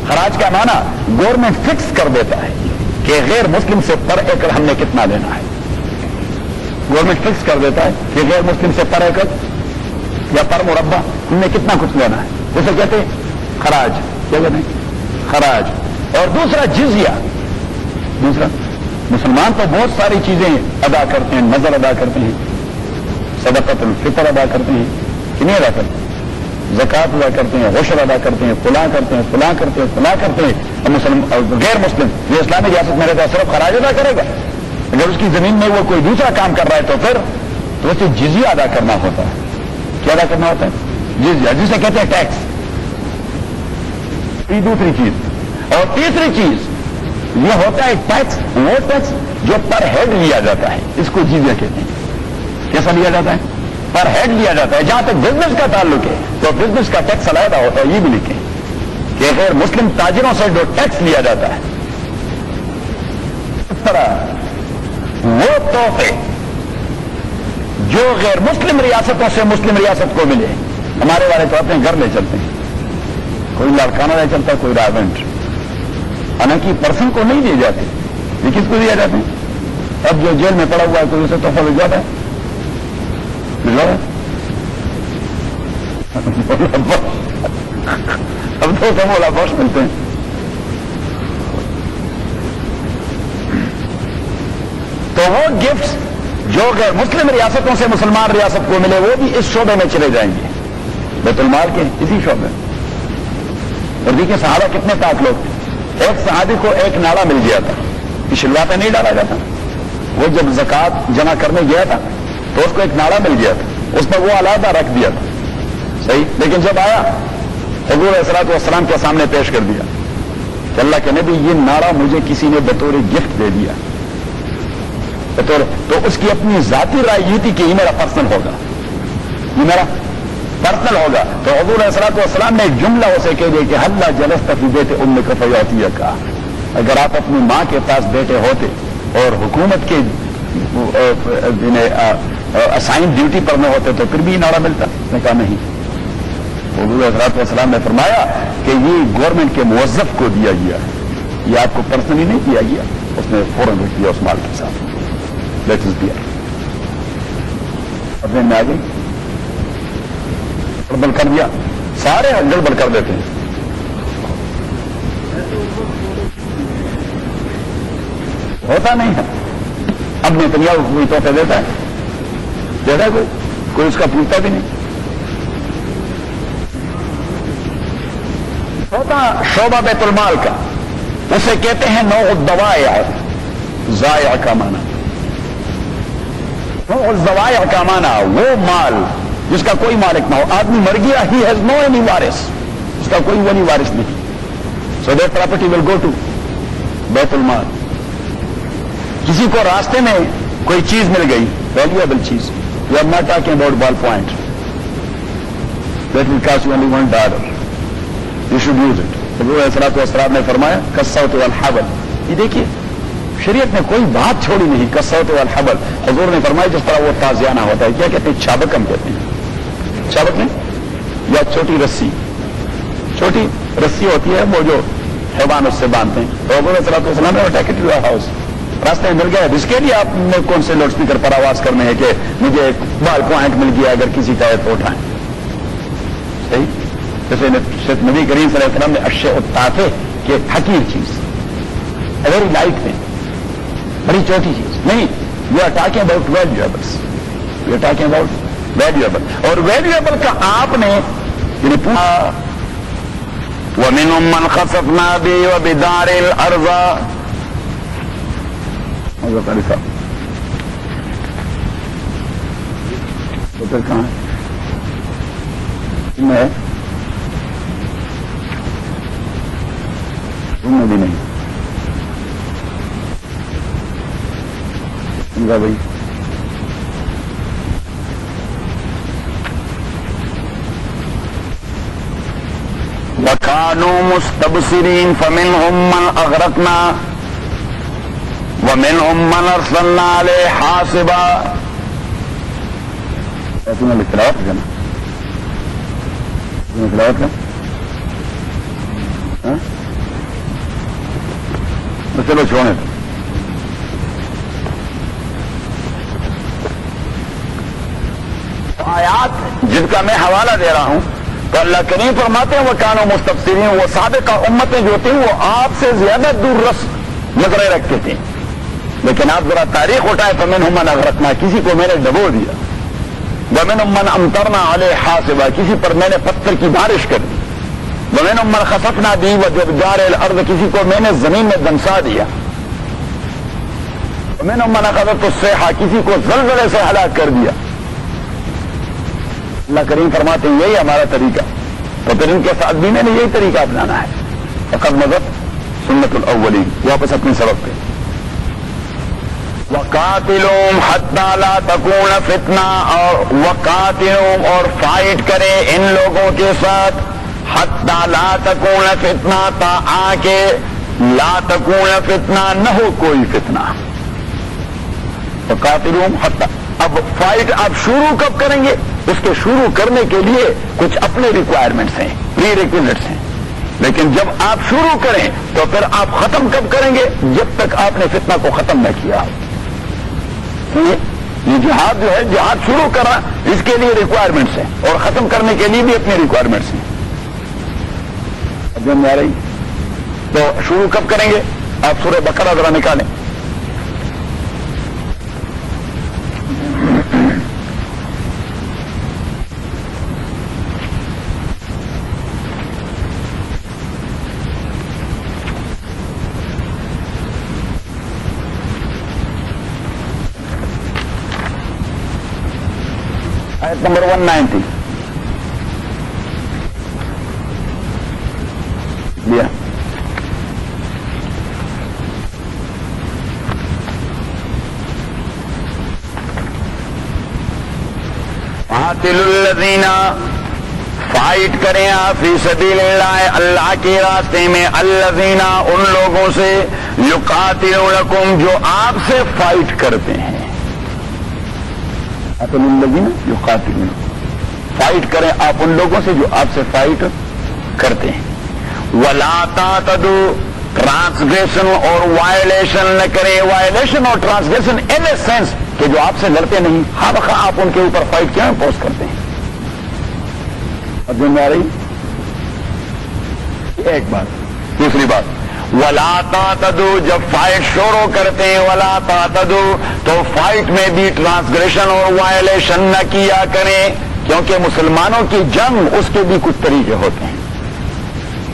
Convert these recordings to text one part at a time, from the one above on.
خراج کا معنی گورنمنٹ فکس کر دیتا ہے کہ غیر مسلم سے پر ایکڑ ہم نے کتنا لینا ہے. گورنمنٹ فکس کر دیتا ہے کہ غیر مسلم سے پر ایکڑ یا پر مربع ہم نے کتنا کچھ لینا ہے. اسے کہتے ہیں خراج. کیا کہتے ہیں؟ خراج. اور دوسرا جزیہ. دوسرا مسلمان تو بہت ساری چیزیں ادا کرتے ہیں, نظر ادا کرتے ہیں, صدقۃ الفطر ادا کرتے ہیں, کنہیں ادا کرتے ہیں, زکوٰۃ ادا کرتے ہیں, عشر ادا کرتے ہیں, فلاں کرتے ہیں, فلاں کرتے ہیں, فلاں کرتے ہیں. اور غیر مسلم جو اسلامی ریاست میں رہتا ہے صرف خراج ادا کرے گا. اگر اس کی زمین میں وہ کوئی دوسرا کام کر رہا ہے تو پھر اسے جزیہ ادا کرنا ہوتا ہے. کیا ادا کرنا ہوتا ہے؟ جزیہ, جسے کہتے ہیں ٹیکس. یہ دوسری چیز. اور تیسری چیز یہ ہوتا ہے ٹیکس, وہ ٹیکس جو پر ہیڈ لیا جاتا ہے, اس کو جزیہ کہتے ہیں. کیسا لیا جاتا ہے؟ پر ہیڈ لیا جاتا ہے. جہاں تک بزنس کا تعلق ہے تو بزنس کا ٹیکس علیحدہ ہوتا ہے. یہ بھی لکھیں کہ غیر مسلم تاجروں سے جو ٹیکس لیا جاتا ہے, اس طرح وہ تحفے جو غیر مسلم ریاستوں سے مسلم ریاست کو ملے. ہمارے والے تو اپنے گھر لے چلتے ہیں, کوئی لاڑکانہ لے چلتا ہے, کوئی راونٹ. حالانکہ پرسن کو نہیں دیے جاتے, یہ کس کو دیا جاتے ہیں؟ اب جو جیل میں پڑا ہوا ہے کوئی اسے تحفہ بھجواتا ہے؟ اب تو سمولا بخش ملتے ہیں. تو وہ گفٹس جو غیر مسلم ریاستوں سے مسلمان ریاست کو ملے وہ بھی اس شعبے میں چلے جائیں گے, بیت المال کے اسی شعبے. اور دیکھیے صحابہ کتنے پاک لوگ تھے. ایک صحابی کو ایک ناڑا مل گیا تھا, شلوا پہ نہیں ڈالا جاتا. وہ جب زکوٰۃ جمع کرنے گیا تھا تو اس کو ایک ناڑا مل گیا تھا, اس پر وہ علیحدہ رکھ دیا تھا. صحیح. لیکن جب آیا حضور علیہ الصلوۃ والسلام کے سامنے پیش کر دیا کہ اللہ کے نبی یہ ناڑا مجھے کسی نے بطور گفٹ دے دیا. تو اس کی اپنی ذاتی رائے یہ تھی کہ یہ میرا پرسنل ہوگا, یہ میرا پرسنل ہوگا. تو حضور علیہ الصلوۃ والسلام نے ایک جملہ اسے کہہ دیا کہ حلّا جلست فی بیت امک فیعطیک. اگر آپ اپنی ماں کے پاس بیٹے ہوتے اور حکومت کے اسائن ڈیوٹی پر نہ ہوتے تو پھر بھی نعرہ ملتا. اس نے کہا نہیں. حضور علیہ الصلوۃ والسلام نے فرمایا کہ یہ گورنمنٹ کے موظف کو دیا گیا ہے, یہ آپ کو پرسنلی نہیں دیا گیا. اس نے فوراً رکھ دیا اس مال کے ساتھ. لیٹ اس دیا اپنے میں آ گئی, گڑبڑ کر دیا. سارے گڑبڑ کر دیتے ہیں. ہوتا نہیں ہے. اب نیتنیاہو کوئی تحفہ دیتا ہے کوئی اس کا پوچھتا بھی نہیں. ہوتا شعبہ بیت المال کا, اسے کہتے ہیں نوع الضوائع. ضائع کا معنی, نوع الضوائع کا معنی وہ مال جس کا کوئی مالک نہ ہو. آدمی مر گیا, ہی ہیز نو اینی وارث, اس کا کوئی ولی وارث نہیں. So that property will go to بیت المال. کسی کو راستے میں کوئی چیز مل گئی, ویلیویبل چیز, you are not talking about ball point, that will cost you only $1, you should use it. حضور علیہ الصلوۃ والسلام نے فرمایا کالصوت والحبل. یہ دیکھیے شریعت نے کوئی بات چھوڑی نہیں. کالصوت والحبل حضور نے فرمایا جس طرح وہ تازیانہ ہوتا ہے. کیا کہتے ہیں؟ چابک ہم کہتے ہیں. چابک نہیں, یا چھوٹی رسی. چھوٹی رسی ہوتی ہے وہ جو حیوان اس سے باندھتے ہیں. تو حضور علیہ الصلوۃ والسلام نے take it to your house. راستے میں مل گیا, اس کے لیے آپ نے کون سے لاؤڈ اسپیکر پر آواز کرنے ہیں کہ مجھے ایک بال پوائنٹ مل گیا, اگر کسی کا ہے تو اٹھائیں. صحیح. جیسے نبی کریم صلی اللہ علیہ وسلم نے اشیاء التافہ کہ حقیر چیز, ویری لائٹ تھنگ, بڑی چھوٹی چیز نہیں. You are talking about valuables, you are talking about valuable. اور ویلیویبل کا آپ نے وَمِنْهُمْ مَنْ خَسَفْنَا بِهِ وَبِدَارِ الْأَرْضِ. ہوٹل کہاں ہے؟ میں بھی نہیں بھائی. وَكَانُوا مُسْتَبْصِرِينَ فَمِنْهُمْ مَنْ أَغْرَقْنَا وَمِنْهُمْ مَنْ أَرْسَلْنَا عَلَيْهِ حَاصِبًا. تم نے تلاوت کرنا, تم نے تلاوت کرنا. چلو چھوڑیں. آیات جن کا میں حوالہ دے رہا ہوں تو اللہ کریم فرماتے ہیں وہ کانو مستبصرین، وہ سابقہ امتیں جو تھیں وہ آپ سے زیادہ دور رس نظریں رکھتے تھے. لیکن آپ ذرا تاریخ اٹھائے فمنہم من اغرقنا، کسی کو میں نے ڈبو دیا. ومنہم من امطرنا علیہ حاصبا، کسی پر میں نے پتھر کی بارش کر دی. ومنہم من خسفنا بہ وجدار الارض، کسی کو میں نے زمین میں دنسا دیا. ومنہم من اخذته الصیحہ، کسی کو زلزلے سے ہلاک کر دیا. اللہ کریم فرماتے ہیں یہی ہمارا طریقہ، تو پھر ان کے ساتھ بھی میں نے یہی طریقہ اپنانا ہے. فقد مضت سنت الاولین، واپس اپنے سبق پہ. وقاتلوم حتی لا تکون فتنہ، اور وقاتلوم اور فائٹ کرے ان لوگوں کے ساتھ حتی لا تکون فتنہ، تا آکے لا تکون فتنہ نہ ہو کوئی فتنہ. وقاتلوم حتی، اب فائٹ آپ شروع کب کریں گے؟ اس کے شروع کرنے کے لیے کچھ اپنے ریکوائرمنٹس ہیں، پری ریکویزٹس ہیں. لیکن جب آپ شروع کریں تو پھر آپ ختم کب کریں گے؟ جب تک آپ نے فتنہ کو ختم نہ کیا. یہ جہاد جو ہے، جہاد شروع کرنا اس کے لیے ریکوائرمنٹس ہیں اور ختم کرنے کے لیے بھی اپنے ریکوائرمنٹس ہیں. اب آ رہی تو شروع کب کریں گے؟ آپ سورہ بقرہ ذرا نکالیں. آیت نمبر 190 لیا. قاتلوا الذین، فائٹ کریں آپ فی سبیل اللہ، اللہ کے راستے میں، الذین، ان لوگوں سے، یقاتلونکم، جو آپ سے فائٹ کرتے ہیں. یقاتلون، فائٹ کریں آپ ان لوگوں سے جو آپ سے فائٹ کرتے ہیں. ولا تعتدوا، ٹرانسگریشن اور وائلیشن نہ کریں. وائلیشن اور ٹرانسگریشن ان اے سینس کہ جو آپ سے لڑتے نہیں، ہاں بخواہ آپ ان کے اوپر فائٹ کیوں امپوز کرتے ہیں. اب آ رہی ایک بات. دوسری بات، ولا تعتدوا، جب فائٹ شروع کرتے ہیں ولا تعتدوا، تو فائٹ میں بھی ٹرانسگریشن اور وائلیشن نہ کیا کریں. کیونکہ مسلمانوں کی جنگ اس کے بھی کچھ طریقے ہوتے ہیں.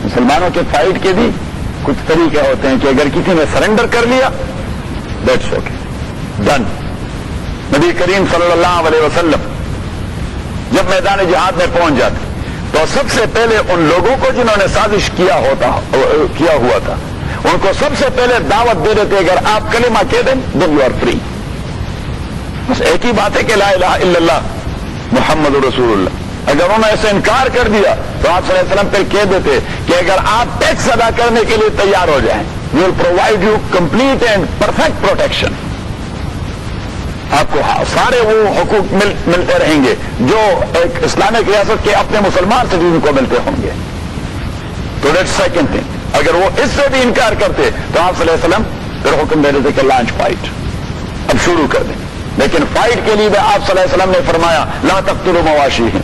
مسلمانوں کے فائٹ کے بھی کچھ طریقے ہوتے ہیں کہ اگر کسی نے سرنڈر کر لیا دیٹس اوکے، ڈن. نبی کریم صلی اللہ علیہ وسلم جب میدان جہاد میں پہنچ جاتے تو سب سے پہلے ان لوگوں کو جنہوں نے سازش کیا ہوا تھا ان کو سب سے پہلے دعوت دے دیتے اگر آپ کلمہ کہہ دیں دین یو آر فری. بس ایک ہی بات ہے کہ لا الہ الا اللہ محمد رسول اللہ. اگر انہوں نے ایسے انکار کر دیا تو آپ صلی اللہ علیہ وسلم پھر کہہ دیتے کہ اگر آپ ٹیکس ادا کرنے کے لیے تیار ہو جائیں we will provide you complete and perfect protection. آپ کو سارے وہ حقوق ملتے رہیں گے جو ایک اسلامک ریاست کے اپنے مسلمان سٹیزن کو ملتے ہوں گے. تو دیٹس سیکنڈ تھنگ. اگر وہ اس سے بھی انکار کرتے تو آپ صلی اللہ علیہ وسلم پھر حکم دے دیتے کہ لانچ فائٹ، اب شروع کر دیں. لیکن فائٹ کے لیے بھی آپ صلی اللہ علیہ وسلم نے فرمایا لا تقتلوا مواشیہم،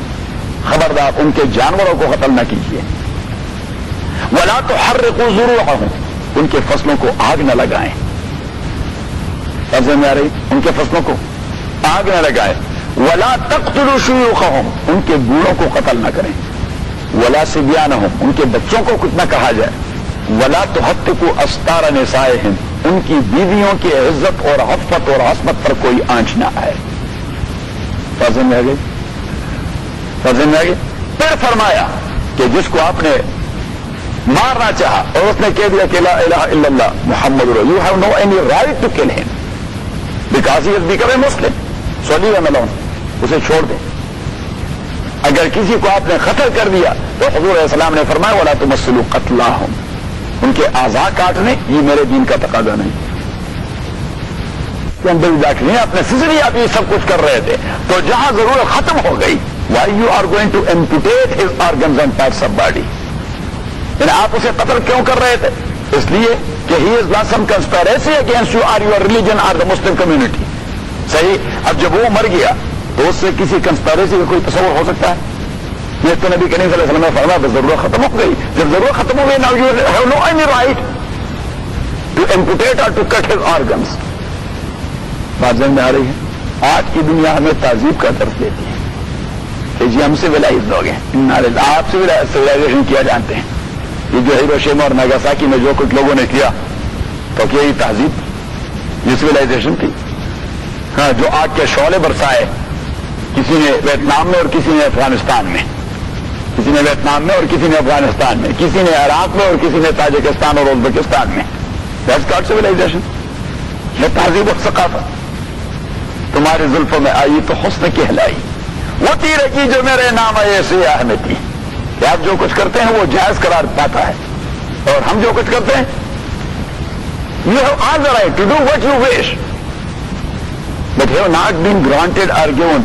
خبردار ان کے جانوروں کو قتل نہ کیجیے. ولا تحرقوا ضروعہم، ان کے فصلوں کو آگ نہ لگائیں. سمجھ میں آ رہی؟ ان کے فصلوں کو آگ نہ لگائیں. ولا تقتلوا شیوخہم، ان کے بوڑھوں کو قتل نہ کریں. ولا صبیانہم، ان کے بچوں کو کچھ نہ کہا جائے. ولا تحتکوا استار نسائہم، ان کی بیویوں کی عزت اور حفت اور عصمت پر کوئی آنچ نہ آئے. سمجھ میں آ گئی؟ سمجھ میں آ گئی؟ پھر فرمایا کہ جس کو آپ نے مارنا چاہا اور اس نے کہہ دیا کہ لا الہ الا اللہ محمد رسول اللہ، you have no any right to kill him because he is become a مسلم، سو لیو ہم الون، اسے چھوڑ دیں. اگر کسی کو آپ نے قتل کر دیا تو حضور علیہ السلام نے فرمایا ولا تمثلوا قتلاہم، ان کے اعضاء کاٹنے یہ میرے دین کا تقاضا نہیں. کہ ہم داخل نہیں، اپنے سلسلے آپ یہ سب کچھ کر رہے تھے تو جہاں ضرورت ختم ہو گئی why you are going to amputate his organs and parts of body. آپ اسے قتل کیوں کر رہے تھے؟ اس لیے کہ he is not some conspiracy against you or your religion or the Muslim community. صحیح. اب جب وہ مر گیا تو اس سے کسی کنسپیریسی کا کوئی تصور ہو سکتا ہے؟ یہ تو نبی کریم صلی اللہ علیہ وسلم نے فرمایا بس ضرورت ختم ہو گئی. جب ضرورت ختم ہو گئی now you have no any right to amputate or to cut his organs. بات سمجھ میں آ رہی ہے؟ آج کی دنیا ہمیں تہذیب کا درس دیتی ہے کہ جی ہم سویلائز لوگ ہیں. آپ سویلائزیشن کیا جانتے ہیں. یہ جو ہیروشیما اور ناگاساکی میں جو کچھ لوگوں نے کیا تو کیا یہ تہذیب، یہ سویلائزیشن تھی؟ ہاں، جو آگ کے شعلے برسائے کسی نے ویتنام میں اور کسی نے افغانستان میں، کسی نے ویتنام میں اور کسی نے افغانستان میں، کسی نے عراق میں اور کسی نے تاجکستان اور ازبکستان میں. That's called civilization. یہ تہذیب و ثقافت. تمہارے زلفوں میں آئی تو حسن کہلائی، وہ تیر کی جو میرے نام آئے سیاہ میں تھی. کہ آپ جو کچھ کرتے ہیں وہ جائز قرار پاتا ہے، اور ہم جو کچھ کرتے ہیں you have all the right to do what you wish but have not been granted or given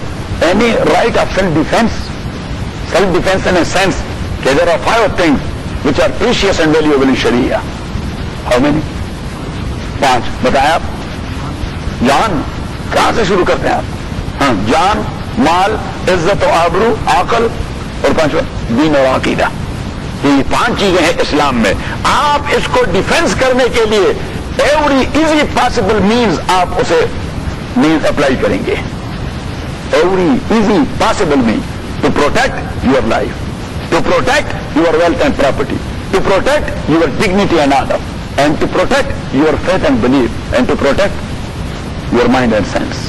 any right of self-defense. Self-defense in a sense کہ there are 5 things which are precious and valuable in Sharia. How many? 5 بتائیں آپ. جان کہاں سے شروع کرتے ہیں آپ؟ ہاں، جان، مال، عزت و آبرو، عقل، اور 5واں دین اور عقیدہ. یہ 5 چیزیں ہیں اسلام میں. آپ اس کو ڈیفینس کرنے کے لیے ایوری ایزی پاسبل مینز آپ اسے مینز اپلائی کریں گے. Every easy possible means to protect your life, to protect your wealth and property, to protect your dignity and honour, and to protect your faith and belief, and to protect your mind and sense.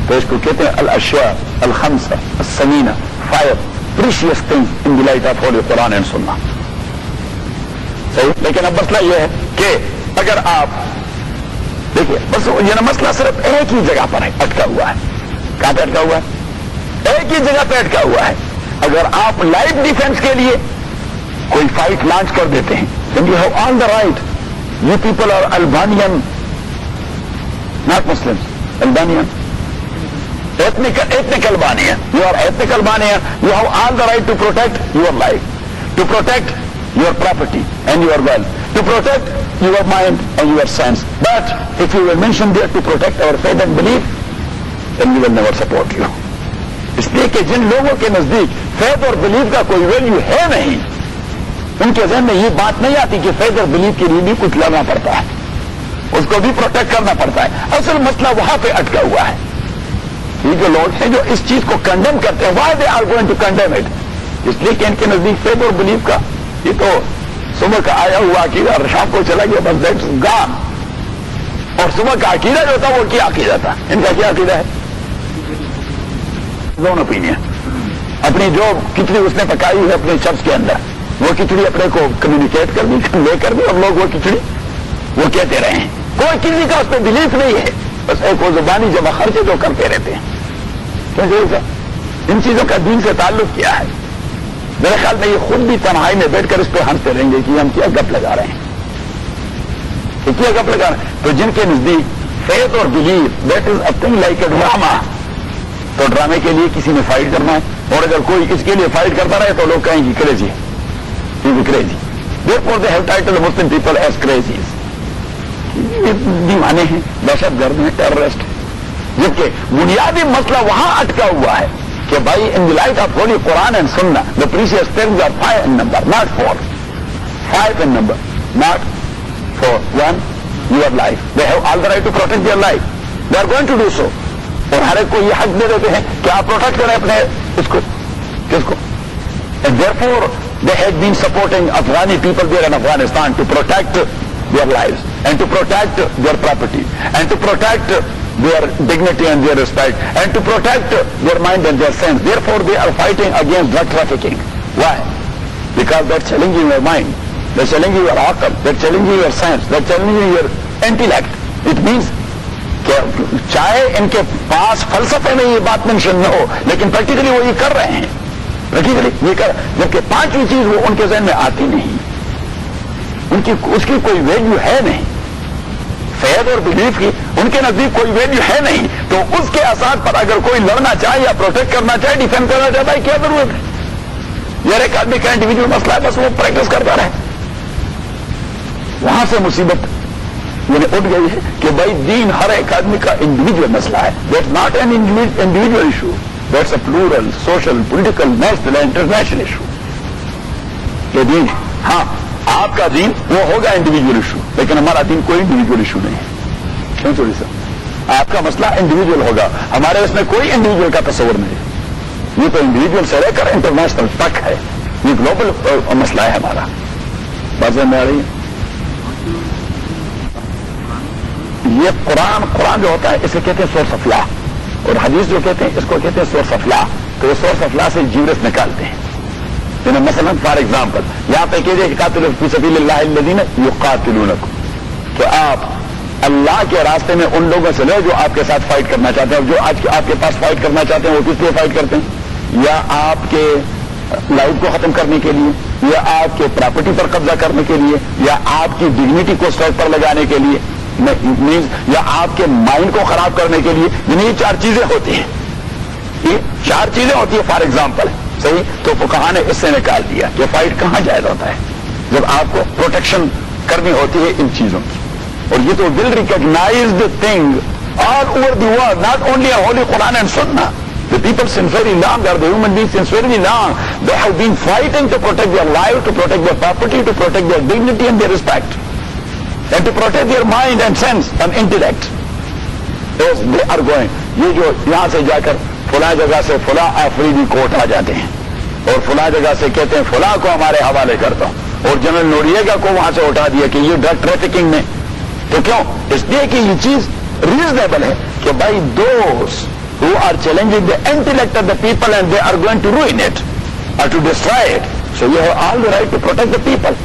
تو اس کو کہتے ہیں الاشیاء الخمسہ الثمینہ, 5 precious things in the light of Holy Quran and Sunnah. صحیح. لیکن اب مسئلہ یہ ہے کہ اگر آپ دیکھیے, بس یہ مسئلہ صرف ایک ہی جگہ پر ہے, اٹکا ہوا ہے. کہاں پہ اٹکا ہوا ہے؟ ایک ہی جگہ پہ اٹکا ہوا ہے. اگر آپ لائف ڈیفینس کے لیے کوئی فائٹ لانچ کر دیتے ہیں, then you have all the right. You people are Albanian, not Muslims, Albanian. Ethnic Albanian. You are ethnic Albanian. You have all the right to protect your life, to protect your property and your wealth, to protect your mind and your sense. But if you will mention there to protect our faith and belief, then we will never support you. اس لیے کہ جن لوگوں کے نزدیک faith اور belief کا کوئی value ہے نہیں, ان کے ذہن میں یہ بات نہیں آتی کہ فیتھ اور بلیف کے لیے بھی کچھ لڑنا پڑتا ہے, اس کو بھی پروٹیکٹ کرنا پڑتا ہے. اصل مسئلہ وہاں پہ اٹکا ہوا ہے. یہ جو لوگ ہیں جو اس چیز کو کنڈیم کرتے ہیں, why they are going to condemn it, اس لیے کہ ان کے نزدیک فیتھ اور بلیف کا یہ تو صبح کا آیا ہوا عقیدہ اور شام کو چلا گیا, بس دیٹس گان. اور صبح کا عقیدہ جو تھا وہ کیا عقیدہ تھا, ان کا کیا عقیدہ ہے؟ Loan opinion. اپنی جو کھچڑی اس نے پکائی ہے اپنے چرچ کے اندر, وہ کھچڑی اپنے کو کمیونیکیٹ کر دی, لے کر دی, اور لوگ وہ کھچڑی وہ کہتے رہے ہیں. کوئی کسی کا اس پہ بلیف نہیں ہے, بس ایک وہ زبانی جمع خرچے جو کرتے رہتے ہیں. ان چیزوں کا دین سے تعلق کیا ہے؟ میرے خیال میں یہ خود بھی تنہائی میں بیٹھ کر اس پہ ہنستے رہیں گے کہ ہم کیا گپ لگا رہے ہیں, کیا گپ لگا رہے ہیں. تو جن کے نزدیک فیتھ اور belief that is a thing like a drama, تو ڈرامے کے لیے کسی نے فائٹ کرنا ہے, اور اگر کوئی اس کے لیے فائٹ کرتا رہے تو لوگ کہیں گے کریزی ہے, crazy. Therefore they have titled the Muslim people as crazies. دیوانے ہیں, دہشت گرد ہیں, ٹیررسٹ. جبکہ بنیادی مسئلہ وہاں اٹکا ہوا ہے کہ بھائی in the light of Holy Quran and Sunnah, the precious things are 5 in number, not 4. 5 in number, not 4. 1, your life. They have all the right to protect their life. They are going to do so. اور ہر ایک کو یہ حق دے دیتے ہیں کہ آپ protect کریں اپنے اس کو, کس کو. And therefore they had been supporting Afghani people there in Afghanistan to protect their lives and to protect their property and to protect their dignity and their respect and to protect their mind and their sense. Therefore they are fighting against drug trafficking. Why? Because they're challenging your mind, they're challenging your aql, they're challenging your sense, they're challenging your intellect. It means کہ چاہے ان کے پاس فلسفے میں یہ بات mention نہ ہو, لیکن practically وہ یہ کر رہے ہیں, پریکٹیکلی یہ کر, جبکہ 5ویں چیز وہ ان کے ذہن میں آتی نہیں, ان کی اس کی کوئی ویلیو ہے نہیں. فیتھ اور بلیف کی ان کے نزدیک کوئی ویلیو ہے نہیں, تو اس کے اساس پر اگر کوئی لڑنا چاہے یا پروٹیکٹ کرنا چاہے, ڈیفینڈ کرنا چاہے, بھائی کیا ضرورت ہے؟ یار ایک آدمی کا انڈیویجول مسئلہ ہے, بس وہ پریکٹس کرتا رہے. وہاں سے مصیبت یعنی اٹھ گئی ہے کہ بھائی دین ہر ایک آدمی کا انڈیویجول مسئلہ ہے. That's not an individual issue, that's a plural social political national international issue. یہ دین ہاں آپ کا دین وہ ہوگا انڈیویجول ایشو, لیکن ہمارا دین کوئی انڈیویجول ایشو نہیں ہے. کیوں چوری صاحب, آپ کا مسئلہ انڈیویجول ہوگا, ہمارے اس میں کوئی انڈیویجول کا تصور نہیں ہے. یہ تو انڈیویجول سے لے کر انٹرنیشنل تک ہے, یہ گلوبل مسئلہ ہے ہمارا. بات میں آ رہی ہے. یہ قرآن جو ہوتا ہے اسے کہتے ہیں سورس آف لا, اور حدیث جو کہتے ہیں اس کو کہتے ہیں سورس آف لا. تو یہ سورس آف لا سے جیورس نکالتے ہیں. مثلا فار ایگزامپل یہاں پہ کہہ دیا کہ قاتلوا فی سبیل اللہ الذین یقاتلونکم, کہ آپ اللہ کے راستے میں ان لوگوں سے لے جو آپ کے ساتھ فائٹ کرنا چاہتے ہیں, اور جو آج آپ کے پاس فائٹ کرنا چاہتے ہیں وہ کس لیے فائٹ کرتے ہیں, یا آپ کے لائف کو ختم کرنے کے لیے, یا آپ کے پراپرٹی پر قبضہ کرنے کے لیے, یا آپ کی ڈگنیٹی کو سٹیک پر لگانے کے لیے, یا آپ کے مائنڈ کو خراب کرنے کے لیے. یعنی یہ چار چیزیں ہوتی ہیں, یہ چار چیزیں ہوتی ہیں فار ایگزامپل. صحیح, تو فقہاء نے اس سے نکال دیا کہ فائٹ کہاں جائز ہوتا ہے, جب آپ کو پروٹیکشن کرنی ہوتی ہے ان چیزوں کی. اور یہ تو well recognized thing all over the world, not only holy Quran and Sunnah. The people since very long, or the human beings since very long, they have been fighting to protect their life, to protect their property, to protect their dignity and their respect, and to protect their mind and sense and intellect. As they are going, یہ جو یہاں سے جا کر فلاں جگہ سے فلاں آفریدی کوٹ آ جاتے ہیں, اور فلاں جگہ سے کہتے ہیں فلاں کو ہمارے حوالے کرتا ہوں, اور جنرل نوریگا کو وہاں سے اٹھا دیا کہ یہ ڈرگ ٹریفکنگ میں. تو کیوں؟ اس لیے کہ یہ چیز ریزنیبل ہے کہ بھائی those who are challenging the intellect of the people and they are going to ruin it or to destroy it, so you have all the right to protect the people.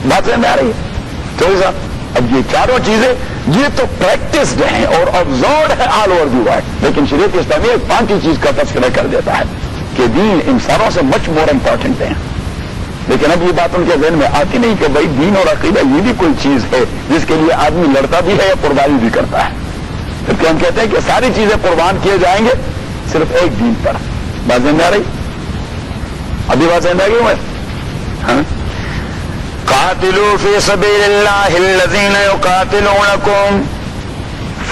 بات سمجھ میں آ رہی ہے تو صاحب؟ اب یہ چاروں چیزیں یہ تو پریکٹسڈ ہیں اور آبزروڈ ہے آل اوور دی ورلڈ, لیکن شریعت اسلامی ایک پانچویں چیز کا تذکرہ کر دیتا ہے کہ دین انسانوں سے مچ مور امپورٹنٹ ہے. لیکن اب یہ بات ان کے ذہن میں آتی نہیں کہ بھائی دین اور عقیدہ یہ بھی کوئی چیز ہے جس کے لیے آدمی لڑتا بھی ہے یا قربانی بھی کرتا ہے. جبکہ ہم کہتے ہیں کہ ساری چیزیں قربان کیے جائیں گے صرف ایک دین پر. بات سمجھ میں آ رہی؟ ابھی بات سمجھ میں آ گئی ہاں. قاتلوا فی سبیل اللہ الذین یقاتلونکم,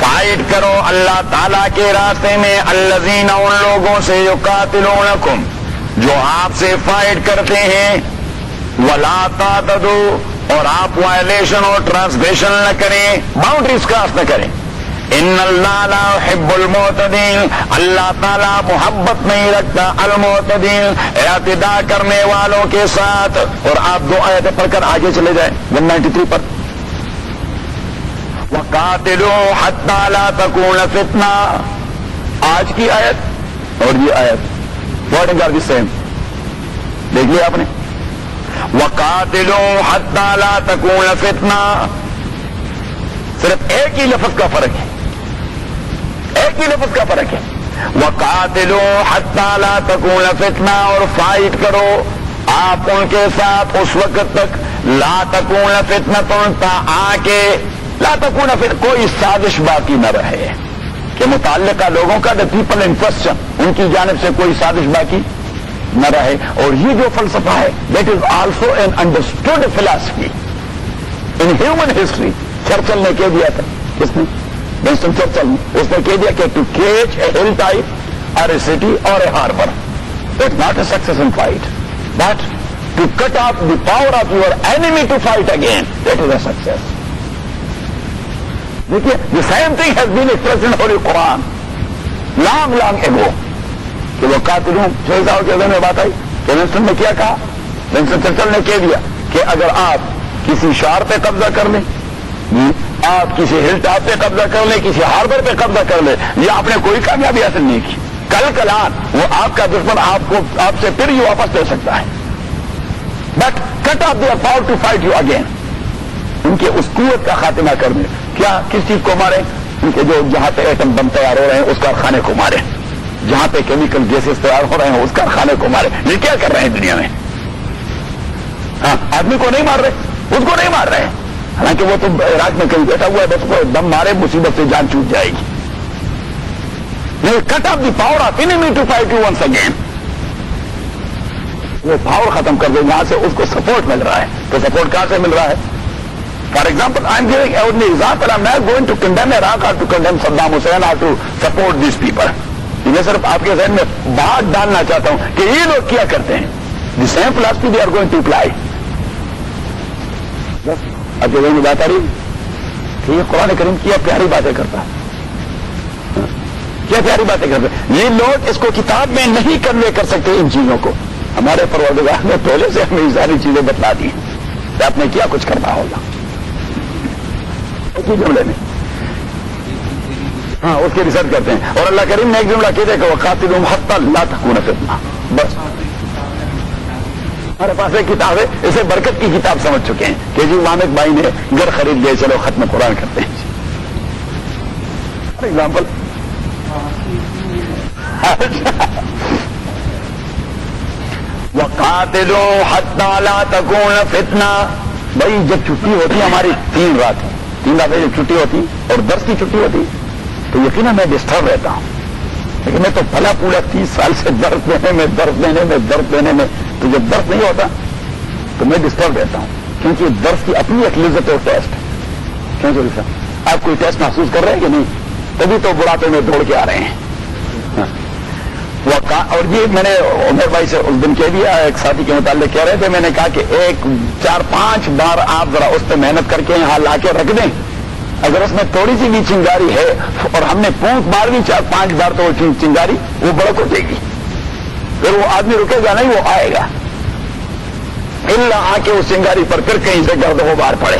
فائٹ کرو اللہ تعالیٰ کے راستے میں, الذین ان لوگوں سے یقاتلونکم جو آپ سے فائٹ کرتے ہیں, ولا تعتدوا اور آپ وائلیشن اور ٹرانسگریشن نہ کریں, باؤنڈریز کراس نہ کریں. ان اللہ لا يحب المعتدین, اللہ تعالیٰ محبت نہیں رکھتا المعتدین, اعتداء کرنے والوں کے ساتھ. اور آپ 2 آیتیں پڑھ کر آگے چلے جائیں 193 پر. وقاتلوا حتی لا تکون فتنہ, آج کی آیت اور یہ آیت ورڈنگ آر دی سیم, دیکھ لیا آپ نے. وقاتلوا حتی لا تکون فتنہ, صرف ایک ہی لفظ کا فرق ہے, ایک ہی لفظ کا فرق ہے. وقاتلوا حتی لا تکون فتنہ, اور فائٹ کرو آپ ان کے ساتھ اس وقت تک, لا تکون فتنہ تا آ کے, لا تکون کوئی سازش باقی نہ رہے کہ متعلقہ لوگوں کا, دا پیپل ان کوسچن, ان کی جانب سے کوئی سازش باقی نہ رہے. اور یہ جو فلسفہ ہے that is also an understood philosophy in human history. Churchill نے کہہ دیا تھا, کس نے؟ ونسٹن چرچل نے. اس نے کہہ دیا کہ ٹو کیچ اے ہل ٹائپ اور اے سٹی اور a harbour, it's not a success in fight, but to cut off the power of your enemy to fight again, that is a success. دیکھیے the same thing has been expressed in Holy Quran long ago کہ وہ قاتلوں کے ذہن میں بات آئی کہ Winston نے کیا کہا, ونسٹن چرچل نے کہہ دیا کہ اگر آپ کسی شہر پہ قبضہ کر لیں, آپ کسی ہل ٹاپ پہ قبضہ کر لیں, کسی ہاربر پہ قبضہ کر لیں, یہ آپ نے کوئی کامیابی حاصل نہیں کی. کل کلان وہ آپ کا دشمن آپ سے پھر ہی واپس لے سکتا ہے, but cut off their power to fight you again. ان کے اس قوت کا خاتمہ کرنے, کیا کس چیز کو مارے؟ ان کے جو جہاں پہ ایٹم بم تیار ہو رہے ہیں اس کارخانے کو مارے, جہاں پہ کیمیکل گیسز تیار ہو رہے ہیں اس کارخانے کو مارے. یہ کیا کر رہے ہیں دنیا میں؟ ہاں, آدمی کو نہیں مار رہے, اس کو نہیں مار رہے ہیں, حالانکہ وہ تو عراق میں کہیں بیٹھا ہوا ہے, بس کو دم مارے مصیبت سے جان چھوٹ جائے گی. Cut off the power of enemy to fight you once again. وہ پاور ختم کر دے, یہاں سے اس کو سپورٹ مل رہا ہے. تو سپورٹ کہاں سے مل رہا ہے؟ For example, I am giving only example. I am not going to condemn Iraq or to condemn Saddam Hussein or to support these people. میں صرف آپ کے ذہن میں بات ڈالنا چاہتا ہوں کہ یہ لوگ کیا کرتے ہیں. The same philosophy they are going to apply. اب جو یہ بات آ رہی کہ یہ قرآن کریم کیا پیاری باتیں کرتا ہے, کیا پیاری باتیں کرتا ہے. یہ لوگ اس کو کتاب میں نہیں کنوے کر سکتے ان چیزوں کو. ہمارے پروردگار نے پہلے سے ہمیں یہ ساری چیزیں بتلا دی کہ آپ نے کیا کچھ کرنا ہوگا اسی جملے میں. ہاں اس کی ریسرچ کرتے ہیں. اور اللہ کریم نے ایک جملہ کہتے کہ وقاتلہم حتی لا تکون فتنہ. بس ہمارے پاس ایک کتاب ہے, اسے برکت کی کتاب سمجھ چکے ہیں کہ جی وامد بھائی نے گھر خرید گئے, چلو ختم قرآن کرتے ہیں. فار ایگزامپل وقاتلوا حتی لا تکون فتنہ. بھائی جب چھٹی ہوتی ہماری 3 راتیں جب چھٹی ہوتی اور درس کی چھٹی ہوتی تو یقیناً میں ڈسٹرب رہتا ہوں. لیکن میں تو پھلا پورا 30 سال سے درد دینے میں تو جب درد نہیں ہوتا تو میں ڈسٹرب رہتا ہوں, کیونکہ درس کی اپنی ایک لذت اور ٹیسٹ. کیوں چوری صاحب آپ کوئی ٹیسٹ محسوس کر رہے ہیں کہ نہیں؟ تبھی تو بڑھاپے میں دوڑ کے آ رہے ہیں. اور یہ میں نے عمر بھائی سے اس دن کہہ دیا, ایک ساتھی کے متعلق کہہ رہے تھے, میں نے کہا کہ 4-5 بار آپ ذرا اس پہ محنت کر کے یہاں لا کے رکھ دیں. اگر اس میں تھوڑی سی بھی چنگاری ہے اور ہم نے پونک مار بھی 4-5 بار تو وہ چنگاری وہ بڑک اٹھے گی. پھر وہ آدمی رکے گا نہیں, وہ آئے گا اللہ آ کے اس چنگاری پر پھر کہیں سے گرد و غبار پڑے.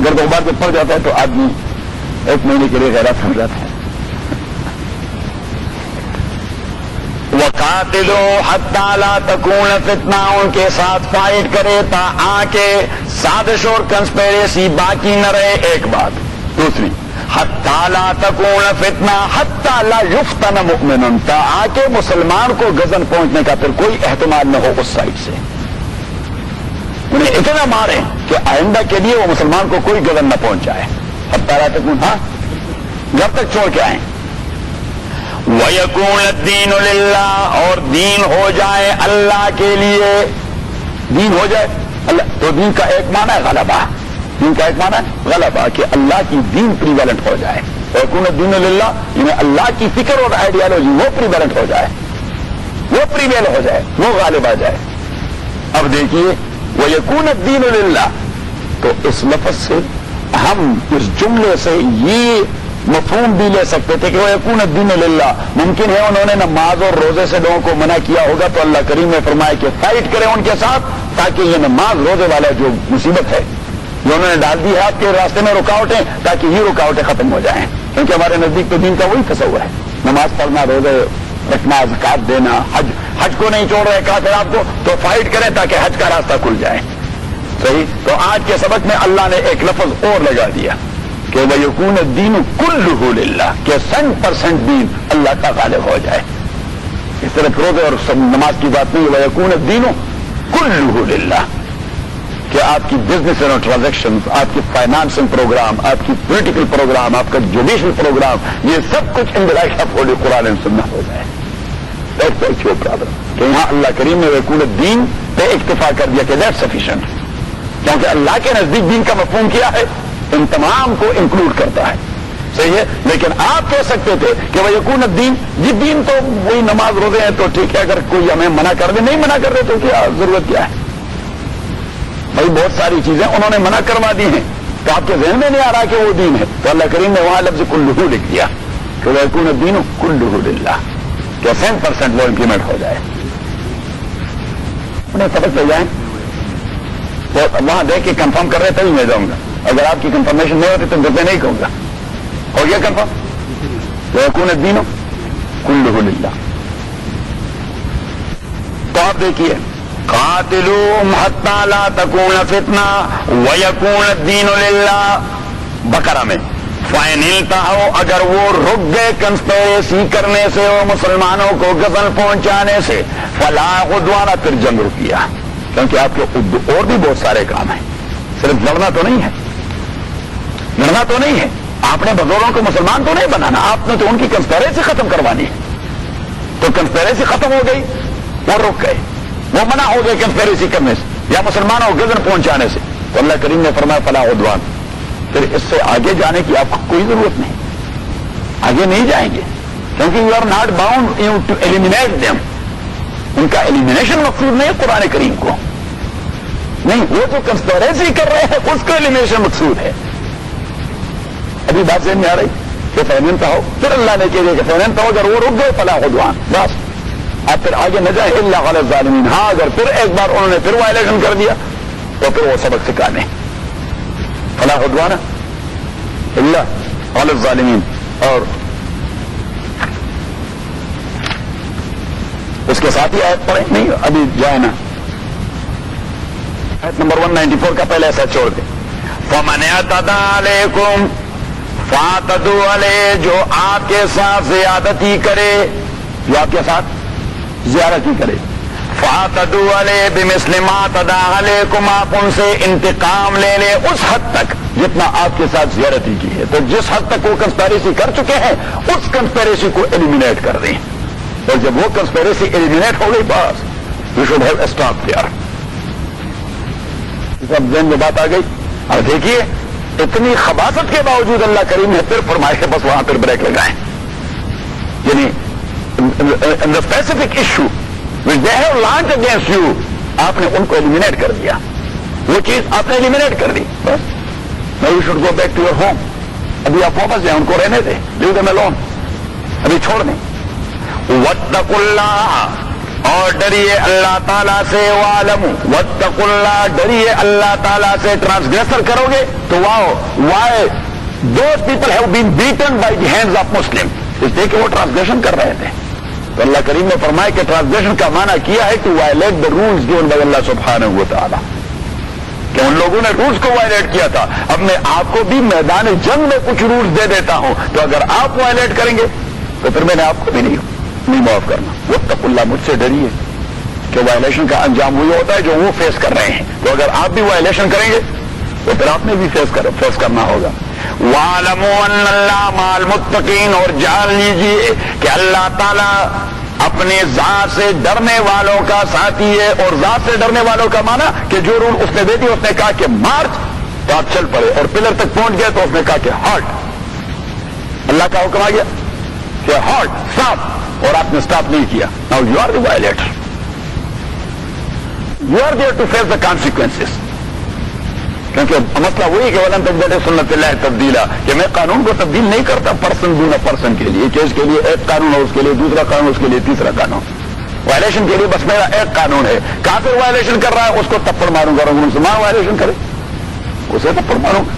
گرد و غبار جب پڑ جاتا ہے تو آدمی 1 مہینے کے لیے غیرت ہو جاتا ہے. وقاتلوا حتی لا تکون فتنہ, ان کے ساتھ فائٹ کرے تا آ کے سازش اور کنسپیریسی باقی نہ رہے. ایک بات. دوسری حتی لا تکون فتنہ حتی لا یفتن مؤمن, تا آ کے مسلمان کو غزن پہنچنے کا پھر کوئی احتمال نہ ہو اس سائڈ سے. انہیں اتنا مارے کہ آئندہ کے لیے وہ مسلمان کو کوئی غزن نہ پہنچائے. حتی لا تکون, ہاں جب تک چھوڑ کے آئیں. وَيَكُونَ الدِّينُ لِلَّهِ, اور دین ہو جائے اللہ کے لیے. دین ہو جائے اللہ, تو دین کا ایک معنی ہے غلبہ. دین کا ایک معنی ہے غلبہ, کہ اللہ کی دین پریویلنٹ ہو جائے. وَيَكُونَ الدِّينُ لِلَّهِ, یعنی اللہ کی فکر اور آئیڈیالوجی وہ پریویلنٹ ہو جائے, وہ پریویل ہو جائے, وہ غالب آ جائے. اب دیکھیے وَيَكُونَ الدِّينُ لِلَّهِ, تو اس لفظ سے ہم اس جملے سے یہ مفہوم بھی لے سکتے تھے کہ وہ یکون الدین للہ. ممکن ہے انہوں نے نماز اور روزے سے لوگوں کو منع کیا ہوگا, تو اللہ کریم نے فرمایا کہ فائٹ کریں ان کے ساتھ, تاکہ یہ نماز روزے والا جو مصیبت ہے جو انہوں نے ڈال دی ہے آپ کے راستے میں رکاوٹیں, تاکہ یہ رکاوٹیں ختم ہو جائیں. کیونکہ ہمارے نزدیک تو دین کا وہی تصور ہے, نماز پڑھنا, روزے رکھنا, زکات دینا. حج کو نہیں چھوڑ رہے کہا آپ کو, تو فائٹ کریں تاکہ حج کا راستہ کھل جائے. صحیح. تو آج کے سبق میں اللہ نے ایک لفظ اور لگا دیا کہ وَيَكُونَ الدِّينُ كُلُّهُ لِلَّهِ, کہ 100% دین اللہ کا غالب ہو جائے. اس طرح روزے اور نماز کی بات نہیں, وَيَكُونَ الدِّينُ كُلُّهُ لِلَّهِ, کہ آپ کی بزنس اور ٹرانزیکشن, آپ کی فائنانسنگ پروگرام, آپ کی پولیٹیکل پروگرام, آپ کا جوڈیشل پروگرام, یہ سب کچھ ان دا لائٹ آف ہولی قرآن و سنت ہو جائے. کہ یہاں اللہ کریم نے وَيَكُونَ الدِّينُ پہ اکتفا کر دیا کہ دیٹ سفیشینٹ, کیونکہ اللہ کے نزدیک دین کا مفہوم کیا ہے, ان تمام کو انکلوڈ کرتا ہے. صحیح ہے. لیکن آپ کہہ سکتے تھے کہ وہ یکون الدین, یہ دین تو وہی نماز روزے ہیں, تو ٹھیک ہے, اگر کوئی ہمیں منع کر دے, نہیں منع کر دے تو کیا ضرورت کیا ہے بھائی. بہت ساری چیزیں انہوں نے منع کروا دی ہیں, تو آپ کے ذہن میں نہیں آ رہا کہ وہ دین ہے, تو اللہ کریم نے وہاں لفظ کلہ لکھ دیا کہ وہ یکون الدین کلہ للہ, کہ 100% وہ امپلیمنٹ ہو جائے. انہیں سبق لے جائیں, وہاں دیکھ کے کنفرم کر رہے تبھی میں جاؤں گا. اگر آپ کی کنفرمیشن نہیں ہوتی تو میں نہیں کہوں گا. ہو گیا کنفرم؟ وَيَكُونَ الدِّينُ كُلُّهُ لِلَّهِ. تو آپ دیکھیے قَاتِلُوهُمْ حَتَّى لَا تَكُونَ فِتْنَةٌ وَيَكُونَ الدِّينُ لِلَّهِ. بقرہ میں فَإِنِ انْتَهَوْا, اگر وہ رک گئے کنسپیریسی کرنے سے اور مسلمانوں کو غزل پہنچانے سے, فَلَا عُدْوَانَ, پھر جنگ رکیا, کیونکہ آپ کے اور بھی بہت سارے کام ہیں, صرف لڑنا تو نہیں ہے. لڑنا تو نہیں ہے, آپ نے بزرگوں کو مسلمان تو نہیں بنانا, آپ نے تو ان کی کنسپیریسی ختم کروانی ہے. تو کنسپیریسی ختم ہو گئی, وہ رک گئے, وہ منع ہو گئے کنسپیریسی کرنے سے, یا مسلمانوں کو گزر پہنچانے سے، تو اللہ کریم نے فرمایا فلا عدوان، پھر اس سے آگے جانے کی آپ کو کوئی ضرورت نہیں، آگے نہیں جائیں گے، کیونکہ you are not bound you to eliminate them. ان کا ایلیمینیشن مقصود نہیں ہے قرآن کریم کو، نہیں، وہ جو کنسپریسی کر رہے ہیں اس کو ایلیمینیشن مقصود ہے. ابھی بات سمجھ میں آ رہی کہ فیمن کا ہو، پھر اللہ نے کہہ دیا کہ فیمن کا ہو، اگر وہ رک گئے فلا عدوان، بس آپ پھر آگے نہ جائیں الا علی الظالمین. ہاں اگر پھر ایک بار انہوں نے پھر وائلیشن کر دیا تو پھر وہ سبق سکھانے فلا عدوان الا علی الظالمین. اور اس کے ساتھ ہی آیت پڑھیں، نہیں ابھی جائے نا، آیت نمبر 194 کا پہلے ایسا چھوڑ دیں. فَمَنِ اعْتَدَىٰ عَلَيْكُمْ فَاعْتَدُوا عَلَيْهِ، جو آپ کے ساتھ زیادتی کرے، جو آپ کے ساتھ زیادتی کرے، فَاعْتَدُوا عَلَيْهِ بِمِثْلِ مَا اعْتَدَىٰ عَلَيْكُمْ، آپ ان سے انتقام لے لیں اس حد تک جتنا آپ کے ساتھ زیادتی کی ہے. تو جس حد تک وہ کنسپیریسی کر چکے ہیں اس کنسپیریسی کو ایلیمینیٹ کر دیں، اور جب وہ کنسپیریسی ایلیمینیٹ ہو گئی بس you should have stop there. سب ذہن میں بات آ گئی. اور دیکھیے اتنی خباثت کے باوجود اللہ کریم نے پھر فرمایا کہ بس وہاں پھر بریک لگائیں، یعنی in the specific issue which they have launched against you، آپ نے ان کو ایلیمینیٹ کر دیا، وہ چیز آپ نے ایلیمینیٹ کر دی، بس now you should go back to your home. ابھی آپ واپس جائیں، ان کو رہنے دیں، leave them alone، ابھی چھوڑ دیں. واتقوا اللہ، اور ڈریے اللہ تعالیٰ سے، وَاعْلَمُوا واتقوا اللہ، ڈریے اللہ تعالیٰ سے. ٹرانسگریسر کرو گے تو why those people have been beaten by the hands of Muslim، اس لیے کہ وہ ٹرانسگریشن کر رہے تھے. تو اللہ کریم نے فرمایا کہ ٹرانسگریشن کا معنی کیا ہے to violate the rules given by Allah سبحانہ و تعالیٰ، کہ ان لوگوں نے رولز کو وائلیٹ کیا تھا. اب میں آپ کو بھی میدان جنگ میں کچھ رولز دے دیتا ہوں، تو اگر آپ وائلیٹ کریں گے تو پھر میں نے آپ کو بھی نہیں معاف کرنا. واتقوا اللہ، مجھ سے ڈریے کہ وائلیشن کا انجام وہی ہوتا ہے جو وہ فیس کر رہے ہیں. تو اگر آپ بھی وائلیشن کریں گے تو پھر آپ نے بھی فیس کرنا ہوگا. وَاعْلَمُوا أَنَّ اللَّهَ مَعَ الْمُتَّقِينَ، اور جان لیجیے کہ اللہ تعالیٰ اپنے ذات سے ڈرنے والوں کا ساتھی ہے. اور ذات سے ڈرنے والوں کا معنی کہ جو رول اس نے دے دی، اس نے کہا کہ مارچ تو آپ چل پڑے، اور پلر تک پہنچ گئے تو اس نے کہا کہ ہالٹ، اللہ کا حکم آ گیا کہ ہالٹ، اسٹاپ، اور آپ نے اسٹاپ نہیں کیا. Now you are the violator, you are there to face the consequences. کیونکہ مسئلہ وہی کہ ولن تجد سنت اللہ تبدیلا، کہ میں قانون کو تبدیل نہیں کرتا پرسن دون پرسن کے لیے، کہ اس کے لیے ایک قانون ہے، اس کے لیے دوسرا قانون، اس کے لیے تیسرا قانون. وائلیشن کے لیے بس میرا ایک قانون ہے. کافر وائلیشن کر رہا ہے اس کو تپڑ ماروں گا، مسلمان وائلیشن کرے اسے تپڑ ماروں گا.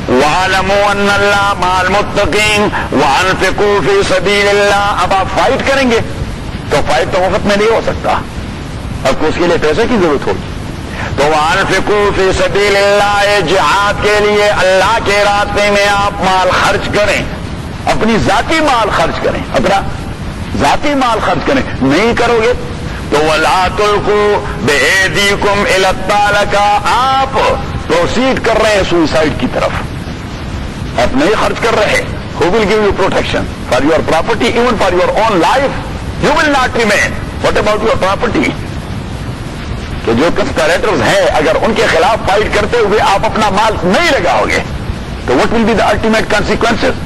وَاعْلَمُوا أَنَّ اللَّهَ مَعَ الْمُتَّقِينَ وَأَنفِقُوا فِي سَبِيلِ اللَّهِ. اب آپ فائٹ کریں گے تو فائٹ تو مفت میں نہیں ہو سکتا، اب کو اس کے لیے پیسے کی ضرورت ہوگی. تو وَأَنفِقُوا فِي سَبِيلِ اللَّهِ، جہاد کے لیے اللہ کے راستے میں آپ مال خرچ کریں، اپنی ذاتی مال خرچ کریں، اپنا ذاتی مال خرچ کریں. نہیں کرو گے تو وَلَا تُلْقُوا بِأَيْدِيكُمْ إِلَى التَّهْلُكَةِ، آپ پروسیڈ کر رہے ہیں سوئسائڈ کی طرف، آپ نہیں خرچ کر رہے. Who will give you protection for your property, even for your own life? You will not remain. What about your property? کہ جو کنسپیریٹرز ہیں اگر ان کے خلاف فائٹ کرتے ہوئے آپ اپنا مال نہیں لگاؤ گے تو what will be the ultimate consequences?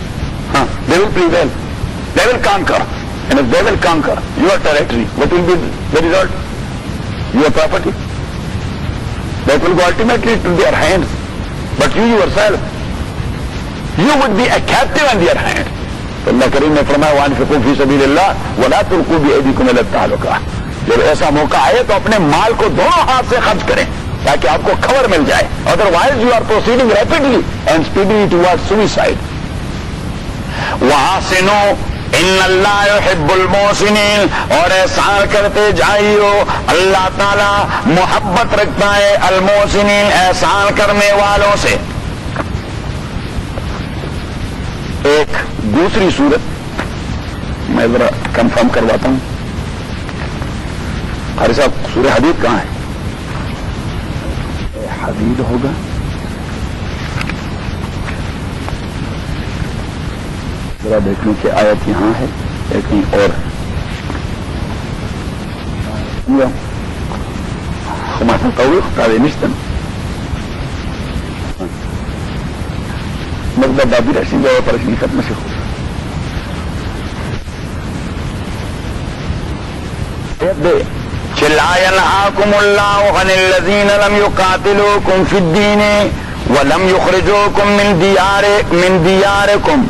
They will prevail, they will conquer, and if they will conquer your territory, what will be the result? Your property, that will go ultimately to their hands, but you yourself, you would be a captive in their hands. تو اللہ کریم نے فرمایا وَأَنفِقُوا فِي سَبِيلِ اللَّهِ وَلَا تُلْقُوا بِأَيْدِيكُمْ إِلَى التَّهْلُكَةِ. جب ایسا موقع آئے تو اپنے مال کو دونوں ہاتھ سے خرچ کریں تاکہ آپ کو خبر مل جائے. Otherwise you are proceeding rapidly and speedily toward suicide. وَأَحْسِنُوا إِنَّ اللَّهَ يُحِبُّ الْمُحْسِنِينَ، اور احسان کرتے جائیو، اللہ تعالیٰ محبت رکھتا ہے المحسنین، احسان کرنے والوں سے. ایک دوسری صورت میں ذرا کنفرم کرواتا ہوں. قاری صاحب سورہ حدید کہاں ہے؟ حدید ہوگا، ذرا دیکھنے کی آیت یہاں ہے ایک کہیں اور. وما تطوع قال نشتن مقدار بابی رسیم جاوه پرشنی ختم سے خود لا ينهاكم الله عن الذين لم يقاتلوكم في الدين ولم يخرجوكم من دياركم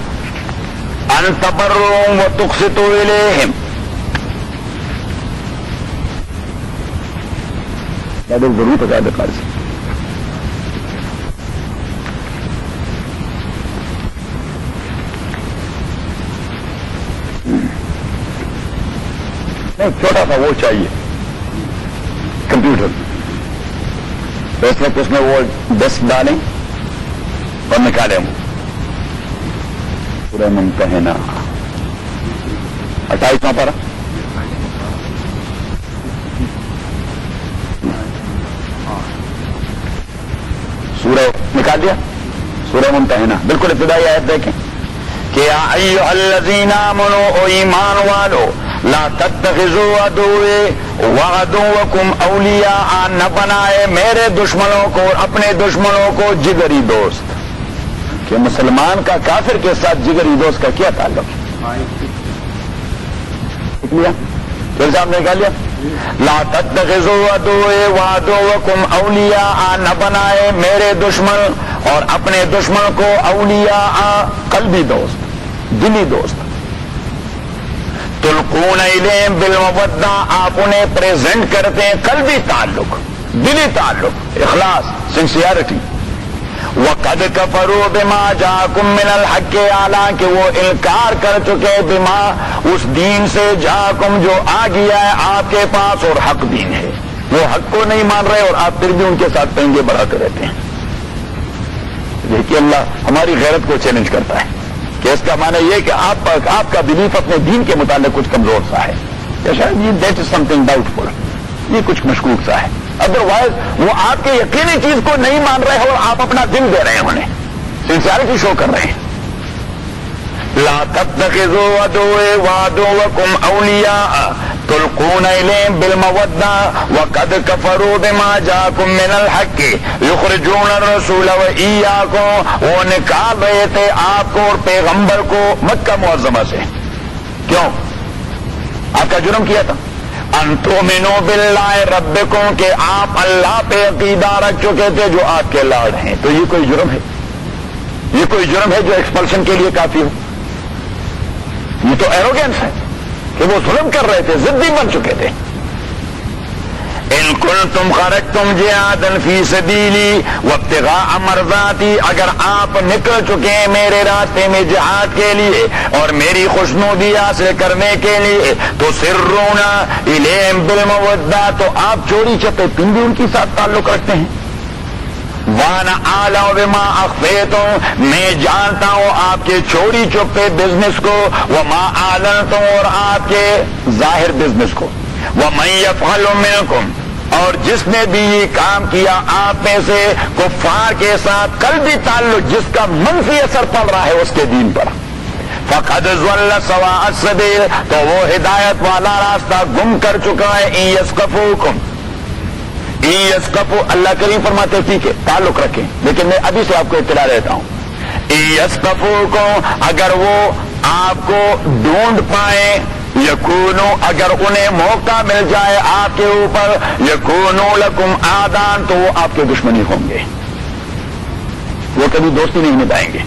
ان تبروهم وتقسطوا اليهم. هذا ضروري تقاعد قارئ چھوٹا سا وہ چاہیے کمپیوٹر تو اس وقت اس میں وہ ڈسک ڈالیں اور نکالیں پورا ممتحنہ 28واں پارہ سورہ نکال دیا سورہ ممتحنہ بالکل ابتدائی آیت دیکھیں کہ یا ایھا الذین آمنوا او ایمان والو لا تتخذوا عدوی وعدوکم اولیاء نہ بنائے میرے دشمنوں کو اور اپنے دشمنوں کو جگری دوست. کہ مسلمان کا کافر کے ساتھ جگری دوست کا کیا تعلق ہے؟ لیا پھر صاحب نے کہا لیا لا تتخذوا عدوی وعدوکم اولیاء نہ بنائے میرے دشمن اور اپنے دشمن کو اولیاء قلبی دوست دلی دوست. تلقون الیہم بالمودہ آپ انہیں پریزنٹ کرتے ہیں قلبی تعلق دلی تعلق اخلاص سنسیئرٹی. وقد کفروا بما جاءکم من الحق حالانکہ وہ انکار کر چکے بما اس دین سے جاءکم جو آ گیا ہے آپ کے پاس اور حق دین ہے. وہ حق کو نہیں مان رہے اور آپ پھر بھی ان کے ساتھ پنگے بڑھاتے رہتے ہیں. دیکھیے اللہ ہماری غیرت کو چیلنج کرتا ہے کہ اس کا معنی یہ کہ آپ کا بلیف اپنے دین کے متعلق کچھ کمزور سا ہے یا شاید یہ that is something doubtful یہ کچھ مشکوک سا ہے. ادروائز وہ آپ کے یقینی چیز کو نہیں مان رہے اور آپ اپنا دل دے رہے ہیں انہیں سنسیئرٹی شو کر رہے ہیں. لا تتخذوا عدوی وعدوکم اولیاء تلقون الیہم بالمودہ وقد کفروا بما جاءکم من الحق یخرجون الرسول وایاکم وہ نکال رہے تھے آپ کو اور پیغمبر کو مکہ معظمہ سے. کیوں؟ آپ کا جرم کیا تھا ان تؤمنوا باللہ ربکم کہ آپ اللہ پہ عقیدہ رکھ چکے تھے جو آپ کے لاڈ ہیں. تو یہ کوئی جرم ہے؟ یہ کوئی جرم ہے جو ایکسپلشن کے لیے کافی ہو؟ یہ تو ایروگینس ہے کہ وہ ظلم کر رہے تھے ضدی بن چکے تھے. ان کنتم خرجتم جہادا فی سبیلی وابتغاء مرضاتی اگر آپ نکل چکے ہیں میرے راستے میں جہاد کے لیے اور میری خوشنودی حاصل کرنے کے لیے تو سرون الیہم بالمودہ تو آپ چوری چپے پندی ان کے ساتھ تعلق رکھتے ہیں. وانا اعلم بما اخفیتم میں جانتا ہوں آپ کے چوری چپے بزنس کو وما اعلنتم اور آپ کے ظاہر بزنس کو. ومن یفعل منکم اور جس نے بھی یہ کام کیا آپ میں سے کفار کے ساتھ قلبی تعلق جس کا منفی اثر پڑ رہا ہے اس کے دین پر فقد ضل سواء السبیل تو وہ ہدایت والا راستہ گم کر چکا ہے. ان یثقفوکم اللہ کریم فرماتے ٹھیک ہے تعلق رکھیں لیکن میں ابھی سے آپ کو اطلاع دیتا ہوں. یثقفوکم اگر وہ آپ کو ڈھونڈ پائیں یکونو اگر انہیں موقع مل جائے آپ کے اوپر یکونو لکم آدان تو وہ آپ کے دشمنی ہوں گے وہ کبھی دوستی نہیں نبھائیں گے.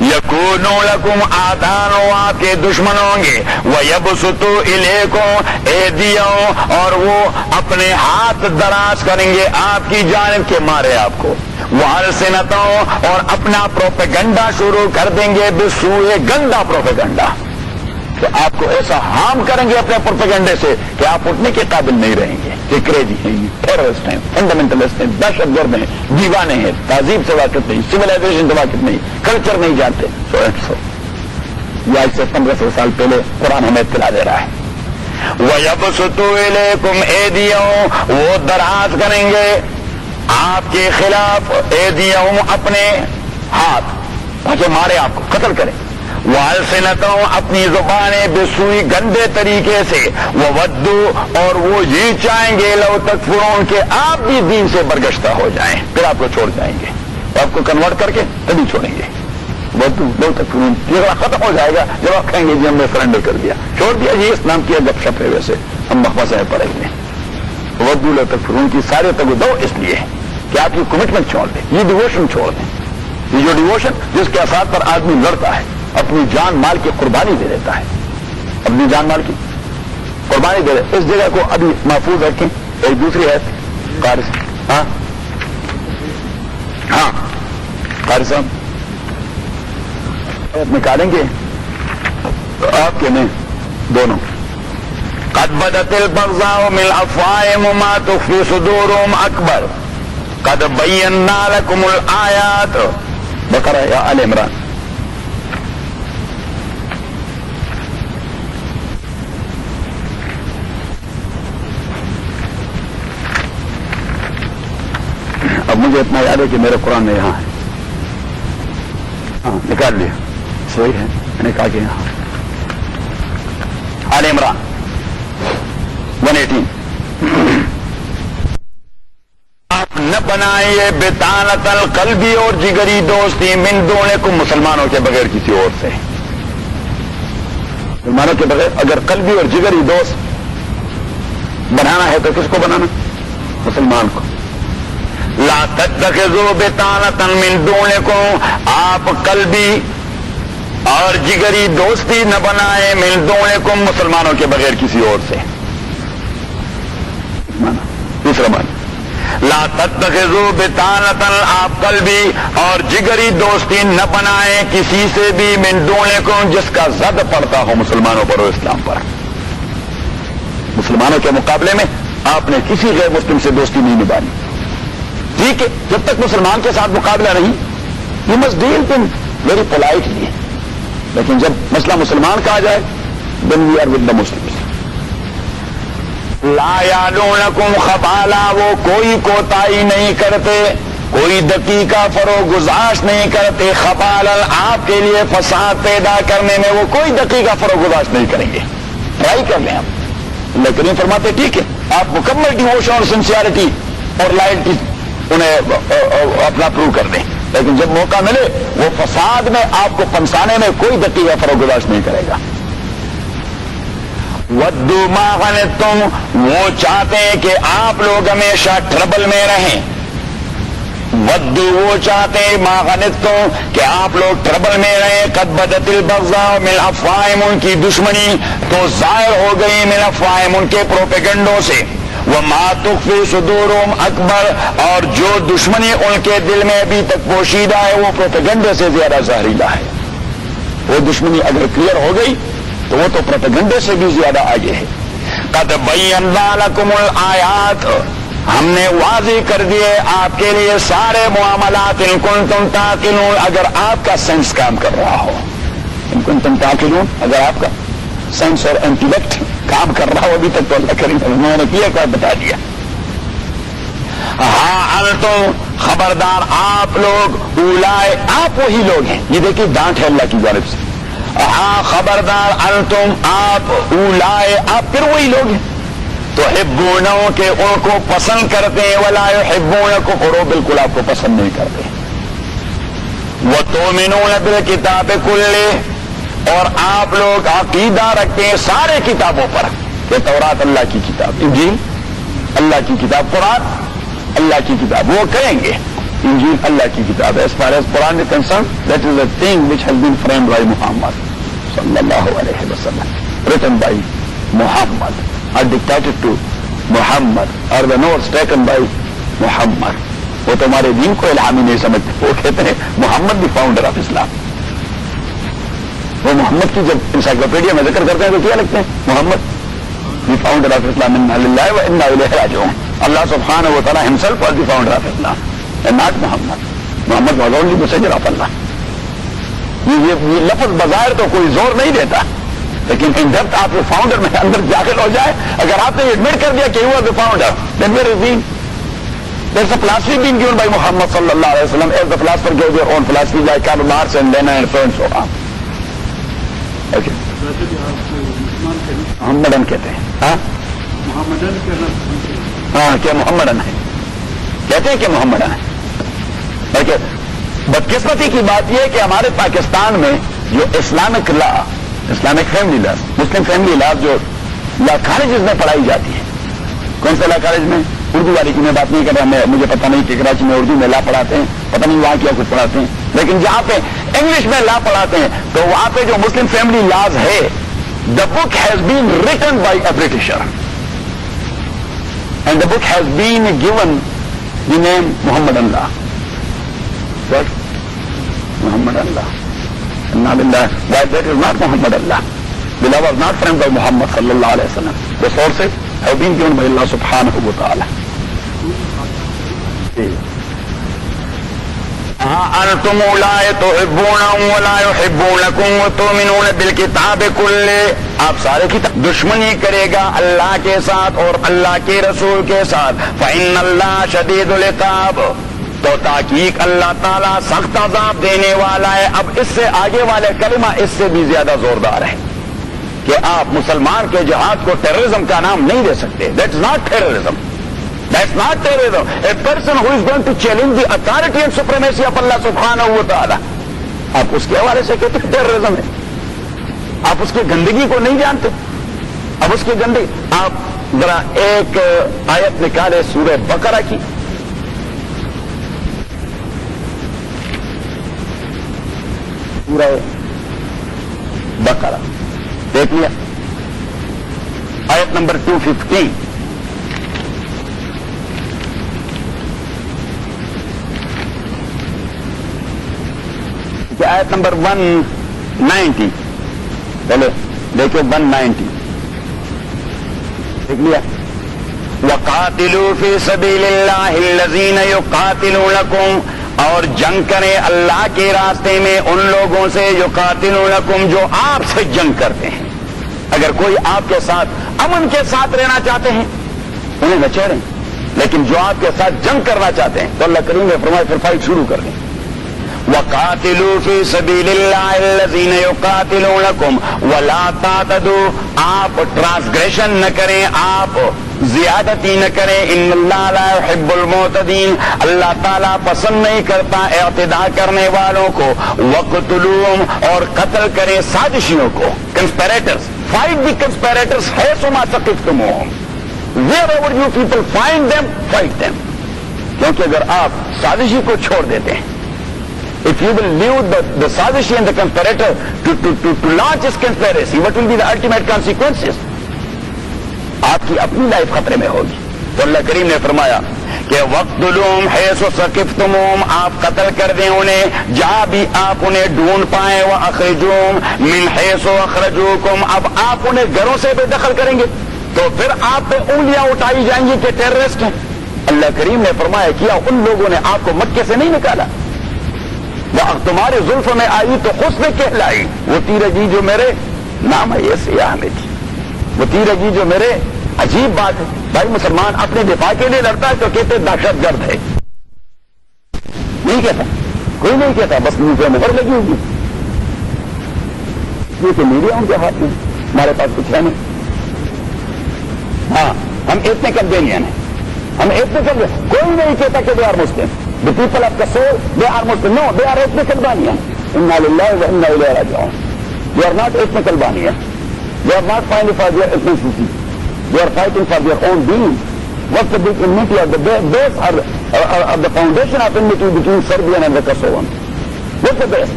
یکونو لکم آدان و آپ کے دشمن ہوں گے. وَيَبْسُطُوا إِلَيْكُمْ أَيْدِيَهُمْ اور وہ اپنے ہاتھ دراز کریں گے آپ کی جانب کے مارے آپ کو. وَأَلْسِنَتَهُمْ اور اپنا پروپیگنڈا شروع کر دیں گے بسوء گندا پروپیگنڈا کہ آپ کو ایسا ہارم کریں گے اپنے پروپیگنڈے سے کہ آپ اٹھنے کے قابل نہیں رہیں گے. کہ کریزی ہیں ٹیررسٹ ہیں فنڈامنٹلسٹ ہیں دہشت گرد ہیں دیوانے ہیں تہذیب سے واقف نہیں سویلائزیشن سے واقف نہیں کلچر نہیں جانتے. یہ آج سے 1500 سال پہلے قرآن ہمیں اطلاع دے رہا ہے. وَيَبْسُطُوا إِلَيْكُمْ أَيْدِيَهُمْ وہ دراز کریں گے آپ کے خلاف ایدیہم اپنے ہاتھ تاکہ مارے آپ کو قتل کریں. والسنتوں اپنی زبانیں بسوئی گندے طریقے سے، وودو اور وہ یہ چاہیں گے لو تکفرون کہ آپ بھی دین سے برگشتہ ہو جائیں، پھر آپ کو چھوڑ جائیں گے، آپ کو کنورٹ کر کے تبھی چھوڑیں گے۔ ودو لو تکفرون یہ ختم ہو جائے گا جب آپ کہیں گے جی ہم نے سرنڈر کر دیا، چھوڑ دیا جی، اسلام کیا گپ شپ ہے، ویسے ہم مخمصہ پڑیں گے۔ ودو لو تکفرون کی سارے تگ دو اس لیے کہ آپ کی کمٹمنٹ چھوڑ دیں، یہ ڈیووشن چھوڑ دیں، یہ جو ڈیووشن جس کے اثر پر آدمی لڑتا ہے، اپنی جان مال کی قربانی دے دیتا ہے، اپنی جان مال کی قربانی دے دیتا ہے۔ اس جگہ کو ابھی محفوظ رکھیں۔ ایک دوسری ہے قاری صاحب، ہاں قاری صاحب نکالیں گے آپ کے نہیں دونوں۔ قد بدت البغضاء من افواہہم ما تخفی صدورہم اکبر قد بینا لکم الآیات۔ بقرہ یا آل عمران؟ اب مجھے اتنا یاد ہے کہ میرے قرآن میں یہاں ہے، ہاں نکال لیا، صحیح ہے، میں نے کہا کہ یہاں آل عمران 118۔ آپ نہ بنائیے بطانۃ القلبی اور جگری دوستی من دونکم مسلمانوں کے بغیر کسی اور سے، مسلمانوں کے بغیر اگر قلبی اور جگری دوست بنانا ہے تو کس کو بنانا؟ مسلمان کو۔ لا تتخذوا بطانۃ من دونکم، آپ قلبی اور جگری دوستی نہ بنائے من دونکم مسلمانوں کے بغیر کسی اور سے۔ دوسرا معنی لا تتخذوا بطانۃ، آپ قلبی اور جگری دوستی نہ بنائے کسی سے بھی من دونکم جس کا زد پڑتا ہو مسلمانوں پر اور اسلام پر۔ مسلمانوں کے مقابلے میں آپ نے کسی غیر مسلم سے دوستی نہیں نبھانی۔ ٹھیک ہے، جب تک مسلمان کے ساتھ مقابلہ نہیں، you must deal them very politely, لیکن جب مسئلہ مسلمان کا آ جائے then we are with the Muslims. لا یعلونکم خبالا، وہ کوئی کوتاہی نہیں کرتے، کوئی دقیقہ فروگزاش نہیں کرتے، خبالا آپ کے لیے فساد پیدا کرنے میں وہ کوئی دقیقہ فروگزاش نہیں کریں گے۔ ٹرائی کر لیں آپ، اللہ کریم فرماتے ٹھیک ہے آپ مکمل ڈیووشن اور سنسیئرٹی اور لائلٹی انہیں اپنا پروو کر دیں، لیکن جب موقع ملے وہ فساد میں آپ کو پنسانے میں کوئی دقیقہ فروگزاش نہیں کرے گا۔ ودو ما غنتم، وہ چاہتے ہیں کہ آپ لوگ ہمیشہ ٹربل میں رہیں۔ ودو وہ چاہتے ہیں ما غنتم کہ آپ لوگ ٹربل میں رہیں۔ قد بدت البغضاء من افواہہم، ان کی دشمنی تو ظاہر ہو گئی من افواہہم ان کے پروپیگنڈوں سے۔ وما تخفی صدورہم اکبر، اور جو دشمنی ان کے دل میں ابھی تک پوشیدہ ہے وہ پروپیگنڈے سے زیادہ زہریلا ہے۔ وہ دشمنی اگر کلیئر ہو گئی تو وہ تو پروپیگنڈے سے بھی زیادہ آگے ہے۔ قد بینا لکم الآیات، ہم نے واضح کر دیے آپ کے لیے سارے معاملات، ان کنتم تعقلون، اگر آپ کا سینس کام کر رہا ہو، ان کنتم تعقلون، اگر آپ کا سینس اور انٹیلیکٹ کام کر رہا ہو، ابھی تک تو اللہ کریم انہوں نے کیا کیا بتا دیا۔ ہاں انتم، خبردار آپ لوگ، اولائے، آپ وہی لوگ ہیں، یہ دیکھیے ڈانٹ ہے اللہ کی جانب سے۔ ہاں خبردار انتم، آپ، اولائے، آپ پھر وہی لوگ ہیں تو حبونہم کہ ان کو پسند کرتے ہیں، ولا یحبونکم، اور وہ بالکل آپ کو پسند نہیں کرتے۔ وتؤمنون بالکتاب کلہ، اور آپ لوگ عقیدہ رکھتے ہیں سارے کتابوں پر کہ تورات اللہ کی کتاب، انجیل اللہ کی کتاب، قرآن اللہ کی کتاب، وہ کہیں گے انجیل اللہ کی کتاب ہے۔ as far as Quran is concerned, that is a thing which has been framed by Muhammad sallallahu alayhi wa sallam, written by Muhammad, or dictated to Muhammad, or the notes taken by Muhammad۔ وہ تو ہمارے دین کو الہامی نہیں سمجھتے، وہ کہتے ہیں محمد دی founder of اسلام۔ وہ محمد کی جب انسائکلوپیڈیا میں ذکر کرتے ہیں تو کیا لگتے ہیں؟ محمد دی فاؤنڈر آف اسلام، انا للہ و انا الیہ راجعون۔ اللہ سبحانہ و تعالی himself was the founder of Islam and not Muhammad. Muhammad was only the messenger of Allah۔ یہ لفظ بظاہر تو کوئی زور نہیں دیتا، لیکن ان ڈیپتھ آپ کے فاؤنڈر میں اندر داخل ہو جائے، اگر آپ نے ایڈمٹ کر دیا کہ he was the founder, then where is he? There's a philosophy being given by Muhammad sallallahu alayhi wa sallam, as the philosopher gave their own philosophy like Karl Marx and Lenin and so on. Okay Mohammedan کہتے ہیں. ہاں کیا محمدن ہے کہتے ہیں کہ محمدن ہے. Okay. بدقسمتی کی بات یہ ہے کہ ہمارے پاکستان میں جو اسلامک لا اسلامک فیملی لا مسلم فیملی لا جو لا کالجز میں پڑھائی جاتی ہے. کون سے لا کالج میں؟ اردو والی کی میں بات نہیں کر رہا. مجھے پتہ نہیں کہ کراچی میں اردو میں لا پڑھاتے ہیں, پتہ نہیں وہاں کیا کچھ پڑھاتے ہیں, لیکن جہاں پہ انگلش میں لا پڑھاتے ہیں تو وہاں پہ جو مسلم فیملی لاز ہے, the book has been written by a Britisher and the book has been given the name Muhammad Allah. Muhammad Allah. That is not Muhammad Allah. The law was not framed by Muhammad sallallahu alayhi wa sallam. The sources have been given by Allah subhanahu wa ta'ala. انتم لا تحبونهم ولا يحبونكم وتؤمنون بالكتاب كله. آپ سارے کتاب دشمنی کرے گا اللہ کے ساتھ اور اللہ کے رسول کے ساتھ. فإن الله شدید العقاب. تو تحقیق اللہ تعالیٰ سخت عذاب دینے والا ہے. اب اس سے آگے والے کلمہ اس سے بھی زیادہ زوردار ہے کہ آپ مسلمان کے جہاد کو ٹیررزم کا نام نہیں دے سکتے. That's not terrorism. That's not terrorism. A person who is going to challenge the authority and supremacy of Allah subhanahu wa ta'ala. آپ اس کے حوالے سے کہتے ہیں ٹیررزم ہے. آپ اس کی گندگی کو نہیں جانتے. اب اس کی گندگی آپ ذرا ایک آیت نکالے سورہ بقرہ کی. سورہ بقرہ دیکھ لیا آیت نمبر 215. آیت نمبر 190. چلو دیکھو 190 دیکھ لیا. وَقَاتِلُوا فِي سَبِيلِ اللَّهِ الَّذِينَ يُقَاتِلُونَكُمْ. اور جنگ کریں اللہ کے راستے میں ان لوگوں سے یقاتلونکم جو آپ سے جنگ کرتے ہیں. اگر کوئی آپ کے ساتھ امن کے ساتھ رہنا چاہتے ہیں انہیں نہ چھیڑیں, لیکن جو آپ کے ساتھ جنگ کرنا چاہتے ہیں تو اللہ کریم نے فرمایا پھر فائٹ شروع کر دیں. وَقَاتِلُوا فِي سَبِيلِ اللَّهِ الَّذِينَ يُقَاتِلُونَكُمْ وَلَا تَعْتَدُوا. آپ ٹرانسگریشن نہ کریں, آپ زیادتی نہ کریں. ان اللہ لا يحب المعتدین. اللہ تعالیٰ پسند نہیں کرتا اعتداء کرنے والوں کو. وَقْتُلُوهُمْ. اور قتل کریں سازشیوں کو, کنسپیریٹرز. فائٹ دی کنسپیریٹرز حیثما ثقفتموہم. wherever you people find them, fight them. کیونکہ اگر آپ سازشی کو چھوڑ دیتے ہیں, if you will leave the sazishi and the conspirator to launch his conspiracy, what will be the ultimate consequences? آپ کی اپنی لائف خطرے میں ہوگی. تو اللہ کریم نے فرمایا کہ وَقْتُلُوهُمْ حَيْثُ ثَقِفْتُمُوهُمْ. آپ قتل کر دیں انہیں جہاں بھی آپ انہیں ڈھونڈ پائیں. وَأَخْرِجُوهُمْ مِنْ حَيْثُ أَخْرَجُوكُمْ. اب آپ انہیں گھروں سے بے دخل کریں گے تو پھر آپ پہ انگلیاں اٹھائی جائیں گی کہ ٹیررسٹ ہیں. اللہ کریم نے فرمایا کیا ان لوگوں نے آپ کو مکے سے نہیں نکالا. وہ تمہارے زلف میں آئی تو خود میں کہلائی. وہ تیرگی جو میرے نام ہے یہ سیاہ میں تھی. وہ تیرگی جو میرے عجیب بات ہے. بھائی مسلمان اپنے دفاع کے لیے لڑتا ہے تو کہتے دہشت گرد ہے. نہیں کہتا, کوئی نہیں کہتا, بس مجھے مہر لگی ہوگی. یہ تو میڈیا ان کے ہاتھ میں, ہمارے پاس کچھ ہے نہیں. ہاں ہم ایتھنک البینین ہیں, ہم ایتھنک البینین. کوئی نہیں کہتا کہ they are Muslim. The people of Kasur, they are Muslim. No, they are ethnic Albanian. Inna lillahi wa inna ilayhi raji'un. They are not ethnic Albanian. They are not fighting for their ethnicity. They are fighting for their own being. What's the big enmity of the base or the foundation of enmity between Serbian and the Kosovan? What's the base?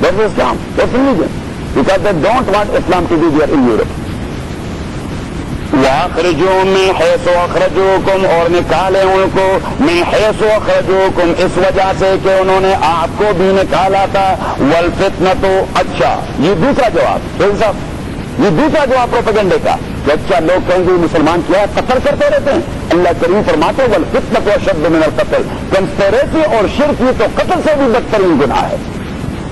That's Islam. That's religion. Because they don't want Islam to be there in Europe. وَأَخْرِجُوهُمْ مِنْ حَيْثُ أَخْرَجُوكُمْ. اور نکالے ان کو مِنْ حَيْثُ أَخْرَجُوكُمْ اس وجہ سے کہ انہوں نے آپ کو بھی نکالا تھا. وَالْفِتْنَةُ. اچھا یہ دوسرا جواب سہیل صاحب, یہ دوسرا جواب پروپیگنڈے کا کہ اچھا لوگ کہیں گے مسلمان کیا ہے قتل کرتے رہتے ہیں. اللہ کریم فرماتے وَالْفِتْنَةُ أَشَدُّ مِنَ الْقَتْلِ. کنسپیریسی اور شرک یہ تو قتل سے بھی بدترین گناہ ہے.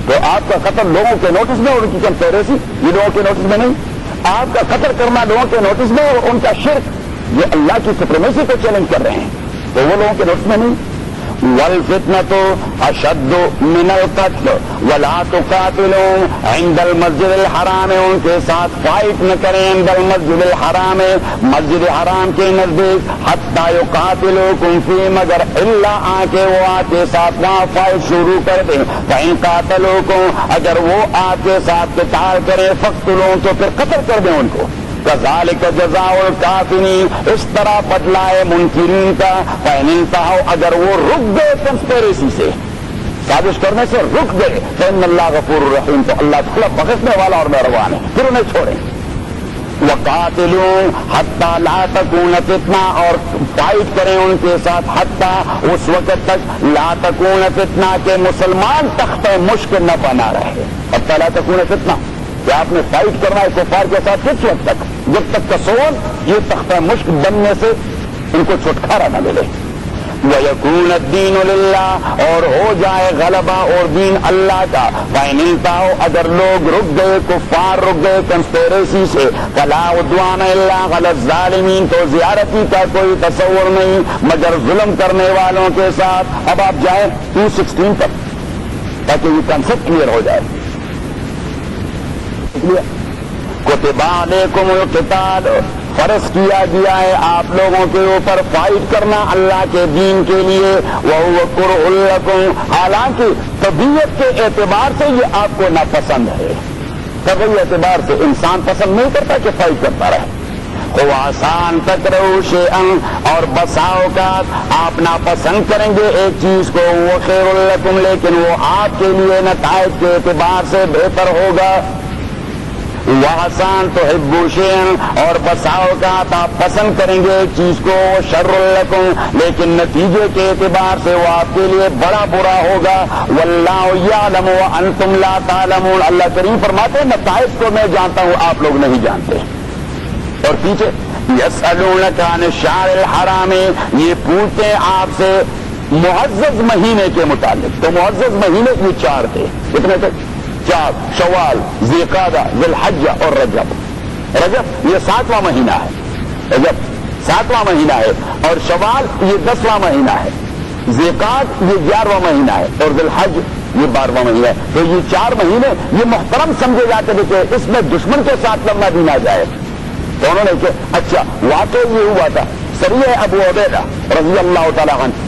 تو آپ کا قتل لوگوں کے نوٹس میں اور ان کی کنسپیریسی یہ لوگوں کے نوٹس میں نہیں. آپ کا قتل کرنا لوگوں کے نوٹس میں اور ان کا شرک یہ اللہ کی سپریمیسی کو چیلنج کر رہے ہیں تو وہ لوگوں کے نوٹس میں نہیں. والفتنة اشد من القتل ولا تقاتلوا عند المسجد الحرام، ان کے ساتھ فائٹ نہ کریں عند المسجد الحرام، مسجد حرام کے نزدیک، حتی یقاتلوکم فی، مگر اللہ آ کے وہ آپ کے ساتھ وہاں فائٹ شروع کر دیں، فإن قاتلوکم، اگر وہ آپ کے ساتھ قتال کریں، فقتلوا، تو پھر قتل کر دیں ان کو، کذالک جزاء الکافرین، اس طرح بدلہ ہے منکرین کا، فإن انتہوا، اگر وہ رک گئے کنسپیریسی سے، سازش کرنے سے رک گئے، فإن اللہ غفور الرحیم، تو اللہ تعالیٰ بخشنے والا اور مہربان ہے، پھر انہیں چھوڑیں۔ وقاتلون حتی لا تکون فتنہ، اور فائٹ کریں ان کے ساتھ حتی، اس وقت تک لا تکون فتنہ کہ مسلمان تخت مشک نہ بنا رہے، حتی لا تکون فتنہ، کہ آپ نے فائٹ کرنا ہے کفار کے ساتھ کس وقت تک؟ جب تک کسول یہ تختہ مشک بننے سے ان کو چھٹکارا نہ ملے۔ وَيَكُونَ الدِّينُ لِلَّهِ، اور ہو جائے غلبہ اور دین اللہ کا، فَإِنِ انتَهَوْا، اگر لوگ رک گئے، کفار رک گئے کنسپیریسی سے، فَلَا عُدْوَانَ إِلَّا عَلَى الظَّالِمِينَ، تو زیارتی کا کوئی تصور نہیں مگر ظلم کرنے والوں کے ساتھ۔ اب آپ جائیں 216 تک تاکہ یہ کنسپٹ کلیئر ہو جائے۔ کتب علیکم القتال، فرض کیا گیا ہے آپ لوگوں کے اوپر فائٹ کرنا اللہ کے دین کے لیے، وَهُوَ كُرْهٌ لَكُمْ، حالانکہ طبیعت کے اعتبار سے یہ آپ کو ناپسند ہے، طبیعی اعتبار سے انسان پسند نہیں کرتا کہ فائٹ کرتا رہے۔ خواصان تکرہوا شیئا، اور بسا اوقات آپ ناپسند کریں گے ایک چیز کو، وہ خیر لکم، لیکن وہ آپ کے لیے نتائج کے اعتبار سے بہتر ہوگا۔ وَحَسَانْ تُحِبُّوا شَيْئًا، اور بسا اوقات آپ پسند کریں گے ایک چیز کو، شر لکم، لیکن نتیجے کے اعتبار سے وہ آپ کے لیے بڑا برا ہوگا۔ وَاللَّهُ يَعْلَمُ وَأَنْتُمْ لَا تَعْلَمُونَ، اللہ کریم فرماتے ہیں نتائج کو میں جانتا ہوں، آپ لوگ نہیں جانتے۔ اور پیچھے یسألونک عن الشہر الحرام، یہ پوچھتے ہیں آپ سے معزز مہینے کے متعلق، تو معزز مہینے یہ 4 تھے، کتنے تھے؟ 4، شوال، ذی القعدہ، ذی الحجہ اور رجب۔ رجب یہ 7واں مہینہ ہے، رجب 7واں مہینہ ہے، اور شوال یہ 10واں مہینہ ہے، ذی القعدہ یہ 11واں مہینہ ہے، اور ذی الحج یہ 12واں مہینہ ہے۔ تو یہ 4 مہینے یہ محترم سمجھے جاتے تھے کہ اس میں دشمن کے ساتھ لڑنا بھی نہ جائے، تو انہوں نے کہ اچھا واقع یہ ہوا تھا، سریہ ابو عبیدہ رضی اللہ تعالیٰ عنہ،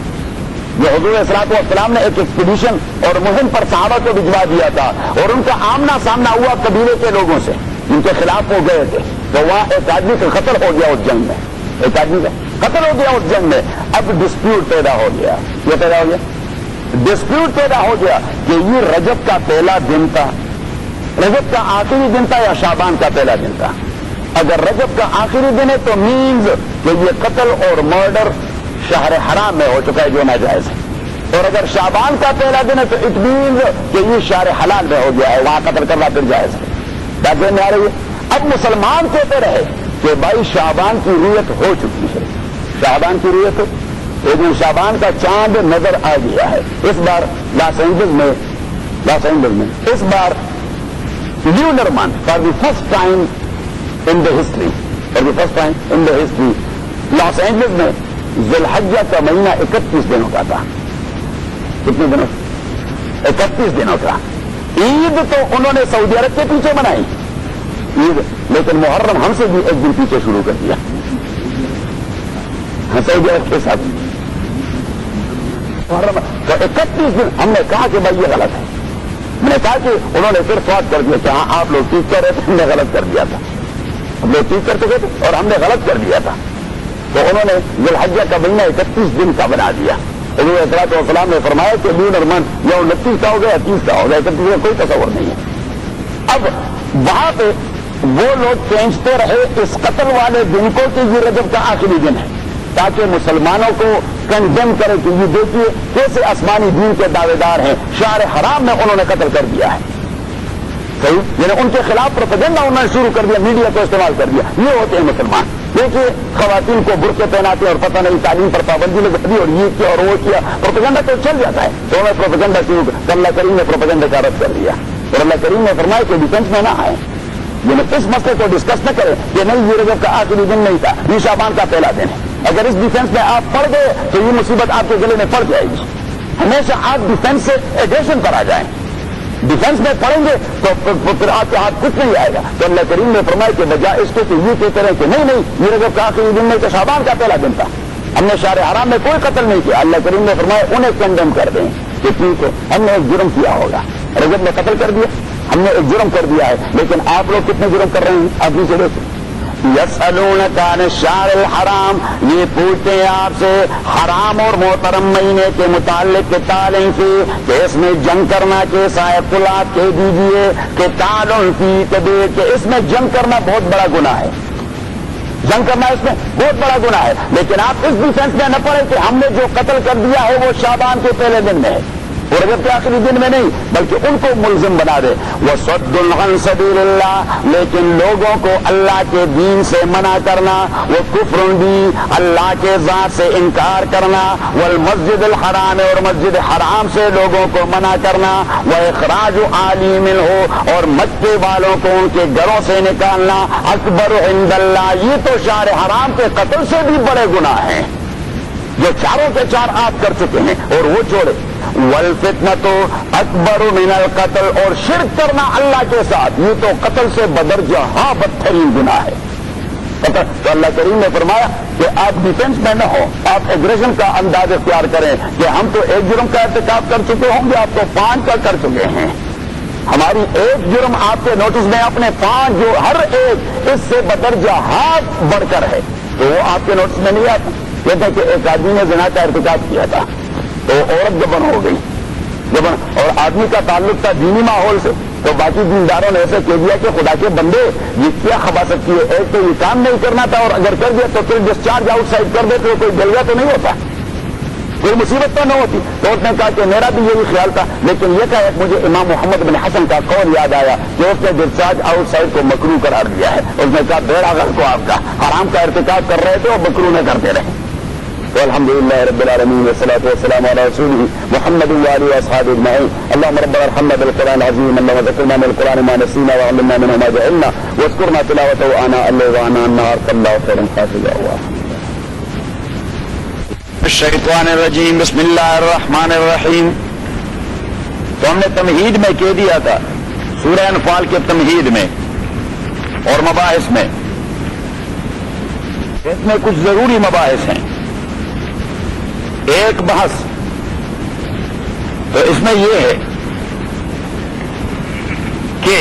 جو حضور صلی والسلام نے ایک ایکسپیڈیشن اور مہم پر صحابہ کو بھجوا دیا تھا، اور ان کا آمنا سامنا ہوا قبیلے کے لوگوں سے، ان کے خلاف وہ گئے تھے، تو وہاں ایک آدمی کا قتل ہو گیا اس جنگ میں، ایک آدمی کا قتل ہو گیا اس جنگ میں۔ اب ڈسپیوٹ پیدا ہو گیا، یہ پیدا ہو گیا، ڈسپیوٹ پیدا ہو گیا کہ یہ رجب کا پہلا دن تھا، رجب کا آخری دن تھا یا شعبان کا پہلا دن تھا۔ اگر رجب کا آخری دن ہے تو مینز کہ یہ قتل اور مرڈر شہر حرام میں ہو چکا ہے جو ناجائز ہے، اور اگر شعبان کا پہلا دن ہے تو اٹ مینز کہ یہ شہر حلال میں ہو گیا ہے، وہاں قتل کرنا پھر جائز ہے۔ باتیں میں آ رہی ہے؟ اب مسلمان کہتے رہے کہ بھائی شعبان کی رویت ہو چکی ہے، شعبان کی رویت ہو، لیکن شعبان کا چاند نظر آ گیا ہے۔ اس بار لاس اینجلس میں اس بار lunar month for the first time in the history, for the first time in the history، Los Angeles میں ذی الحجہ کا مہینہ 31 دنوں کا تھا۔ کتنے دنوں؟ 31 دنوں کا۔ عید تو انہوں نے سعودی عرب کے پیچھے منائی عید، لیکن محرم ہم سے بھی ایک دن پیچھے شروع کر دیا، سعودی عرب کے ساتھ محرم تو 31 دن۔ ہم نے کہا کہ بھائی یہ غلط ہے، میں نے کہا کہ انہوں نے پھر سوال کر دیا کہ ہاں آپ لوگ ٹھیک کر رہے تھے، ہم نے غلط کر دیا تھا، ہم لوگ ٹھیک کر چکے تھے اور ہم نے غلط کر دیا تھا، تو انہوں نے ذی الحجہ کا مہینہ 31 دن کا بنا دیا۔ حضور صلی اللہ علیہ وسلم نے فرمایا کہ لیونر منتھ یا 29 کا ہو گیا 30 کا ہو گیا، 31 کا کوئی تصور نہیں ہے۔ اب وہاں پہ وہ لوگ کھینچتے رہے اس قتل والے دن کو کہ یہ رجب کا آخری دن ہے، تاکہ مسلمانوں کو کنڈیم کرے کہ یہ دیکھیے کیسے آسمانی دین کے دعوے دار ہیں، شہر حرام میں انہوں نے قتل کر دیا ہے۔ صحیح، یعنی ان کے خلاف پروپیگنڈا انہوں نے شروع کر دیا، میڈیا کو استعمال کر دیا۔ یہ ہوتے ہیں مسلمان، دیکھیے خواتین کو برقعے پہناتے اور پتہ نہیں تعلیم پر پابندی لگا دی اور یہ کیا اور وہ کیا، پروپیگنڈا تو چل جاتا ہے، تو انہوں نے پروپیگنڈا شروع کر، اللہ کریم نے پروپیگنڈا کا رد کر دیا، اور اللہ کریم نے فرمایا کہ ڈیفینس میں نہ آئے، یعنی اس مسئلے کو ڈسکس نہ کریں کہ نہیں یہ رجب کا آخری دن نہیں تھا، یہ شعبان کا پہلا دن ہے۔ اگر اس ڈیفینس میں آپ پڑ گئے تو یہ مصیبت آپ کے گلے میں پڑ جائے گی۔ ہمیشہ آپ ڈیفینس سے ایگریشن پر آ جائیں. ڈیفینس میں پڑیں گے تو پھر آپ کے ہاتھ کچھ نہیں آئے گا. تو اللہ کریم نے فرمایا کہ بجائے اس کے کہ یہ کہتے رہے کہ نہیں یہ رجب کا آخری دن میں تو شعبان کا پہلا دن تھا, ہم نے شہر حرام میں کوئی قتل نہیں کیا. اللہ کریم نے فرمایا انہیں کنڈیم کر دیں کہ ٹھیک ہے ہم نے ایک جرم کیا ہوگا, رجب نے قتل کر دیا, ہم نے ایک جرم کر دیا ہے, لیکن آپ لوگ کتنے جرم کر رہے ہیں آپ بھی سے دیکھیں. یسألونک عن الشہر الحرام, یہ پوچھتے ہیں آپ سے حرام اور محترم مہینے کے متعلق قتال فی, کہ اس میں جنگ کرنا کیسا ہے, قل آپ کہہ دیجیے قتال فی کبیر, کہ اس میں جنگ کرنا بہت بڑا گناہ ہے. جنگ کرنا اس میں بہت بڑا گناہ ہے, لیکن آپ اس ڈیفینس میں نہ پڑے کہ ہم نے جو قتل کر دیا ہے وہ شعبان کے پہلے دن میں ہے اور رجب کے آخری دن میں نہیں, بلکہ ان کو ملزم بنا دے. وَصَدٌّ عَن سَبِيلِ اللَّهِ, لیکن لوگوں کو اللہ کے دین سے منع کرنا, وَكُفْرٌ بِهِ, اللہ کے ذات سے انکار کرنا, وَالْمَسْجِدِ الْحَرَامِ, اور مسجد حرام سے لوگوں کو منع کرنا, وَإِخْرَاجُ آلِ مِنْهُ, اور مکے والوں کو ان کے گھروں سے نکالنا, اکبر عند اللہ, یہ تو شہر حرام کے قتل سے بھی بڑے گناہ ہیں جو چاروں کے چار آپ کر چکے ہیں اور وہ چھوڑے. والفتنة اکبر من القتل, اور شرک کرنا اللہ کے ساتھ یہ تو قتل سے بدرجہ بدترین گناہ ہے. تو اللہ کریم نے فرمایا کہ آپ ڈیفینس میں نہ ہو, آپ ایگریشن کا انداز اختیار کریں کہ ہم تو ایک جرم کا ارتکاب کر چکے ہوں گے, آپ تو 5 کا کر چکے ہیں. ہماری ایک جرم آپ کے نوٹس میں اپنے 5 جو ہر ایک اس سے بدرجہ بڑھ کر ہے, تو وہ آپ کے نوٹس میں نہیں آتا. کہتے ہیں کہ ایک آدمی نے زنا کا ارتکاب کیا تھا تو عورت جبن ہو گئی, اور آدمی کا تعلق تھا دینی ماحول سے, تو باقی دینداروں نے ایسے کہہ دیا کہ خدا کے بندے یہ کیا خبا سکتی ہے, ایک تو یہ کام نہیں کرنا تھا اور اگر کر دیا تو پھر ڈسچارج آؤٹ سائڈ کر دیتے کوئی جلوہ تو نہیں ہوتا, کوئی مصیبت تو نہ ہوتی. تو اس نے کہا کہ میرا بھی یہی خیال تھا, لیکن یہ کہا مجھے امام محمد بن حسن کا قول یاد آیا کہ اس نے ڈسچارج آؤٹ سائڈ کو مکروہ قرار دیا ہے. اس نے کہا بیڑا غرق کو آپ کا, حرام کا ارتکاب کر رہے تھے اور مکروہ نہ کرتے رہے. تو الحمدللہ رب العالمین والصلاة والسلام علی رسولہ محمد وآلہ واصحابہ اجمعین. اللهم ربنا ارحمنا بالقرآن العظیم, اللهم ذکرنا من القرآن ما نسینا وعلمنا منه ما جهلنا واذكرنا تلاوته آناء الليل وآناء النهار كالله خير حافظا. الشیطان الرجیم, بسم اللہ الرحمن الرحیم. تو ہم نے تمہید میں کہہ دیا تھا سورہ انفال کے تمہید میں اور مباحث میں, اس میں کچھ ضروری مباحث ہیں. ایک بحث تو اس میں یہ ہے کہ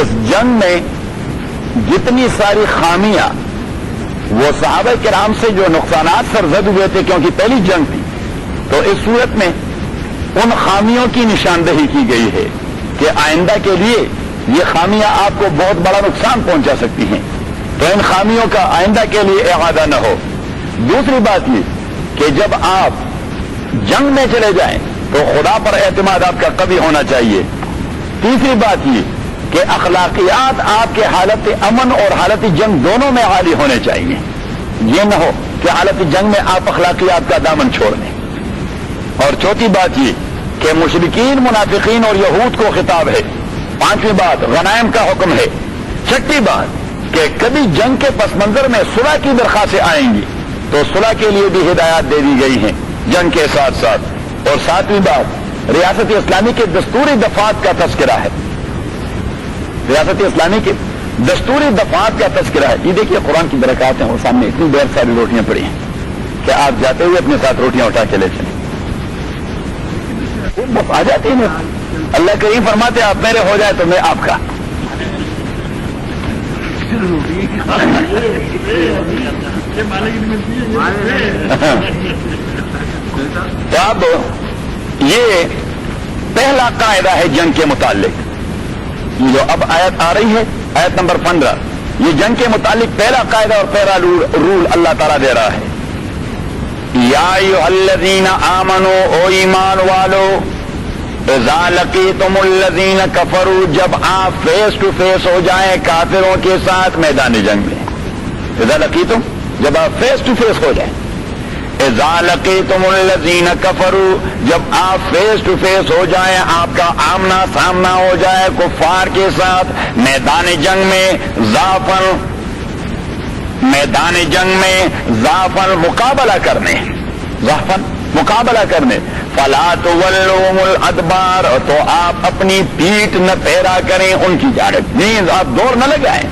اس جنگ میں جتنی ساری خامیاں وہ صحابہ کرام سے جو نقصانات سرزد ہوئے تھے, کیونکہ پہلی جنگ تھی, تو اس صورت میں ان خامیوں کی نشاندہی کی گئی ہے کہ آئندہ کے لیے یہ خامیاں آپ کو بہت بڑا نقصان پہنچا سکتی ہیں, تو ان خامیوں کا آئندہ کے لیے اعادہ نہ ہو. دوسری بات یہ کہ جب آپ جنگ میں چلے جائیں تو خدا پر اعتماد آپ کا قوی ہونا چاہیے. تیسری بات یہ کہ اخلاقیات آپ کے حالت امن اور حالت جنگ دونوں میں عالی ہونے چاہیے. یہ نہ ہو کہ حالت جنگ میں آپ اخلاقیات کا دامن چھوڑ دیں. اور چوتھی بات یہ کہ مشرکین, منافقین اور یہود کو خطاب ہے. پانچویں بات غنائم کا حکم ہے. چھٹی بات کہ کبھی جنگ کے پس منظر میں صلح کی درخواستیں آئیں گی تو صلح کے لیے بھی ہدایات دے دی گئی ہیں جنگ کے ساتھ ساتھ. اور ساتویں بات ریاست اسلامی کے دستوری دفعات کا تذکرہ ہے. ریاست اسلامی کے دستوری دفعات کا تذکرہ ہے. یہ دیکھیے قرآن کی برکات ہیں, اور سامنے اتنی ڈھیر ساری روٹیاں پڑی ہیں کہ آپ جاتے ہوئے اپنے ساتھ روٹیاں اٹھا کے لے چلیں. آ جاتے ہیں. اللہ کریم فرماتے آپ میرے ہو جائے تو میں آپ کا. تو اب یہ پہلا قاعدہ ہے جنگ کے متعلق. یہ جو اب آیت آ رہی ہے, آیت نمبر 15, یہ جنگ کے متعلق پہلا قاعدہ اور پہلا رول اللہ تعالیٰ دے رہا ہے. یا ایھا الذین آمنوا, او ایمان والو, اذا لقیتم الذین کفروا, جب آپ فیس ٹو فیس ہو جائیں کافروں کے ساتھ میدان جنگ میں. اذا لقیتم, جب آپ فیس ٹو فیس ہو جائیں. اذا لقیتم الذین کفروا, جب آپ فیس ٹو فیس ہو جائیں, آپ کا آمنا سامنا ہو جائے کفار کے ساتھ میدان جنگ میں. ضعفاً, میدان جنگ میں ضعفاً مقابلہ کرنے, ضعفاً مقابلہ کرنے. فلا تولوہم الادبار, تو آپ اپنی پیٹھ نہ پھیرا کریں ان کی جانب, مینز آپ دور نہ لگائیں,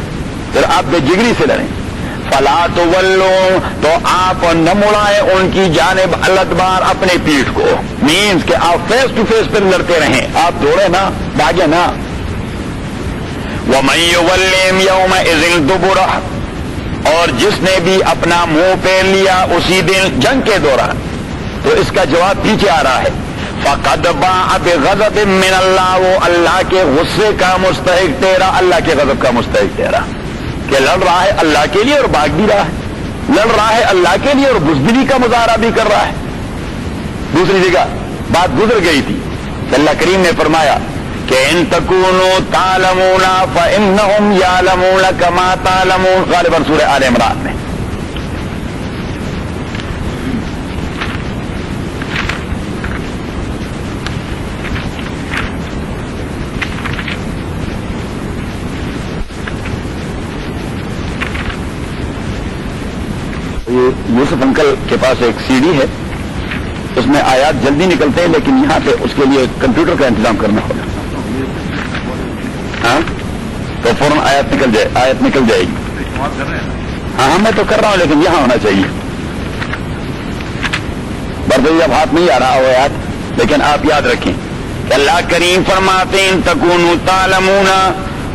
پھر آپ بے جگری سے لڑیں. فلا تولو, تو آپ نہ مڑائیں ان کی جانب الادبار اپنے پیٹھ کو, مینز کہ آپ فیس ٹو فیس پھر لڑتے رہیں, آپ دوڑے نہ, بھاگے نہ. وَمَن يُوَلِّهِمْ يَوْمَئِذٍ دُبُرَهُ, اور جس نے بھی اپنا منہ پھیر لیا اسی دن جنگ کے دوران, تو اس کا جواب پیچھے آ رہا ہے. فَقَدْ بَاءَ بِغَضَبٍ مِّنَ اللَّهِ, وہ اللہ کے غصے کا مستحق ٹھہرا, اللہ کے غضب کا مستحق ٹھہرا, کہ لڑ رہا ہے اللہ کے لیے اور بھاگ بھی رہا ہے, لڑ رہا ہے اللہ کے لیے اور بزدلی کا مظاہرہ بھی کر رہا ہے. دوسری جگہ بات گزر گئی تھی کہ اللہ کریم نے فرمایا کہ ان تکونوا تعلمون فانہم یعلمون کما تعلمون, غالباً سورہ آل عمران میں. یوسف انکل کے پاس ایک سی ڈی ہے, اس میں آیات جلدی نکلتے ہیں, لیکن یہاں پہ اس کے لیے کمپیوٹر کا انتظام کرنا ہوگا. ہاں تو فوراً آیت نکل جائے گی. ہاں میں تو کر رہا ہوں, لیکن یہاں ہونا چاہیے. بردی اب ہاتھ نہیں آ رہا ہو آیات, لیکن آپ یاد رکھیں کہ اللہ کریم فرماتے ہیں تکونوا تعلمون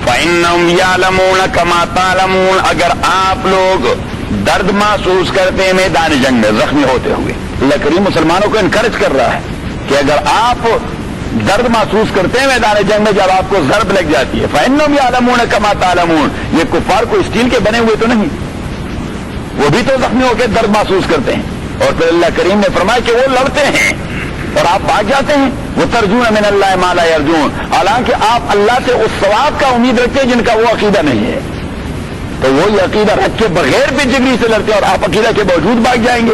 فانہم یعلمون کما تعلمون, اگر آپ لوگ درد محسوس کرتے ہیں میدان جنگ میں زخمی ہوتے ہوئے, اللہ کریم مسلمانوں کو انکریج کر رہا ہے کہ اگر آپ درد محسوس کرتے ہیں میدان جنگ میں, جب آپ کو ضرب لگ جاتی ہے, فإنہم یعلمون کما تعلمون, یہ کفار کو اسٹیل کے بنے ہوئے تو نہیں, وہ بھی تو زخمی ہو کے درد محسوس کرتے ہیں. اور پھر اللہ کریم نے فرمایا کہ وہ لڑتے ہیں اور آپ بھاگ جاتے ہیں. وہ ترجون من اللہ ما لا یرجون, حالانکہ آپ اللہ سے اس ثواب کا امید رکھتے ہیں جن کا وہ عقیدہ نہیں ہے. تو وہی عقیدہ رکھ کے بغیر بھی جگری سے لڑتے ہیں, اور آپ عقیدہ کے باوجود بھاگ جائیں گے,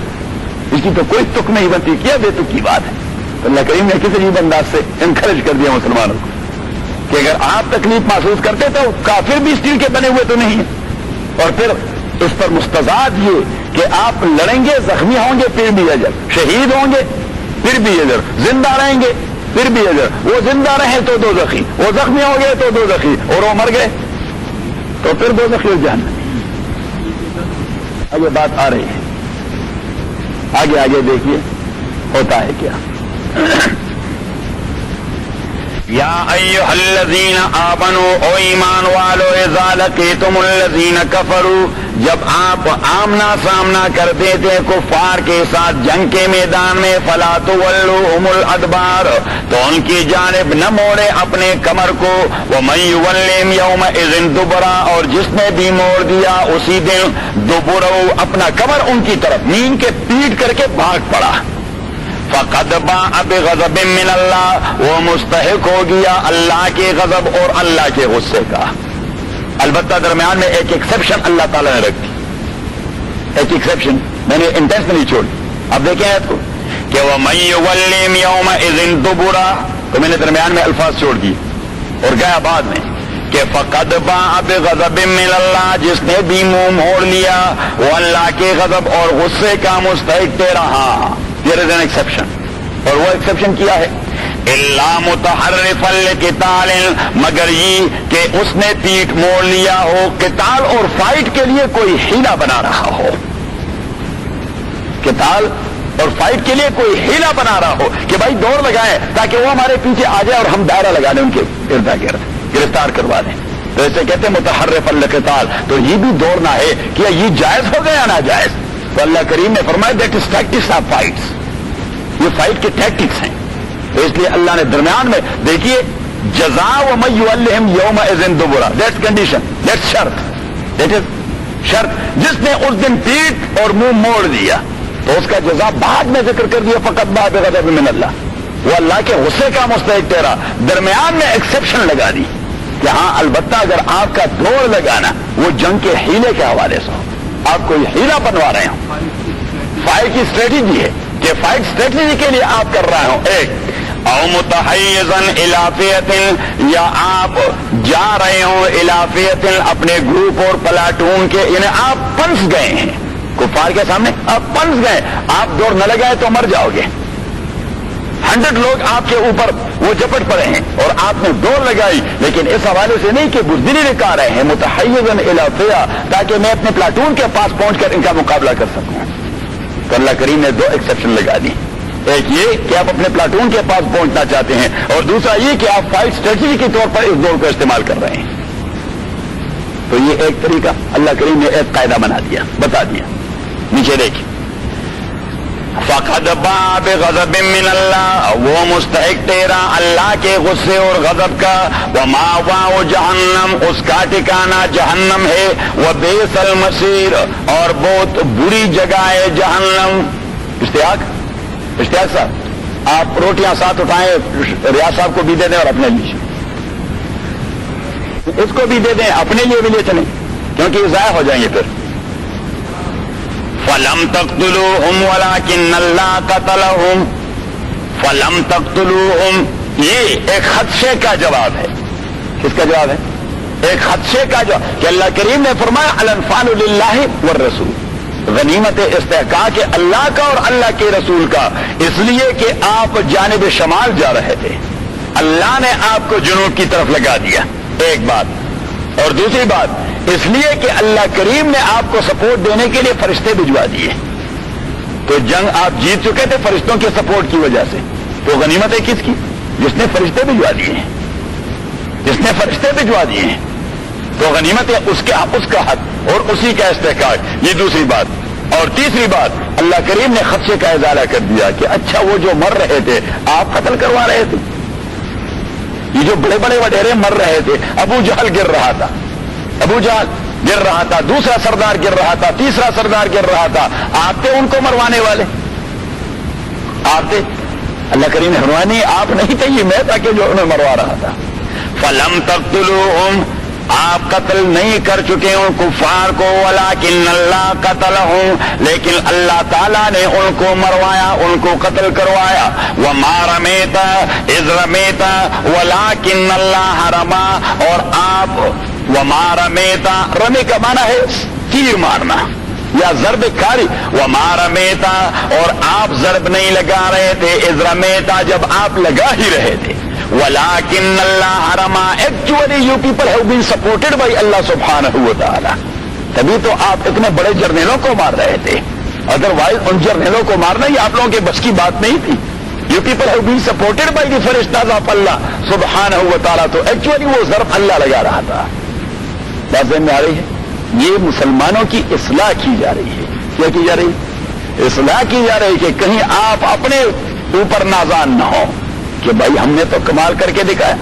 اس کی تو کوئی تک نہیں بنتی, کیا بے تک کی بات ہے. تو اللہ کریم نے کسی عجیب انداز سے انکریج کر دیا مسلمانوں کو کہ اگر آپ تکلیف محسوس کرتے تو کافر بھی اسٹیل کے بنے ہوئے تو نہیں ہیں. اور پھر اس پر مستضاد یہ کہ آپ لڑیں گے, زخمی ہوں گے پھر بھی اجر, شہید ہوں گے پھر بھی اجر, زندہ رہیں گے پھر بھی اجر. وہ زندہ رہیں تو دو زخمی, وہ زخمی ہو گئے تو دو زخمی, اور وہ مر گئے تو پھر دو زخمی جہنم. اب یہ بات آ رہی ہے, آگے آگے دیکھیے ہوتا ہے کیا. یا ایھا الذین آمنوا, او ایمان والو, اذا لقیتم الذین کفروا, جب آپ آمنا سامنا کرتے تھے کفار کے ساتھ جنگ کے میدان میں, فلا تولوہم الادبار, تو ان کی جانب نہ موڑے اپنے کمر کو. ومن یولہم یومئذ دبرا, اور جس نے بھی موڑ دیا اسی دن دبرہ, اپنا کمر ان کی طرف, نین کے پیٹ کر کے بھاگ پڑا. فقد باء بغضب من اللہ, وہ مستحق ہو گیا اللہ کے غضب اور اللہ کے غصے کا. البتہ درمیان میں ایک ایکسیپشن اللہ تعالیٰ نے رکھی, ایک ایکسیپشن میں نے انٹینشنلی چھوڑی. اب دیکھیں آیت کو کہ وَمَن يُوَلِّهِمْ يَوْمَئِذٍ دُبُرَهُ, تو میں نے درمیان میں الفاظ چھوڑ دیے اور گیا بعد میں کہ فقد باء بغضب من اللہ, جس نے بھی منہ موڑ لیا وہ اللہ کے غضب اور غصے کا مستحق رہا. There is an exception, اور وہ ایکسیپشن کیا ہے, الا متحرفا لقتال, مگر یہ کہ اس نے پیٹ موڑ لیا ہو قتال اور فائٹ کے لیے کوئی حیلہ بنا رہا ہو, قتال اور فائٹ کے لیے کوئی حیلہ بنا رہا ہو کہ بھائی دوڑ لگائیں تاکہ وہ ہمارے پیچھے آ جائے اور ہم دائرہ لگا دیں ان کے ارد گرد, گرفتار کروا دیں. تو ایسے کہتے ہیں متحرفا لقتال, تو یہ بھی دوڑنا ہے, کیا یہ جائز ہو گیا یا ناجائز؟ تو اللہ کریم نے فرمایا that is tactics of fights, یہ فائٹ کے ٹیکٹکس ہیں. تو اس لیے اللہ نے درمیان میں دیکھیے جزاء ومن یولہم یومئذ دبرا, دیٹس کنڈیشن, دیٹس شرط, دیٹ از شرط, جس نے اس دن پیٹ اور منہ موڑ دیا تو اس کا جزا بعد میں ذکر کر دیا, فقط باء بغضب من اللہ, وہ اللہ کے غصے کا مستحق ٹھہرا. درمیان میں ایکسیپشن لگا دی کہ ہاں البتہ اگر آپ کا دوڑ لگانا وہ جنگ کے حیلے کے حوالے سے ہو, آپ کوئی حیلہ بنوا رہے ہوں, فائٹ کی اسٹریٹجی ہے کہ فائٹ اسٹریٹجی کے لیے آپ کر رہے ہوں, ایک او متحیزا الی فئۃ, یا آپ جا رہے ہوں الی فئۃ, اپنے گروپ اور پلاٹون کے, یعنی آپ پنس گئے ہیں کفار کے سامنے, آپ پنس گئے, آپ دوڑ نہ لگائے تو مر جاؤ گے, 100 لوگ آپ کے اوپر وہ جپٹ پڑے ہیں اور آپ نے دوڑ لگائی، لیکن اس حوالے سے نہیں کہ بزدلی نکال رہے ہیں متحیزاً الی فئہ، تاکہ میں اپنے پلاٹون کے پاس پہنچ کر ان کا مقابلہ کر سکوں. تو اللہ کریم نے 2 ایکسیپشن لگا دی. ایک یہ کہ آپ اپنے پلاٹون کے پاس پہنچنا چاہتے ہیں، اور دوسرا یہ کہ آپ فائٹ اسٹریٹجی کے طور پر اس دوڑ کو استعمال کر رہے ہیں. تو یہ ایک طریقہ اللہ کریم نے ایک قاعدہ بنا دیا، بتا دیا. نیچے دیکھیں، فقد باء بغضب من اللہ، وہ مستحق تیرا اللہ کے غصے اور غضب کا. ومأواه جہنم، اس کا ٹھکانہ جہنم ہے. وبئس المصیر، اور بہت بری جگہ ہے جہنم. اشتیاق صاحب، آپ روٹیاں ساتھ اٹھائیں، ریاض صاحب کو بھی دے دیں اور اپنے لیے اس کو بھی دے دیں، اپنے لیے بھی لے چلیں، کیونکہ یہ ضائع ہو جائیں گے پھر. فَلَمْ تَقْتُلُوهُمْ وَلَكِنَّ اللَّهَ قَتَلَهُمْ. فَلَمْ تَقْتُلُوهُمْ، یہ ایک خدشے کا جواب ہے. کس کا جواب ہے؟ ایک خدشے کا جواب کہ اللہ کریم نے فرمایا الانفال للہ والرسول، غنیمت استحقاق اللہ کا اور اللہ کے رسول کا، اس لیے کہ آپ جانب شمال جا رہے تھے، اللہ نے آپ کو جنوب کی طرف لگا دیا. ایک بات. اور دوسری بات اس لیے کہ اللہ کریم نے آپ کو سپورٹ دینے کے لیے فرشتے بھجوا دیے. تو جنگ آپ جیت چکے تھے فرشتوں کے سپورٹ کی وجہ سے. تو غنیمت ہے کس کی؟ جس نے فرشتے بھجوا دیے ہیں، جس نے فرشتے بھجوا دیے ہیں. تو غنیمت ہے اس کا حق اور اسی کا استحقاق. یہ دوسری بات. اور تیسری بات، اللہ کریم نے خدشے کا ازالہ کر دیا کہ اچھا وہ جو مر رہے تھے آپ قتل کروا رہے تھے. یہ جو بڑے بڑے وڈیرے مر رہے تھے، ابو جہل گر رہا تھا، ابو جہل گر رہا تھا، دوسرا سردار گر رہا تھا، تیسرا سردار گر رہا تھا، آپ تھے ان کو مروانے والے؟ آپ تھے؟ اللہ کریم نے فرمایا نہیں، آپ نہیں تھے، یہ میں تھا کہ جو انہیں مروا رہا تھا. فَلَمْ تَقْتُلُوهُمْ، آپ قتل نہیں کر چکے ان کفار کو، وَلَكِنَّ اللَّهَ قَتَلَهُمْ، لیکن اللہ تعالیٰ نے ان کو مروایا، ان کو قتل کروایا. وَمَا رَمَيْتَ إِذْ رَمَيْتَ وَلَكِنَّ اللَّهَ رَمَى، اور آپ وَمَا رَمَيْتَ، رمی کا معنی ہے تیر مارنا یا ضرب کاری. وَمَا رَمَيْتَ، اور آپ ضرب نہیں لگا رہے تھے، إِذْ رَمَيْتَ، جب آپ لگا ہی رہے تھے. وَلَكِنَّ اللَّهَ رَمَى، actually you people have been supported by Allah سبحانہ وتعالی. تبھی تو آپ اتنے بڑے جرنیلوں کو مار رہے تھے، ادروائز ان جرنیلوں کو مارنا یہ آپ لوگوں کے بس کی بات نہیں تھی. You people have been supported by the فرشتاز آف اللہ سبحانہ وتعالی. تو ایکچولی وہ ضرب اللہ لگا رہا تھا. بات سمجھ میں آ رہی ہے؟ یہ مسلمانوں کی اصلاح کی جا رہی ہے. کیا کی جا رہی؟ اصلاح کی جا رہی کہ کہیں آپ اپنے اوپر نازان نہ ہو کہ بھائی ہم نے تو کمال کر کے دکھایا.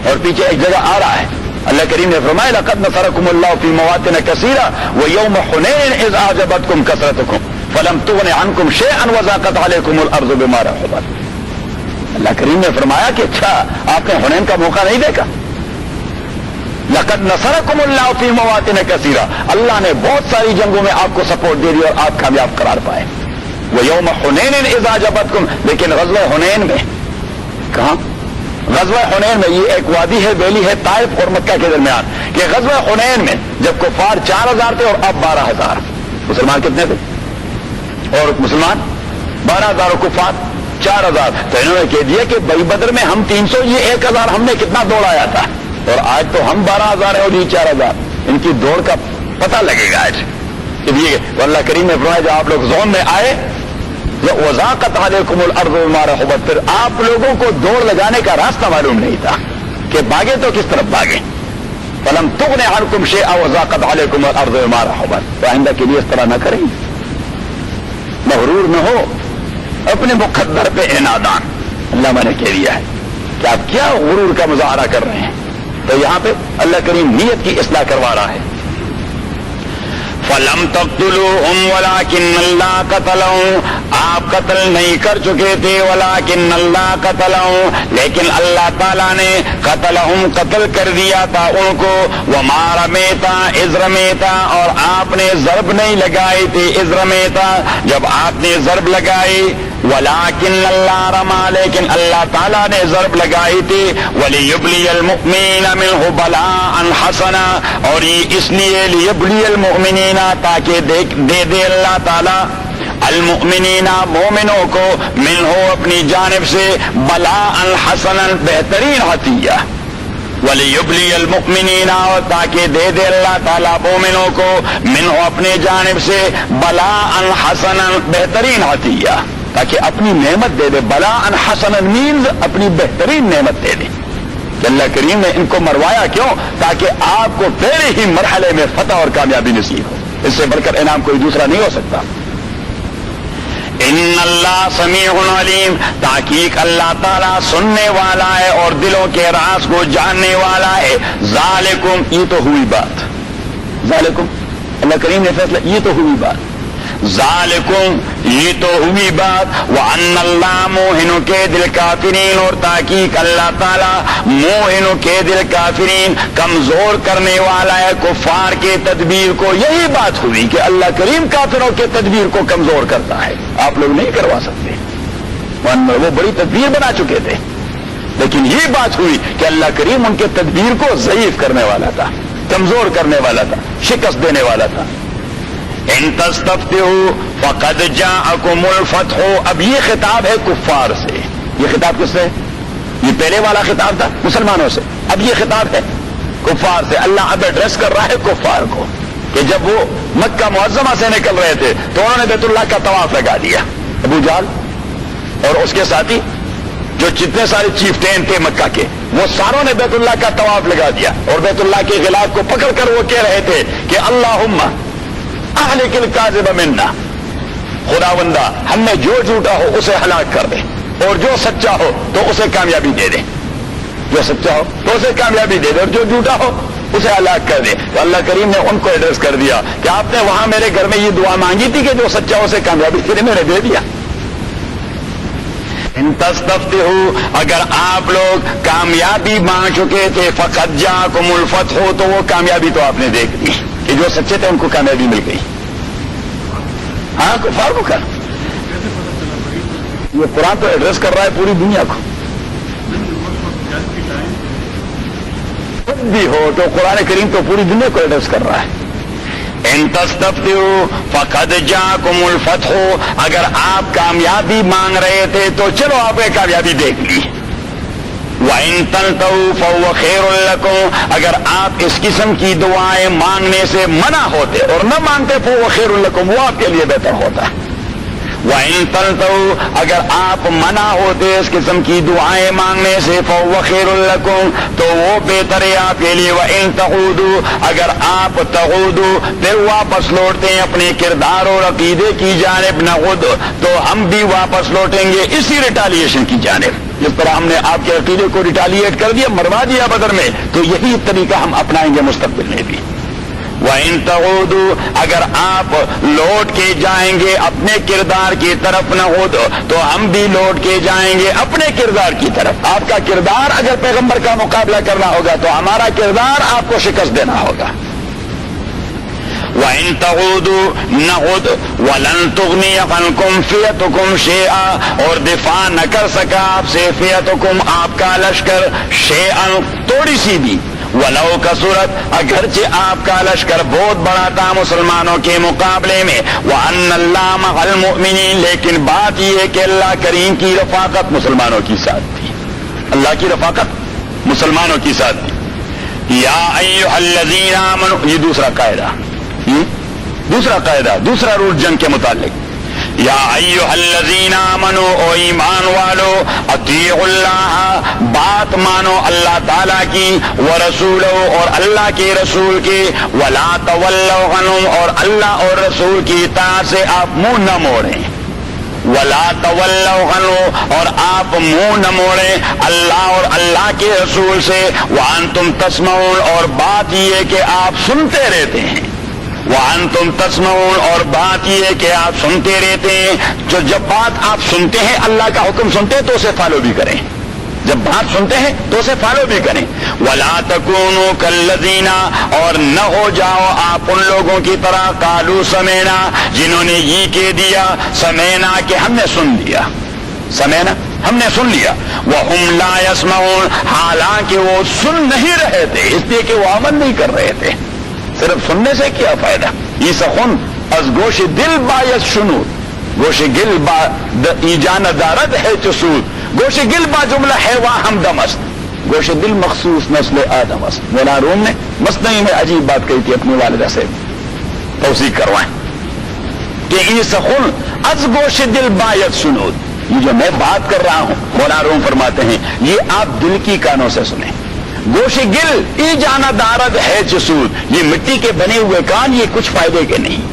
اور پیچھے ایک جگہ آ رہا ہے، اللہ کریم نے فرمایا لقد نصرکم اللہ فی مواطن کثیرہ ویوم حنین اذ اعجبتکم کثرتکم فلم تغن عنکم شیئا وضاقت علیکم الارض بما رحبت. اللہ کریم نے فرمایا کہ اچھا آپ نے حنین کا موقع نہیں دیکھا؟ لقد نصرکم اللہ فی مواطن کثیرہ، اللہ نے بہت ساری جنگوں میں آپ کو سپورٹ دے دی اور آپ کامیاب قرار پائے. ویوم حنین اذ اعجبتکم، لیکن غزوہ حنین میں کہاں؟ غزوہ حنین میں، یہ ایک وادی ہے، ویلی ہے طائف اور مکہ کے درمیان، کہ غزوہ حنین میں جب کفار 4000 تھے اور اب 12000، مسلمان کتنے تھے؟ اور مسلمان 12000 اور کفار 4000. تو انہوں نے کہہ دیا کہ بھائی بدر میں ہم 300، یہ 1000 ہم نے کتنا دوڑایا تھا، اور آج تو ہم 12000 ہیں اور یہ 4000. ان کی دوڑ کا پتہ لگے گا آج. تو اللہ کریم نے فرمایا جب آپ لوگ زون میں آئے وَضَاقَتْ عَلَيْكُمُ الْأَرْضُ بِمَا رَحُبَتْ، پھر آپ لوگوں کو دوڑ لگانے کا راستہ معلوم نہیں تھا کہ بھاگے تو کس طرف بھاگے. فَلَمْ تُغْنِ عَنْكُمْ شَيْئًا وَضَاقَتْ عَلَيْكُمُ الْأَرْضُ بِمَا رَحُبَتْ. تو آئندہ کے لیے اس طرح نہ کریں، مغرور نہ ہو، اپنے مقدر پہ انادان. اللہ نے کہہ دیا ہے کہ آپ کیا غرور کا مظاہرہ کر رہے ہیں. تو یہاں پہ اللہ کریم نیت کی اصلاح کروا رہا ہے. فَلَمْ تَقْتُلُوهُمْ وَلَكِنَّ اللَّهَ قَتَلَهُمْ، آپ قتل نہیں کر چکے تھے، وَلَكِنَّ اللَّهَ قَتَلَهُمْ، لیکن اللہ تعالیٰ نے قتلہم قتل کر دیا تھا ان کو. وَمَا رَمَيْتَ إِذْ رَمَيْتَ، اور آپ نے ضرب نہیں لگائی تھی، إِذْ رَمَيْتَ، جب آپ نے ضرب لگائی. وَلَكِنَّ اللَّهَ رَمَى، لیکن اللہ تعالیٰ نے ضرب لگائی تھی. وَلِيُبْلِيَ الْمُؤْمِنِينَ مِنْهُ بَلَاءً حَسَنًا، اور یہ اس لیے لِيُبْلِيَ الْمُؤْمِنِينَ، تاکہ دے اللہ تعالیٰ المؤمنینا مومنوں کو منہو اپنی جانب سے بلاء حسنا بہترین عطیہ وَلِيُبْلِيَ الْمُؤْمِنِينَ اور تاکہ دے دے اللہ تعالیٰ مومنوں کو منہو اپنی جانب سے بلاء حسنا بہترین عطیہ تاکہ اپنی نعمت دے دے. بلاء حسنا مینز اپنی بہترین نعمت دے دے. کہ اللہ کریم نے ان کو مروایا کیوں؟ تاکہ آپ کو پہلے ہی مرحلے میں فتح اور کامیابی نصیب ہو. اس سے بڑھ کر انعام کوئی دوسرا نہیں ہو سکتا. ان اللہ سمیع علیم تحقیق اللہ تعالیٰ سننے والا ہے اور دلوں کے راز کو جاننے والا ہے. ذالکم یہ تو ہوئی بات. ذالکم اللہ کریم نے فیصلہ یہ تو ہوئی بات. ذالکم یہ تو ہوئی بات. وان اللہ موہن کے دل کافرین اور تحقیق اللہ تعالیٰ موہن کے دل کافرین کمزور کرنے والا ہے کفار کے تدبیر کو. یہی بات ہوئی کہ اللہ کریم کافروں کے تدبیر کو کمزور کرتا ہے. آپ لوگ نہیں کروا سکتے. وہ بڑی تدبیر بنا چکے تھے لیکن یہ بات ہوئی کہ اللہ کریم ان کے تدبیر کو ضعیف کرنے والا تھا, کمزور کرنے والا تھا, شکست دینے والا تھا. ان تستفتحوا فقد جاءکم الفتح. اب یہ خطاب ہے کفار سے. یہ خطاب کس سے؟ یہ پہلے والا خطاب تھا مسلمانوں سے, اب یہ خطاب ہے کفار سے. اللہ اب ایڈریس کر رہا ہے کفار کو کہ جب وہ مکہ معظمہ سے نکل رہے تھے تو انہوں نے بیت اللہ کا طواف لگا دیا. ابو جہل اور اس کے ساتھی جو جتنے سارے چیفٹین تھے مکہ کے وہ ساروں نے بیت اللہ کا طواف لگا دیا اور بیت اللہ کے غلاف کو پکڑ کر وہ کہہ رہے تھے کہ اللہم اہلک الکاذب منا. خداوندہ ہم میں جو جھوٹا ہو اسے ہلاک کر دے اور جو سچا ہو تو اسے کامیابی دے دے. جو سچا ہو تو اسے کامیابی دے دے اور جو جھوٹا ہو اسے ہلاک کر دے. تو اللہ کریم نے ان کو ایڈریس کر دیا کہ آپ نے وہاں میرے گھر میں یہ دعا مانگی تھی کہ جو سچا ہو اسے کامیابی دے دے, میں نے دے دیا. ان تستفتحوا اگر آپ لوگ کامیابی مانگ چکے تھے فقد جاءکم الفتح تو وہ کامیابی تو آپ نے دیکھ لی کہ جو سچے تھے ان کو کامیابی مل گئی. ہاں کفار کو کر یہ قرآن تو ایڈریس کر رہا ہے پوری دنیا کو. خود بھی ہو تو قرآن کریم تو پوری دنیا کو ایڈریس کر رہا ہے. ان تستفتحوا فقد جاءکم الفتح اگر آپ کامیابی مانگ رہے تھے تو چلو آپ نے کامیابی دیکھ لی. وَإِن تَنْتَهُوا فَهُوَ خَيْرٌ لَكُمْ اگر آپ اس قسم کی دعائیں مانگنے سے منع ہوتے اور نہ مانگتے فَهُوَ خَيْرٌ لَكُمْ وہ آپ کے لیے بہتر ہوتا. وَإِن تَنْتَهُوا اگر آپ منع ہوتے اس قسم کی دعائیں مانگنے سے فَهُوَ خَيْرٌ لَكُمْ تو وہ بہتر ہے آپ کے لیے. وَإِن تَعُودُوا اگر آپ تعودوا پھر واپس لوٹتے ہیں اپنے کردار اور عقیدے کی جانب نعود تو ہم بھی واپس لوٹیں گے اسی ریٹالیشن کی جانب. جس طرح ہم نے آپ کے عقیدے کو ریٹالیٹ کر دیا, مروا دیا بدر میں, تو یہی طریقہ ہم اپنائیں گے مستقبل میں بھی. وَإِن تَعُودُوا اگر آپ لوٹ کے جائیں گے اپنے کردار کی طرف نعود تو ہم بھی لوٹ کے جائیں گے اپنے کردار کی طرف. آپ کا کردار اگر پیغمبر کا مقابلہ کرنا ہوگا تو ہمارا کردار آپ کو شکست دینا ہوگا. وَإِن تَعُودُوا نَعُودْ وَلَن تُغْنِيَ عَنْكُمْ فِئَتُكُمْ شَيْئًا اور دفاع نہ کر سکا آپ سے فِئَتُكُمْ آپ کا لشکر شَيْئًا تھوڑی سی بھی. وَلَوْ كَثُرَتْ اگرچہ آپ کا لشکر بہت بڑا تھا مسلمانوں کے مقابلے میں. وَأَنَّ اللَّهَ مَعَ الْمُؤْمِنِينَ لیکن بات یہ ہے کہ اللہ کریم کی رفاقت مسلمانوں کی ساتھ تھی. اللہ کی رفاقت مسلمانوں کی ساتھ تھی. یا ایھا الذین آمنوا یہ دوسرا قاعدہ, دوسرا قاعدہ, دوسرا رول جنگ کے متعلق. یا ایھا الذین آمنوا او ایمان والو اطیعوا اللہ بات مانو اللہ تعالیٰ کی ورسولہ اور اللہ کے رسول کی. ولا تولوا عنہ اور اللہ اور رسول کی اطاعت سے آپ منہ نہ موڑیں. ولا تولوا عنہ اور آپ منہ نہ موڑیں اللہ اور اللہ کے رسول سے. وانتم تسمعون اور بات یہ کہ آپ سنتے رہتے ہیں. وانتم تسمعون اور بات یہ ہے کہ آپ سنتے رہتے ہیں. جو جب بات آپ سنتے ہیں اللہ کا حکم سنتے ہیں تو اسے فالو بھی کریں. جب بات سنتے ہیں تو اسے فالو بھی کریں. ولا تکونوا کالذین اور نہ ہو جاؤ آپ ان لوگوں کی طرح قالوا سمعنا جنہوں نے یہ کہہ دیا سمعنا کہ ہم نے سن لیا. سمعنا ہم نے سن لیا. وہم لا یسمعون حالانکہ وہ سن نہیں رہے تھے اس لیے کہ وہ عمل نہیں کر رہے تھے. صرف سننے سے کیا فائدہ. یہ سخن از گوش دل باید شنود گوش گل با ایجان دارد ہے چسود گوش گل با جملہ ہے ہمدم است گوش دل مخصوص نسل آدم است. مولانا روم نے مثنوی میں عجیب بات کہی تھی اپنی والدہ سے توثیق کروائیں کہ ای سخن از گوش دل باید سنود. یہ جو میں بات کر رہا ہوں مولانا روم فرماتے ہیں یہ آپ دل کی کانوں سے سنیں. گوش گل ای جانا دارد ہے چسود یہ مٹی کے بنے ہوئے کان یہ کچھ فائدے کے نہیں.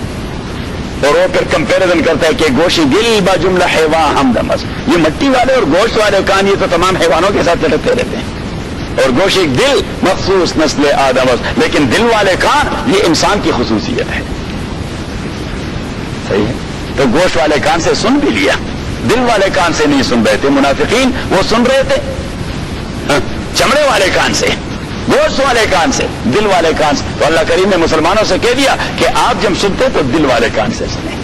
اور وہ پھر کمپیریزن کرتا ہے کہ گوش گل با جملہ حیوان ہمدم است یہ مٹی والے اور گوشت والے کان یہ تو تمام حیوانوں کے ساتھ لٹکتے رہتے ہیں اور گوش دل مخصوص نسل آدم است لیکن دل والے کان یہ انسان کی خصوصیت ہے. صحیح ہے. تو گوشت والے کان سے سن بھی لیا دل والے کان سے نہیں سن رہے تھے. منافقین وہ سن رہے تھے چمڑے والے کان سے گوشت والے کان سے دل والے کان سے. تو اللہ کریم نے مسلمانوں سے کہہ دیا کہ آپ جب سنتے تو دل والے کان سے سنیں.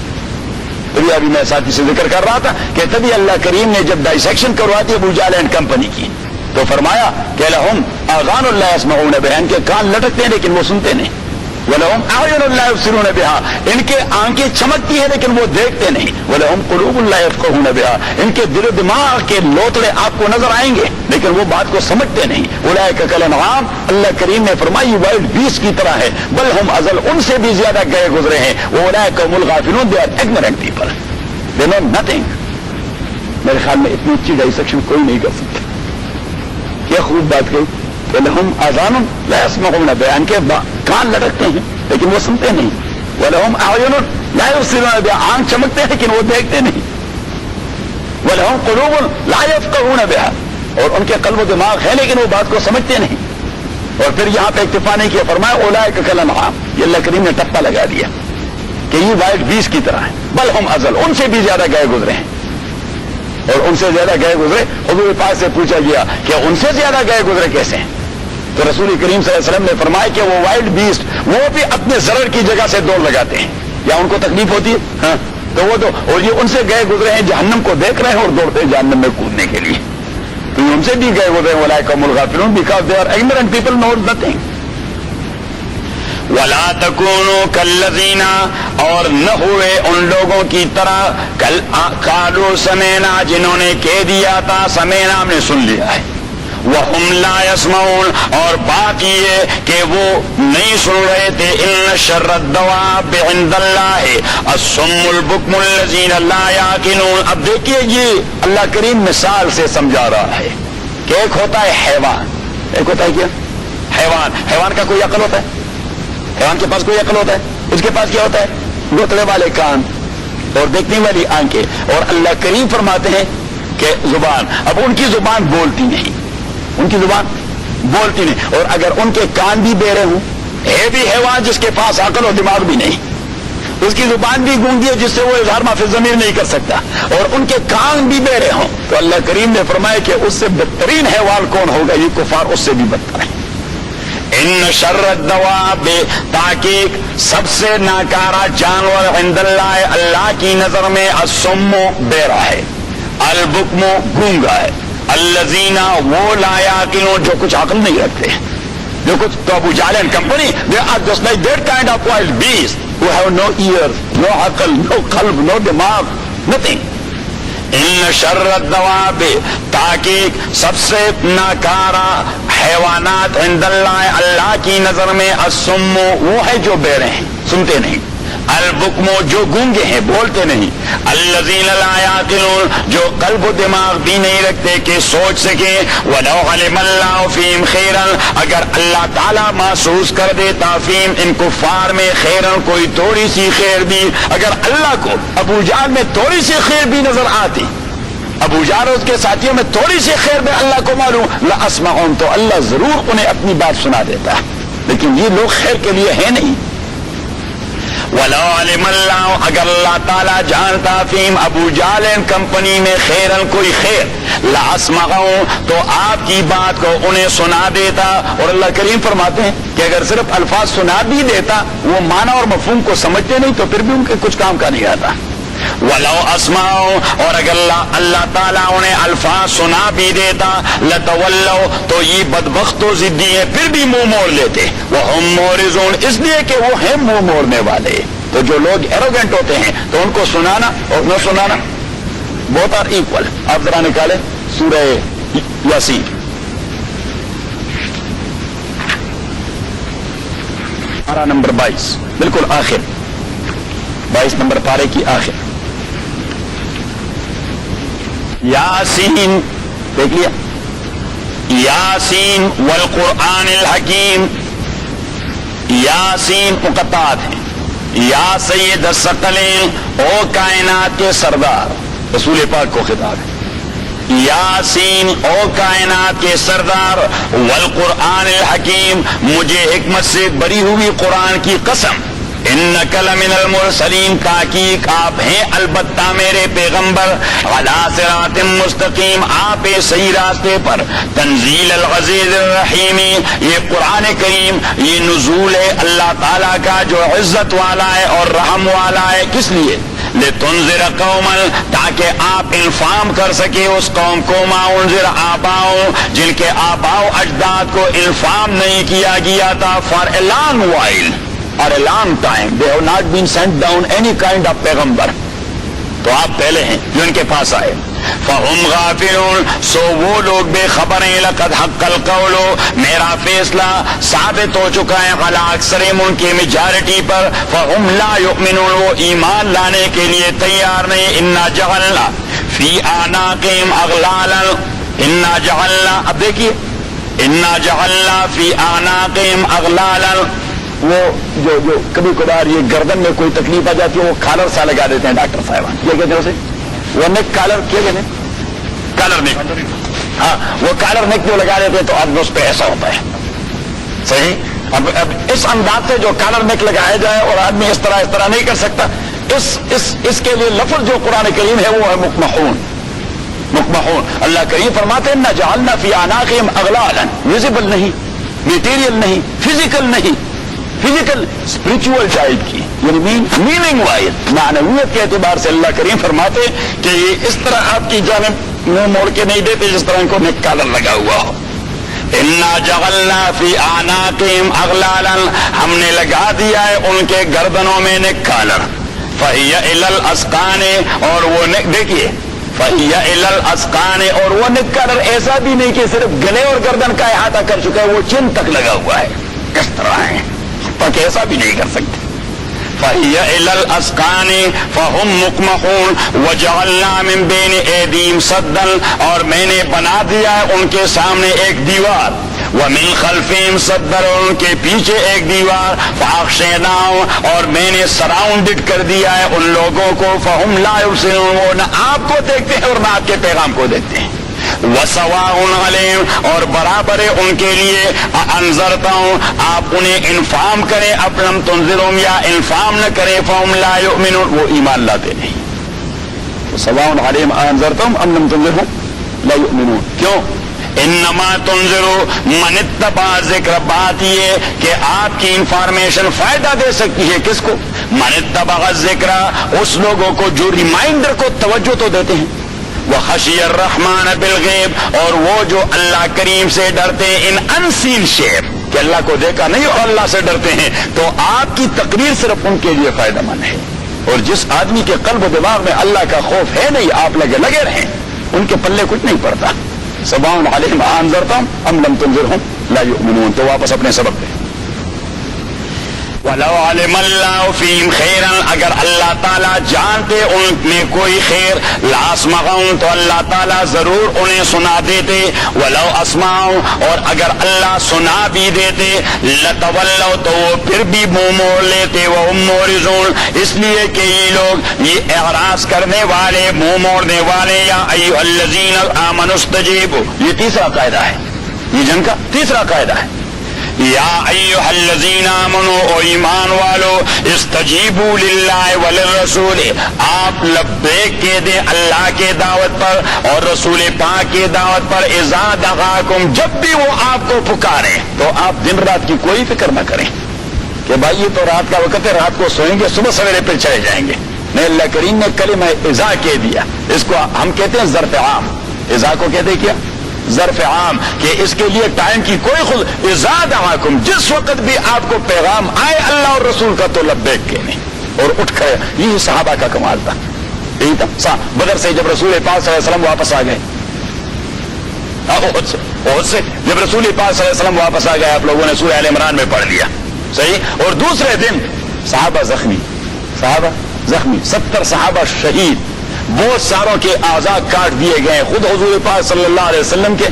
تبھی ابھی میں ساتھی سے ذکر کر رہا تھا کہ تبھی اللہ کریم نے جب ڈائسیکشن کرواتی ابو جہل اینڈ کمپنی کی تو فرمایا کہ لہم آذان لا يسمعون بها ان کے کان لٹکتے ہیں لیکن وہ سنتے نہیں. وَلَهُمْ أَعْيُنٌ لَا يُبْصِرُونَ بِهَا ان کے آنکھیں چمکتی ہیں لیکن وہ دیکھتے نہیں. وَلَهُمْ قُلُوبٌ لَا يَفْقَهُونَ بِهَا ان کے دل و دماغ کے لوتڑے آپ کو نظر آئیں گے لیکن وہ بات کو سمجھتے نہیں. أُولَٰئِكَ كَالْأَنْعَامِ اللہ کریم نے فرمائی وائلڈ بیسٹ کی طرح ہے بل ہم ازل ان سے بھی زیادہ گئے گزرے ہیں. وَأُولَٰئِكَ هُمُ الْغَافِلُونَ they are ignorant people they know nothing. میرے خیال میں اتنی اچھی ڈائسیکشن کوئی نہیں کر سکتا. کیا خوب بات کہی کہ لہم آذان لا يسمعون بها ان کے کان لٹکتے ہیں لیکن وہ سنتے نہیں. وَلَهُمْ أَعْيُنٌ لَا يُبْصِرُونَ بِهَا آنکھ چمکتے ہیں لیکن وہ دیکھتے نہیں. وَلَهُمْ قُلُوبٌ لَا يَفْقَهُونَ بِهَا اور ان کے قلب و دماغ ہے لیکن وہ بات کو سمجھتے نہیں. اور پھر یہاں پہ اکتفا نہیں کیا فرمایا أُولَٰئِكَ كَالْأَنْعَامِ یہ اللہ کریم نے ٹپا لگا دیا کہ یہ وائلڈ بیس کی طرح ہے. بل ہم ازل ان سے بھی زیادہ گئے گزرے ہیں. اور ان سے زیادہ گئے گزرے حضور پاک سے پوچھا گیا کہ ان سے زیادہ گئے گزرے کیسے ہیں تو رسول کریم صلی اللہ علیہ وسلم نے فرمایا کہ وہ وائلڈ بیسٹ وہ بھی اپنے ضرر کی جگہ سے دوڑ لگاتے ہیں یا ان کو تکلیف ہوتی ہے ہاں تو وہ تو اور یہ ان سے گئے گزرے ہیں جہنم کو دیکھ رہے ہیں اور دوڑتے ہیں جہنم میں کودنے کے لیے. تو یہ ان سے بھی گئے گزرے ہیں أُولَٰئِكَ هُمُ الْغَافِلُونَ because they are ignorant people know nothing. وَلَا تَكُونُوا كَالَّذِينَ اور نہ ہوئے ان لوگوں کی طرح قالوا سمعنا جنہوں نے کہہ دیا تھا سمعنا ہم نے سن لیا ہے. وَهُمْ لَا يَسْمَعُونَ اور بات یہ ہے کہ وہ نہیں سن رہے تھے. إِنَّ شَرَّ الدَّوَابِّ عِندَ اللَّهِ الصُّمُّ الْبُكْمُ الَّذِينَ لَا يَعْقِلُونَ. اب دیکھیے یہ اللہ کریم مثال سے سمجھا رہا ہے کہ ایک ہوتا ہے حیوان ایک ہوتا ہے کیا حیوان کا کوئی عقل ہوتا ہے حیوان کے پاس کوئی عقل ہوتا ہے اس کے پاس کیا ہوتا ہے گوتلے والے کان اور دیکھنے والی آنکھیں اور اللہ کریم فرماتے ہیں کہ زبان. اب ان کی زبان بولتی نہیں ان کی زبان بولتی نہیں اور اگر ان کے کان بھی بہرے ہوں ہے بھی حیوان جس کے پاس عقل اور دماغ بھی نہیں اس کی زبان بھی گونگی ہے جس سے وہ اظہار ما فی الضمیر نہیں کر سکتا اور ان کے کان بھی بہرے ہوں تو اللہ کریم نے فرمایا کہ اس سے بدترین حیوان کون ہوگا یہ کفار اس سے بھی بدتر ہے. ان شر الدواب تحقیق سب سے ناکارہ جانور عند اللہ اللہ کی نظر میں الصم بہرا ہے البکم گونگا ہے الذین وہ لا یعقلون جو کچھ عقل نہیں رکھتے جو کچھ تو Abu Jahl and company they are just like that kind of wild beasts who have no ears no عقل no قلب no دماغ nothing. ان شر الدواب تحقیق سب سے ناکارہ حیوانات عند اللہ اللہ کی نظر میں الصم وہ ہے جو بہرے ہیں سنتے نہیں البکم جو گونگے ہیں بولتے نہیں الذین لا یعقلون جو قلب و دماغ بھی نہیں رکھتے کہ سوچ سکیں ولو علم اللہ فیہم خیرا اگر اللہ تعالی محسوس کر دیتا فیہم ان کفار میں خیرا کوئی تھوڑی سی خیر بھی اگر اللہ کو ابو جہل میں تھوڑی سی خیر بھی نظر آتی ابو جہل اس کے ساتھیوں میں تھوڑی سی خیر میں اللہ کو معلوم لاسمعون تو اللہ ضرور انہیں اپنی بات سنا دیتا لیکن یہ لوگ خیر کے لیے ہیں نہیں. ولو علم اللہ اگر اللہ تعالیٰ جانتا فیم ابو جہل کمپنی میں خیرن کوئی خیر لاسمعون تو آپ کی بات کو انہیں سنا دیتا اور اللہ کریم فرماتے ہیں کہ اگر صرف الفاظ سنا بھی دیتا وہ معنی اور مفہوم کو سمجھتے نہیں تو پھر بھی ان کے کچھ کام کا نہیں آتا. ولو اسمعوا اور اگر اللہ تعالیٰ انہیں الفاظ سنا بھی دیتا لتولوا تو یہ بدبخت و ضدی ہے پھر بھی منہ موڑ لیتے وہم معرضون اس لیے کہ وہ ہیں منہ موڑنے والے تو جو لوگ ایروگنٹ ہوتے ہیں تو ان کو سنانا اور نہ سنانا بہت آر ایکول. آپ ذرا نکالیں سورہ یاسین. پارہ نمبر 22 بالکل آخر, 22 نمبر پارے کی آخر. یاسین دیکھ لیا, یاسین والقرآن الحکیم. یاسین مقطعات ہیں. یا سید الثقلین, او کائنات کے سردار, رسول پاک کو خطاب ہے. یاسین او کائنات کے سردار, والقرآن الحکیم, مجھے حکمت سے بری ہوئی قرآن کی قسم. انک لمن المرسلین, تحقیق آپ ہیں البتہ میرے پیغمبر. علی صراط مستقیم, آپ صحیح راستے پر. تنزیل العزیز الرحیم, یہ قرآن کریم یہ نزول ہے اللہ تعالیٰ کا جو عزت والا ہے اور رحم والا ہے. کس لیے؟ لتنذر قوما, تاکہ آپ انفارم کر سکے اس قوم کو, ما انذر آباؤ, جن کے آباؤ اجداد کو انفارم نہیں کیا گیا تھا. فار اے لانگ وائل اور a long time they have not been sent down any kind of پیغمبر. تو آپ پہلے ہیں جو ان کے پاس آئے. فہم غافلون, سو وہ لوگ بے خبر ہیں. لقد حق القول, میرا فیصلہ ثابت ہو چکا ہے. علی اکثرہم, ان کی میجارٹی پر. فہم لا یؤمنون, وہ ایمان لانے کے لیے تیار نہیں. انا جعلنا فی اعناقہم اغلالا, انا جعلنا, اب دیکھیے, انا جعلنا فی اعناقہم اغلالا, وہ جو کبھی کبھار یہ گردن میں کوئی تکلیف آ جاتی ہے وہ کالر سا لگا دیتے ہیں ڈاکٹر صاحبان, یہ کہتے ہیں اسے وہ نیک کالر, کیا کہتے ہیں کالر نیک. ہاں وہ کالر نیک جو لگا دیتے ہیں تو آدمی اس پہ ایسا ہوتا ہے. صحیح. اب اس انداز سے جو کالر نیک لگایا جائے اور آدمی اس طرح نہیں کر سکتا, اس کے لیے لفظ جو قرآن کریم ہے وہ ہے مقمحون. مقمحون, اللہ کریم فرماتے ہیں نہ جعلنا فی اعناقہم اغلالا, ویزیبل نہیں, میٹیریل نہیں, فزیکل نہیں, فزیکل اسپرچول ٹائپ کی, یعنی میننگ وائز معنویت کے اعتبار سے اللہ کریم فرماتے کہ یہ اس طرح آپ کی جانب منہ موڑ کے نہیں دیتے جس طرح ان کو نیک کالر لگا ہوا ہو. انا جعلنا فی اعناقہم اغلالا, ہم نے لگا دیا ہے ان کے گردنوں میں نیک کالر. فہی الی الاذقان, اور وہ دیکھیے فہی الی الاذقان, اور وہ نیک کالر ایسا بھی نہیں کہ صرف گلے اور گردن کا احاطہ کر چکا ہے, وہ چن تک لگا ہوا ہے. کس طرح ہے تاکہ ایسا بھی نہیں کر سکتے. فَهِيَ إِلَى الْأَذْقَانِ فَهُمْ مُقْمَحُونَ وَجَعَلْنَا مِن بَيْنِ أَيْدِيهِمْ سَدًّا, اور میں نے بنا دیا ہے ان کے سامنے ایک دیوار. وَمِن خَلْفِهِمْ سَدًّا, اور ان کے پیچھے ایک دیوار. فَأَغْشَيْنَاهُمْ, اور میں نے سراؤنڈڈ کر دیا ہے ان لوگوں کو. فَهُمْ لَا يُبْصِرُونَ, وہ نہ آپ کو دیکھتے ہیں اور نہ آپ کے پیغام کو دیکھتے ہیں. وَسَوَاءٌ عَلَيْهِمْ, اور برابر ہے ان کے لیے. انذرتہم, آپ انہیں انفارم کریں, اب لم تنذرہم, یا انفارم نہ کریں. فَهُمْ لَا يُؤْمِنُونَ, وہ ایمان لاتے نہیں. وَسَوَاءٌ عَلَيْهِمْ انذرتہم ام لم تنذرہم لا يؤمنون. کیوں؟ انما تنذر من اتبع ذکر, بات یہ کہ آپ کی انفارمیشن فائدہ دے سکتی ہے کس کو؟ من اتبع ذکر, اس لوگوں کو جو ریمائنڈر کو توجہ تو دیتے ہیں. وخشی الرحمن بالغیب, اور وہ جو اللہ کریم سے ڈرتے ہیں ان انسین شیپ, کہ اللہ کو دیکھا نہیں اور اللہ سے ڈرتے ہیں, تو آپ کی تقریر صرف ان کے لیے فائدہ مند ہے. اور جس آدمی کے قلب و دماغ میں اللہ کا خوف ہے نہیں, آپ لگے رہیں, ان کے پلے کچھ نہیں پڑتا. سواء علیہم انذرتہم ام لم تنذرہم لا یؤمنون. تو واپس اپنے سبق پہ. وَلَوْ عَلِمَ اللَّهُ فِيهِمْ خَيْرًا, اگر اللہ تعالیٰ جانتے ان میں کوئی خیر, لَأَسْمَعَهُمْ, تو اللہ تعالیٰ ضرور انہیں سنا دیتے. وَلَوْ أَسْمَعَهُمْ, اور اگر اللہ سنا بھی دیتے, لَتَوَلَّوْا, تو وہ پھر بھی منہ موڑ لیتے. وَهُمْ مُعْرِضُونَ, اس لیے کہ یہ لوگ یہ اعراض کرنے والے, منہ موڑنے والے. یا أَيُّهَا الَّذِينَ آمَنُوا اسْتَجِيبُوا, یہ تیسرا قاعدہ ہے, یہ جنگ کا تیسرا قاعدہ ہے. یا ایھا الذین آمنوا, او ایمان والو, استجیبوا للہ وللرسول, آپ لبیک کہہ دیں اللہ کے دعوت پر اور رسول پاک کی دعوت پر. اذا دعاکم, جب بھی وہ آپ کو پکاریں تو آپ دن رات کی کوئی فکر نہ کریں کہ بھائی یہ تو رات کا وقت ہے, رات کو سوئیں گے, صبح سویرے پھر چلے جائیں گے. نہیں, اللہ کریم نے کلمہ اذا کہہ دیا, اس کو ہم کہتے ہیں ظرف عام. اذا کو کہتے کیا؟ ظرف عام, کہ اس کے لیے ٹائم کی کوئی خود. اذا دعاکم, جس وقت بھی آپ کو پیغام آئے اللہ اور رسول کا تو لبیک کہنے. اور اٹھ کھڑے. یہی صحابہ کا کمال تھا. یہی تھا. بدر سے جب رسول پاک صلی اللہ علیہ وسلم واپس آ گئے, احد سے جب رسول پاک صلی اللہ علیہ وسلم واپس آ گئے, آپ لوگوں نے سورہ آل عمران میں پڑھ لیا, صحیح. اور دوسرے دن صحابہ زخمی, 70 صحابہ شہید, بہت ساروں کے اعضاء کاٹ دیے گئے. خود حضور پاک صلی اللہ علیہ وسلم کے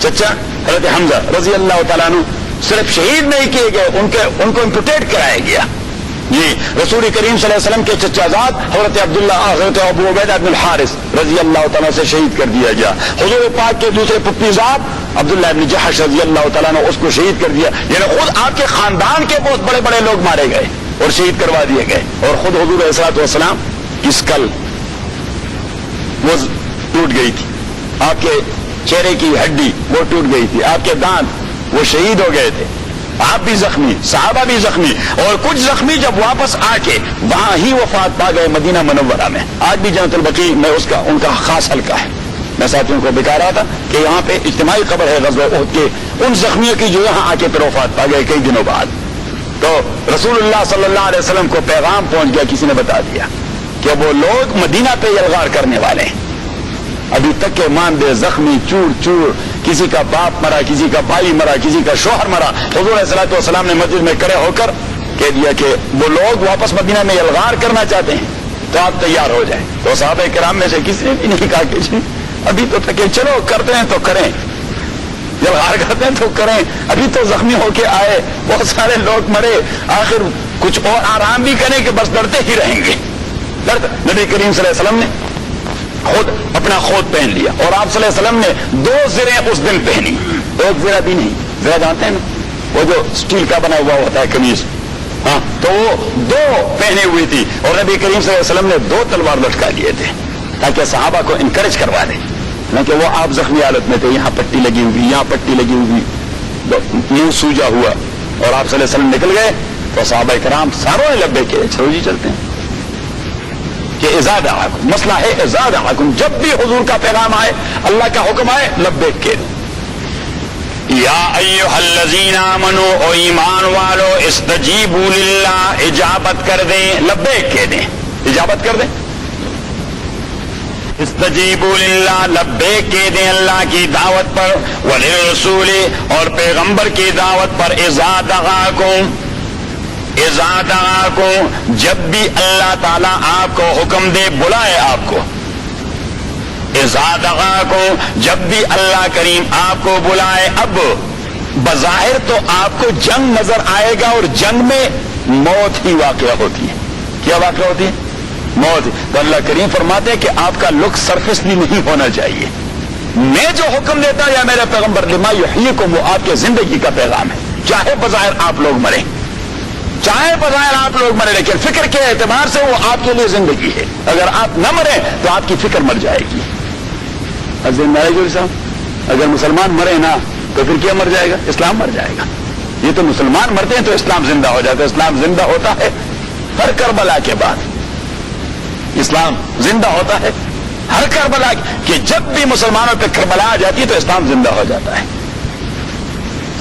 چچا حضرت حمزہ رضی اللہ تعالیٰ عنہ صرف شہید نہیں کیے گئے, ان کو امپوٹیٹ کرایا گیا. جی رسول کریم صلی اللہ علیہ وسلم کے چچا زاد حضرت عبداللہ حضرت ابو عبیدہ بن الحارث رضی اللہ تعالیٰ سے شہید کر دیا گیا. حضور پاک کے دوسرے پپی زاد عبداللہ بن جحش رضی اللہ تعالیٰ نے اس کو شہید کر دیا. یعنی خود آپ کے خاندان کے بہت بڑے بڑے لوگ مارے گئے اور شہید کروا دیے گئے. اور خود حضور علیہ الصلوۃ والسلام کی اسکل وہ ٹوٹ گئی تھی, آپ کے چہرے کی ہڈی وہ ٹوٹ گئی تھی, آپ کے دانت وہ شہید ہو گئے تھے. آپ بھی زخمی, صحابہ بھی زخمی, اور کچھ زخمی جب واپس آ کے وہاں ہی وفات پا گئے مدینہ منورہ میں. آج بھی جنت البقیع میں ان کا خاص حلقہ ہے. میں ساتھیوں کو بتا رہا تھا کہ یہاں پہ اجتماعی قبر ہے غزوہ احد کے ان زخمیوں کی جو یہاں آ کے پھر وفات پا گئے کئی دنوں بعد. تو رسول اللہ صلی اللہ علیہ وسلم کو پیغام پہنچ گیا, کسی نے بتا دیا کہ وہ لوگ مدینہ پہ یلغار کرنے والے ہیں. ابھی تک کے ماندے زخمی چور چور, کسی کا باپ مرا, کسی کا بھائی مرا, کسی کا شوہر مرا. حضور علیہ الصلوۃ والسلام نے مسجد میں کھڑے ہو کر کہہ دیا کہ وہ لوگ واپس مدینہ میں یلغار کرنا چاہتے ہیں تو آپ تیار ہو جائیں. تو صحابہ کرام میں سے کسی نے بھی نہیں کہا کہ جی ابھی تو تک چلو کرتے ہیں تو کریں, یلغار کرتے ہیں تو کریں, ابھی تو زخمی ہو کے آئے, بہت سارے لوگ مرے, آخر کچھ اور آرام بھی کریں کہ بس ڈرتے ہی رہیں گے. نبی کریم صلی اللہ علیہ وسلم نے خود اپنا خود پہن لیا, اور آپ صلی اللہ علیہ وسلم نے 2 زریں اس دن پہنی. ایک زرہ بھی نہیں, زرہ جانتے ہیں نا وہ جو اسٹیل کا بنا ہوا ہوتا ہے قمیض, ہاں, تو وہ 2 پہنے ہوئی تھی. اور نبی کریم صلی اللہ علیہ وسلم نے 2 تلوار لٹکا دیے تھے تاکہ صحابہ کو انکریج کروا دیں. کہ وہ آپ زخمی حالت میں تھے, یہاں پٹی لگی ہوئی, یہاں پٹی لگی ہوئی, منہ سوجا ہوا, اور آپ صلی اللہ علیہ وسلم نکل گئے تو صحابہ کرام ساروں نے لبے کے چلو جی چلتے ہیں. کہ اذا دعاکم, مسئلہ ہے اذا دعاکم, جب بھی حضور کا پیغام آئے, اللہ کا حکم آئے, لبیک کے. یا ایھا الذین آمنوا, او ایمان والو, استجیبوا للہ, اجابت کر دیں, لبیک کہہ دیں, اجابت کر دیں. استجیبوا للہ, لبیک کہہ دیں اللہ کی دعوت پر, وللرسول, اور پیغمبر کی دعوت پر, اذا دعاکم, جب بھی اللہ تعالیٰ آپ کو حکم دے, بلائے آپ کو. اذا دعاکم, جب بھی اللہ کریم آپ کو بلائے. اب بظاہر تو آپ کو جنگ نظر آئے گا, اور جنگ میں موت ہی واقع ہوتی ہے. کیا واقع ہوتی ہے؟ موت. تو اللہ کریم فرماتے ہیں کہ آپ کا لک سرفیسلی نہیں ہونا چاہیے. میں جو حکم دیتا یا میرا پیغمبر لما یحییکم, وہ آپ کے زندگی کا پیغام ہے. چاہے بظاہر آپ لوگ مریں, چاہے بظاہر آپ لوگ مرے, لیکن فکر کے اعتبار سے وہ آپ کے لیے زندگی ہے. اگر آپ نہ مریں تو آپ کی فکر مر جائے گی. اگر مسلمان مرے نا تو پھر کیا مر جائے گا؟ اسلام مر جائے گا. یہ تو مسلمان مرتے ہیں تو اسلام زندہ ہو جاتا ہے. اسلام زندہ ہوتا ہے ہر کربلا کے بعد, اسلام زندہ ہوتا ہے ہر کربلا, کہ جب بھی مسلمانوں پہ کربلا آ جاتی ہے تو اسلام زندہ ہو جاتا ہے.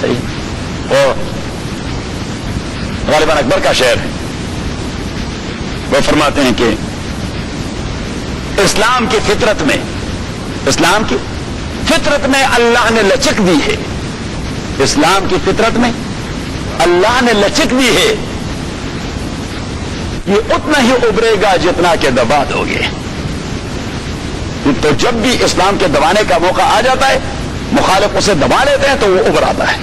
صحیح. اور غالباً اکبر کا شعر ہے, وہ فرماتے ہیں کہ اسلام کی فطرت میں, اسلام کی فطرت میں اللہ نے لچک دی ہے. اسلام کی فطرت میں اللہ نے لچک دی ہے, یہ اتنا ہی ابھرے گا جتنا کہ دبا دو گے. تو جب بھی اسلام کے دبانے کا موقع آ جاتا ہے, مخالف اسے دبا لیتے ہیں تو وہ ابھر آتا ہے.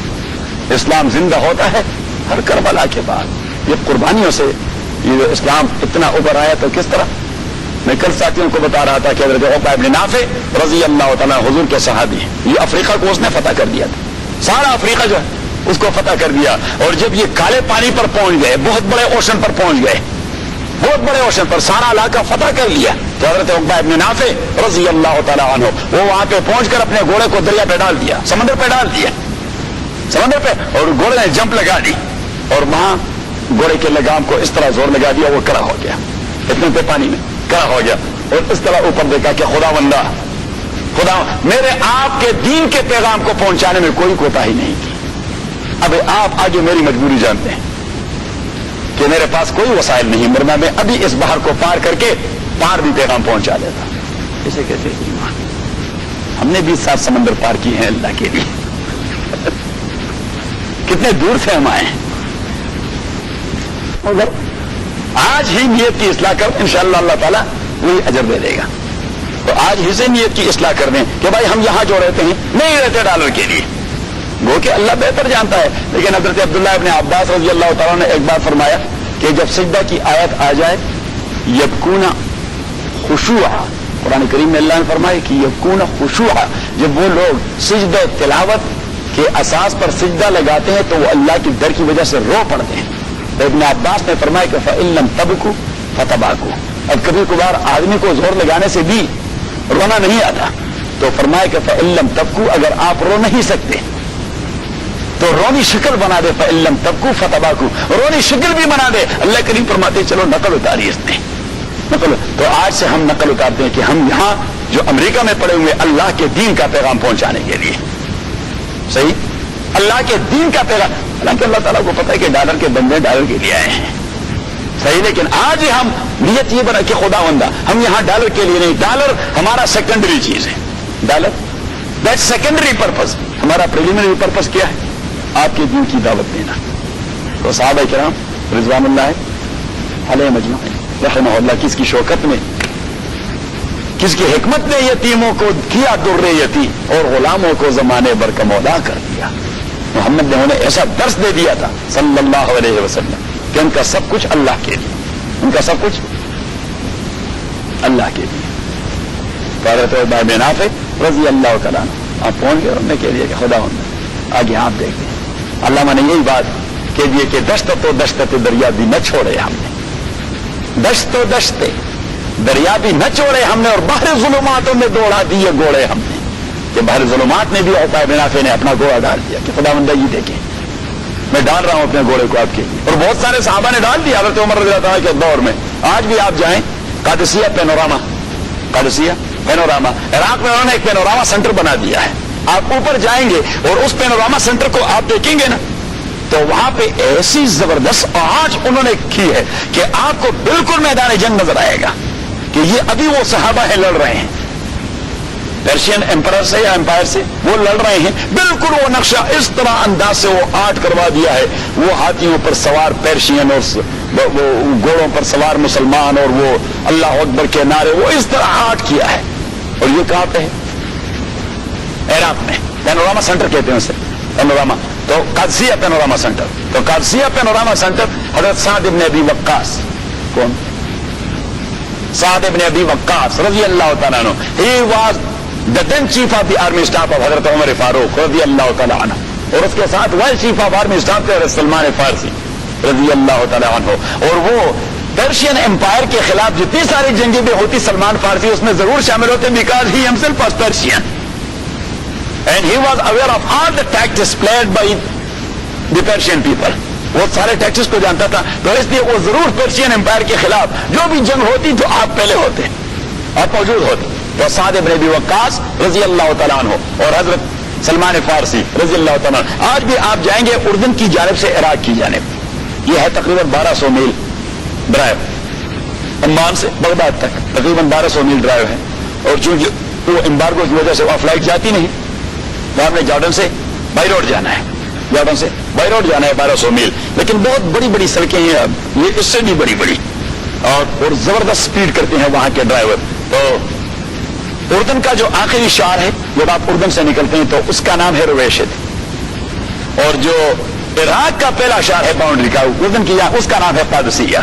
اسلام زندہ ہوتا ہے ہر کربلا کے بعد. یہ قربانیوں سے یہ اسلام اتنا ابھر آیا. تو کس طرح, میں کل ساتھیوں کو بتا رہا تھا کہ حضرت عقبہ بن نافع رضی اللہ تعالیٰ حضور کے صحابی ہیں. یہ افریقہ کو اس نے فتح کر دیا تھا, سارا افریقہ جو ہے اس کو فتح کر دیا. اور جب یہ کالے پانی پر پہنچ گئے, بہت بڑے اوشن پر پہنچ گئے, بہت بڑے اوشن پر سارا علاقہ فتح کر لیا, تو حضرت عقبہ بن نافع رضی اللہ تعالیٰ عنہ وہ وہاں پہ پہنچ کر اپنے گھوڑے کو دریا پہ ڈال دیا, سمندر پہ ڈال دیا, سمندر پہ, اور گھوڑے نے جمپ لگا دی, اور وہاں گھوڑے کے لگام کو اس طرح زور لگا دیا, وہ کڑا ہو گیا, اتنے پہ پانی میں کڑا ہو گیا, اور اس طرح اوپر دیکھا کہ خدا بندہ, خدا میرے آپ کے دین کے پیغام کو پہنچانے میں کوئی کوتاہی نہیں کی. اب آپ آگے میری مجبوری جانتے ہیں, کہ میرے پاس کوئی وسائل نہیں ورنہ میں ابھی اس بحر کو پار کر کے پار بھی پیغام پہنچا دیتا. اسے کہتے ہیں ایمان. ہم نے بھی 7 سمندر پار کیے ہیں اللہ کے لیے. کتنے دور سے ہم آئے ہیں. مگر آج ہی نیت کی اصلاح کر انشاءاللہ اللہ تعالیٰ وہی اجر دے دے گا. تو آج ہی سے نیت کی اصلاح کر دیں کہ بھائی ہم یہاں جو رہتے ہیں نہیں رہتے ڈالر کے لیے. گو کہ اللہ بہتر جانتا ہے. لیکن حضرت عبداللہ ابن عباس رضی اللہ تعالیٰ نے ایک بار فرمایا کہ جب سجدہ کی آیت آ جائے یبکون خشوعا، قرآن کریم میں اللہ نے فرمایا کہ یبکون خشوعا، جب وہ لوگ سجدہ تلاوت کے اساس پر سجدہ لگاتے ہیں تو وہ اللہ کی ڈر کی وجہ سے رو پڑتے ہیں. تو ابن عباس نے فرمایا کہ فَإِن لَمْ تَبْكُوا فَتَبَاكُوا، اب کبھی کبھار آدمی کو زور لگانے سے بھی رونا نہیں آتا تو فرمایا کہ فَإِن لَمْ تَبْكُوا، اگر آپ رو نہیں سکتے تو رونی شکل بنا دے. فَإِن لَمْ تَبْكُوا فَتَبَاكُوا، رونی شکل بھی بنا دے. اللہ کریم فرماتے چلو نقل اتاری اس نے نقل. تو آج سے ہم نقل اتارتے ہیں کہ ہم یہاں جو امریکہ میں پڑے ہوئے اللہ کے دین کا پیغام پہنچانے کے لیے. صحیح، اللہ کے دین کا پیغام. حالانکہ اللہ تعالیٰ کو پتہ ہے کہ ڈالر کے بندے ڈالر کے لیے آئے ہیں. صحیح، لیکن آج ہی ہم نیت یہ بنا کہ خدا بندہ ہم یہاں ڈالر کے لیے نہیں. ڈالر ہمارا سیکنڈری چیز ہے. Dollar that secondary purpose. ہمارا پریلیمنری پرپز کیا ہے؟ آپ کے دین کی دعوت دینا. تو صحابہ کرام رضوان اللہ علیہ مجمعین رحمہ اللہ کس کی شوکت میں، کس کی حکمت نے یتیموں کو کیا در یتیم اور غلاموں کو زمانے بھر کا مولا کر دیا. محمد نے انہیں ایسا درس دے دیا تھا صلی اللہ علیہ وسلم کہ ان کا سب کچھ اللہ کے لیے، ان کا سب کچھ اللہ کے لیے. حضرت عبداللہ بن نافع رضی اللہ تعالیٰ آپ پہنچ گئے انہیں کہہ دیا کہ خدا ہوں آگے آپ دیکھتے ہیں. علامہ نے یہی بات کہہ دی کہ دشت تو دشت دریا بھی نہ چھوڑے ہم نے، دشت تو دشت دریا بھی نہ چھوڑے ہم نے، اور بحر ظلماتوں میں دوڑا دیے گوڑے ہم نے. کہ بحر ظلمات نے بھی عطا بن نافع نے اپنا گھوڑا ڈال دیا کہ خدا بندہ یہ دیکھیں میں ڈال رہا ہوں اپنے گھوڑے کو آپ کے لیے. اور بہت سارے صحابہ نے ڈال دیا. حضرت عمر رضی اللہ عنہ کے دور میں آج بھی آپ جائیں قادسیہ پینوراما، قادسیہ پینوراما عراق میں انہوں نے ایک پینوراما سینٹر بنا دیا ہے. آپ اوپر جائیں گے اور اس پینوراما سینٹر کو آپ دیکھیں گے نا تو وہاں پہ ایسی زبردست آج انہوں نے کی ہے کہ آپ کو بالکل میدان جنگ نظر آئے گا کہ یہ ابھی وہ صحابہ ہیں لڑ رہے ہیں پرشین امپرر سے یا امپائر سے، وہ لڑ رہے ہیں. بالکل وہ نقشہ اس طرح انداز سے وہ آرٹ کروا دیا ہے. وہ ہاتھیوں پر سوار پیرشین اور وہ گھوڑوں پر سوار مسلمان اور وہ اللہ اکبر کے نعرے، وہ اس طرح آرٹ کیا ہے. اور یہ کہاں پہ ہے؟ عراق میں. پینوراما سینٹر کہتے ہیں اسے، پینوراما. تو قادسیہ پینوراما سینٹر. تو قادسیہ پینوراما سینٹر حضرت سعد ابن ابی وقاص، کون؟ سعد ابن ابی وقاص رضی اللہ تعالیٰ عنہ. He was the then chief of the army staff of حضرت عمر فاروق رضی اللہ تعالیٰ عنہ، اور اس کے ساتھ vice chief of army staff تھے حضرت سلمان فارسی رضی اللہ تعالیٰ عنہ. اور وہ پرشین امپائر کے خلاف جتنی ساری جنگیں بھی ہوتی سلمان فارسی اس میں ضرور شامل ہوتے because he himself was Persian and he was aware of all the tactics played by the Persian people. وہ سارے ٹیکٹکس کو جانتا تھا. تو اس لیے وہ ضرور پرشین امپائر کے خلاف جو بھی جنگ ہوتی تو آپ پہلے ہوتے، آپ موجود ہوتے. تو سعد ابن ابی وقاص رضی اللہ تعالیٰ عنہ اور حضرت سلمان فارسی رضی اللہ تعالیٰ عنہ. آج بھی آپ جائیں گے اردن کی جانب سے عراق کی جانب، یہ ہے تقریباً 1200 میل ڈرائیو. عمان سے بغداد تک تقریباً 1200 میل ڈرائیو ہے. اور چونکہ وہ امبارگو کی وجہ سے وہاں فلائٹ جاتی نہیں، وہاں نے جارڈن سے بائی روڈ جانا ہے، جارڈن سے بائی روڈ جانا ہے 1200 میل. لیکن بہت بڑی بڑی سڑکیں ہیں، یہ اس سے بھی بڑی بڑی اور زبردست سپیڈ کرتے ہیں وہاں کے ڈرائیور. تو اردن کا جو آخری شہر ہے جب آپ اردن سے نکلتے ہیں تو اس کا نام ہے رویشد، اور جو عراق کا پہلا شہر ہے باؤنڈری کا اردن کی اس کا نام ہے قادسیہ،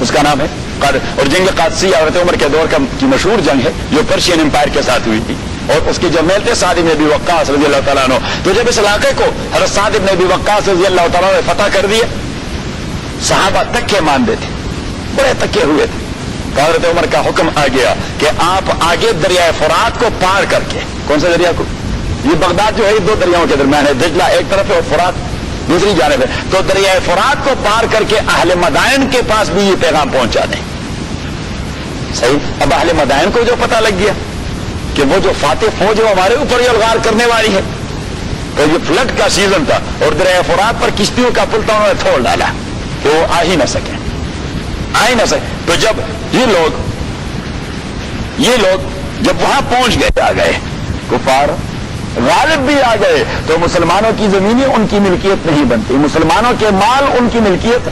اس کا نام ہے اور جنگ قادسیہ حضرت عمر کے دور کی مشہور جنگ ہے جو پرشین امپائر کے ساتھ ہوئی تھی. اور اس کے جرنیل تھے سعد بن ابی وقاص رضی اللہ تعالیٰ عنہ. تو جب اس علاقے کو حضرت سعد بن ابی وقاص رضی اللہ تعالیٰ عنہ نے فتح کر دیا، صحابہ تکے ماندے تھے، بڑے تکے ہوئے تھے. حضرت عمر کا حکم آ گیا کہ آپ آگے دریائے فرات کو پار کر کے، کون سے دریا کو؟ یہ بغداد جو ہے دو دریاؤں کے درمیان ہے، دجلہ ایک طرف ہے اور فرات دوسری جانب ہے. تو دریائے فرات کو پار کر کے اہل مدائن کے پاس بھی یہ پیغام پہنچا دیں. صحیح. اب اہل مدائن کو جو پتہ لگ گیا کہ وہ جو فاتح فوج وہ ہمارے اوپر ہی الغار کرنے والی ہے، تو یہ فلڈ کا سیزن تھا اور دریائے فرات پر کشتیوں کا پل تو انہوں نے توڑ ڈالا. کہ وہ آ ہی نہ سکیں، آ ہی نہ سکیں۔ تو جب یہ لوگ جب وہاں پہنچ گئے، آ گئے کفار غالب بھی آ گئے، تو مسلمانوں کی زمینیں ان کی ملکیت نہیں بنتی، مسلمانوں کے مال ان کی ملکیت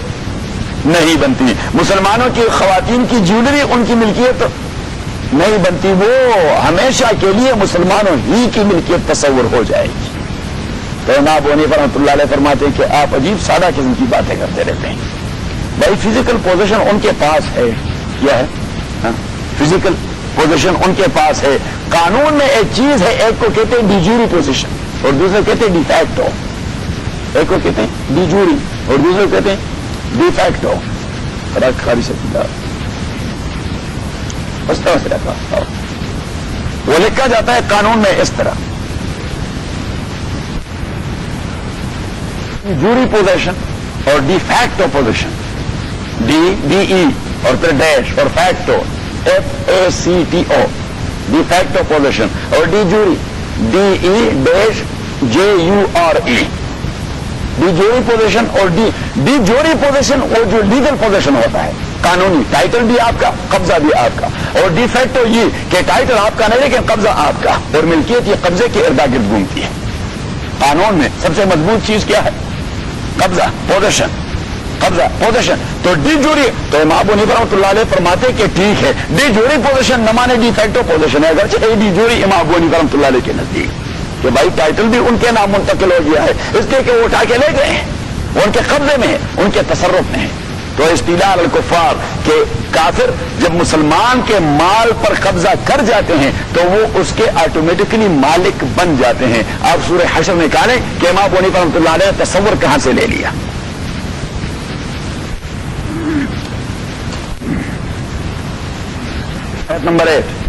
نہیں بنتی، مسلمانوں کی خواتین کی جیولری ان کی ملکیت نہیں بنتی، وہ ہمیشہ کے لیے مسلمانوں ہی کی ملکیت تصور ہو جائے گی۔ تو امام ابو حنیفہ رحمۃ اللہ علیہ فرماتے ہیں کہ آپ عجیب سادہ قسم کی باتیں کرتے رہتے ہیں۔ بھائی فزیکل پوزیشن ان کے پاس ہے، کیا ہے فزیکل پوزیشن ان کے پاس ہے۔ قانون میں ایک چیز ہے، ایک کو کہتے ہیں ڈی جوری پوزیشن اور دوسرے کہتے ہیں ڈی فیکٹو، ایک کو کہتے ہیں ڈی جوری اور دوسرے کہتے ہیں ڈی فیکٹو۔ خالی سے اس طرح سے رکھا، وہ لکھا جاتا ہے قانون میں اس طرح، جوری پوزیشن اور de facto position, D E اور پھر ڈیش اور facto FACTO، de facto position, اور ڈی جوری DE ڈیش JURE، ڈی جوری پوزیشن اور ڈی جوری پوزیشن اور جو لیگل پوزیشن ہوتا ہے، قانونی ٹائٹل بھی آپ کا، قبضہ بھی آپ کا، اور ڈی فیکٹو یہ کہ ٹائٹل آپ کا نہیں لیکن قبضہ آپ کا، اور ملکیت یہ قبضے کے اردا گرد گھومتی ہے۔ قانون میں سب سے مضبوط چیز کیا ہے؟ قبضہ، پوزیشن، قبضہ، پوزیشن۔ تو ڈی جوری، تو امام ابو حنیفہ رحمۃ اللہ علیہ فرماتے کہ ٹھیک ہے ڈی جوری پوزیشن نہ مانے ڈی فیکٹو پوزیشن ہے، اگرچہ ڈی جوری امام ابو حنیفہ رحمۃ اللہ علیہ کے نزدیک کہ بھائی ٹائٹل بھی ان کے نام منتقل ہو گیا ہے، اس لیے کہ وہ اٹھا کے لے گئے ہیں، وہ ان کے قبضے میں ہے، ان کے تصرف میں ہے۔ تو استیلاء الکفار کہ کافر جب مسلمان کے مال پر قبضہ کر جاتے ہیں تو وہ اس کے آٹومیٹکلی مالک بن جاتے ہیں۔ آپ سورہ حشر میں نکالیں کہ امام ابو حنیفہ رحمۃ اللہ علیہ نے تصور کہاں سے لے لیا۔ نمبر 8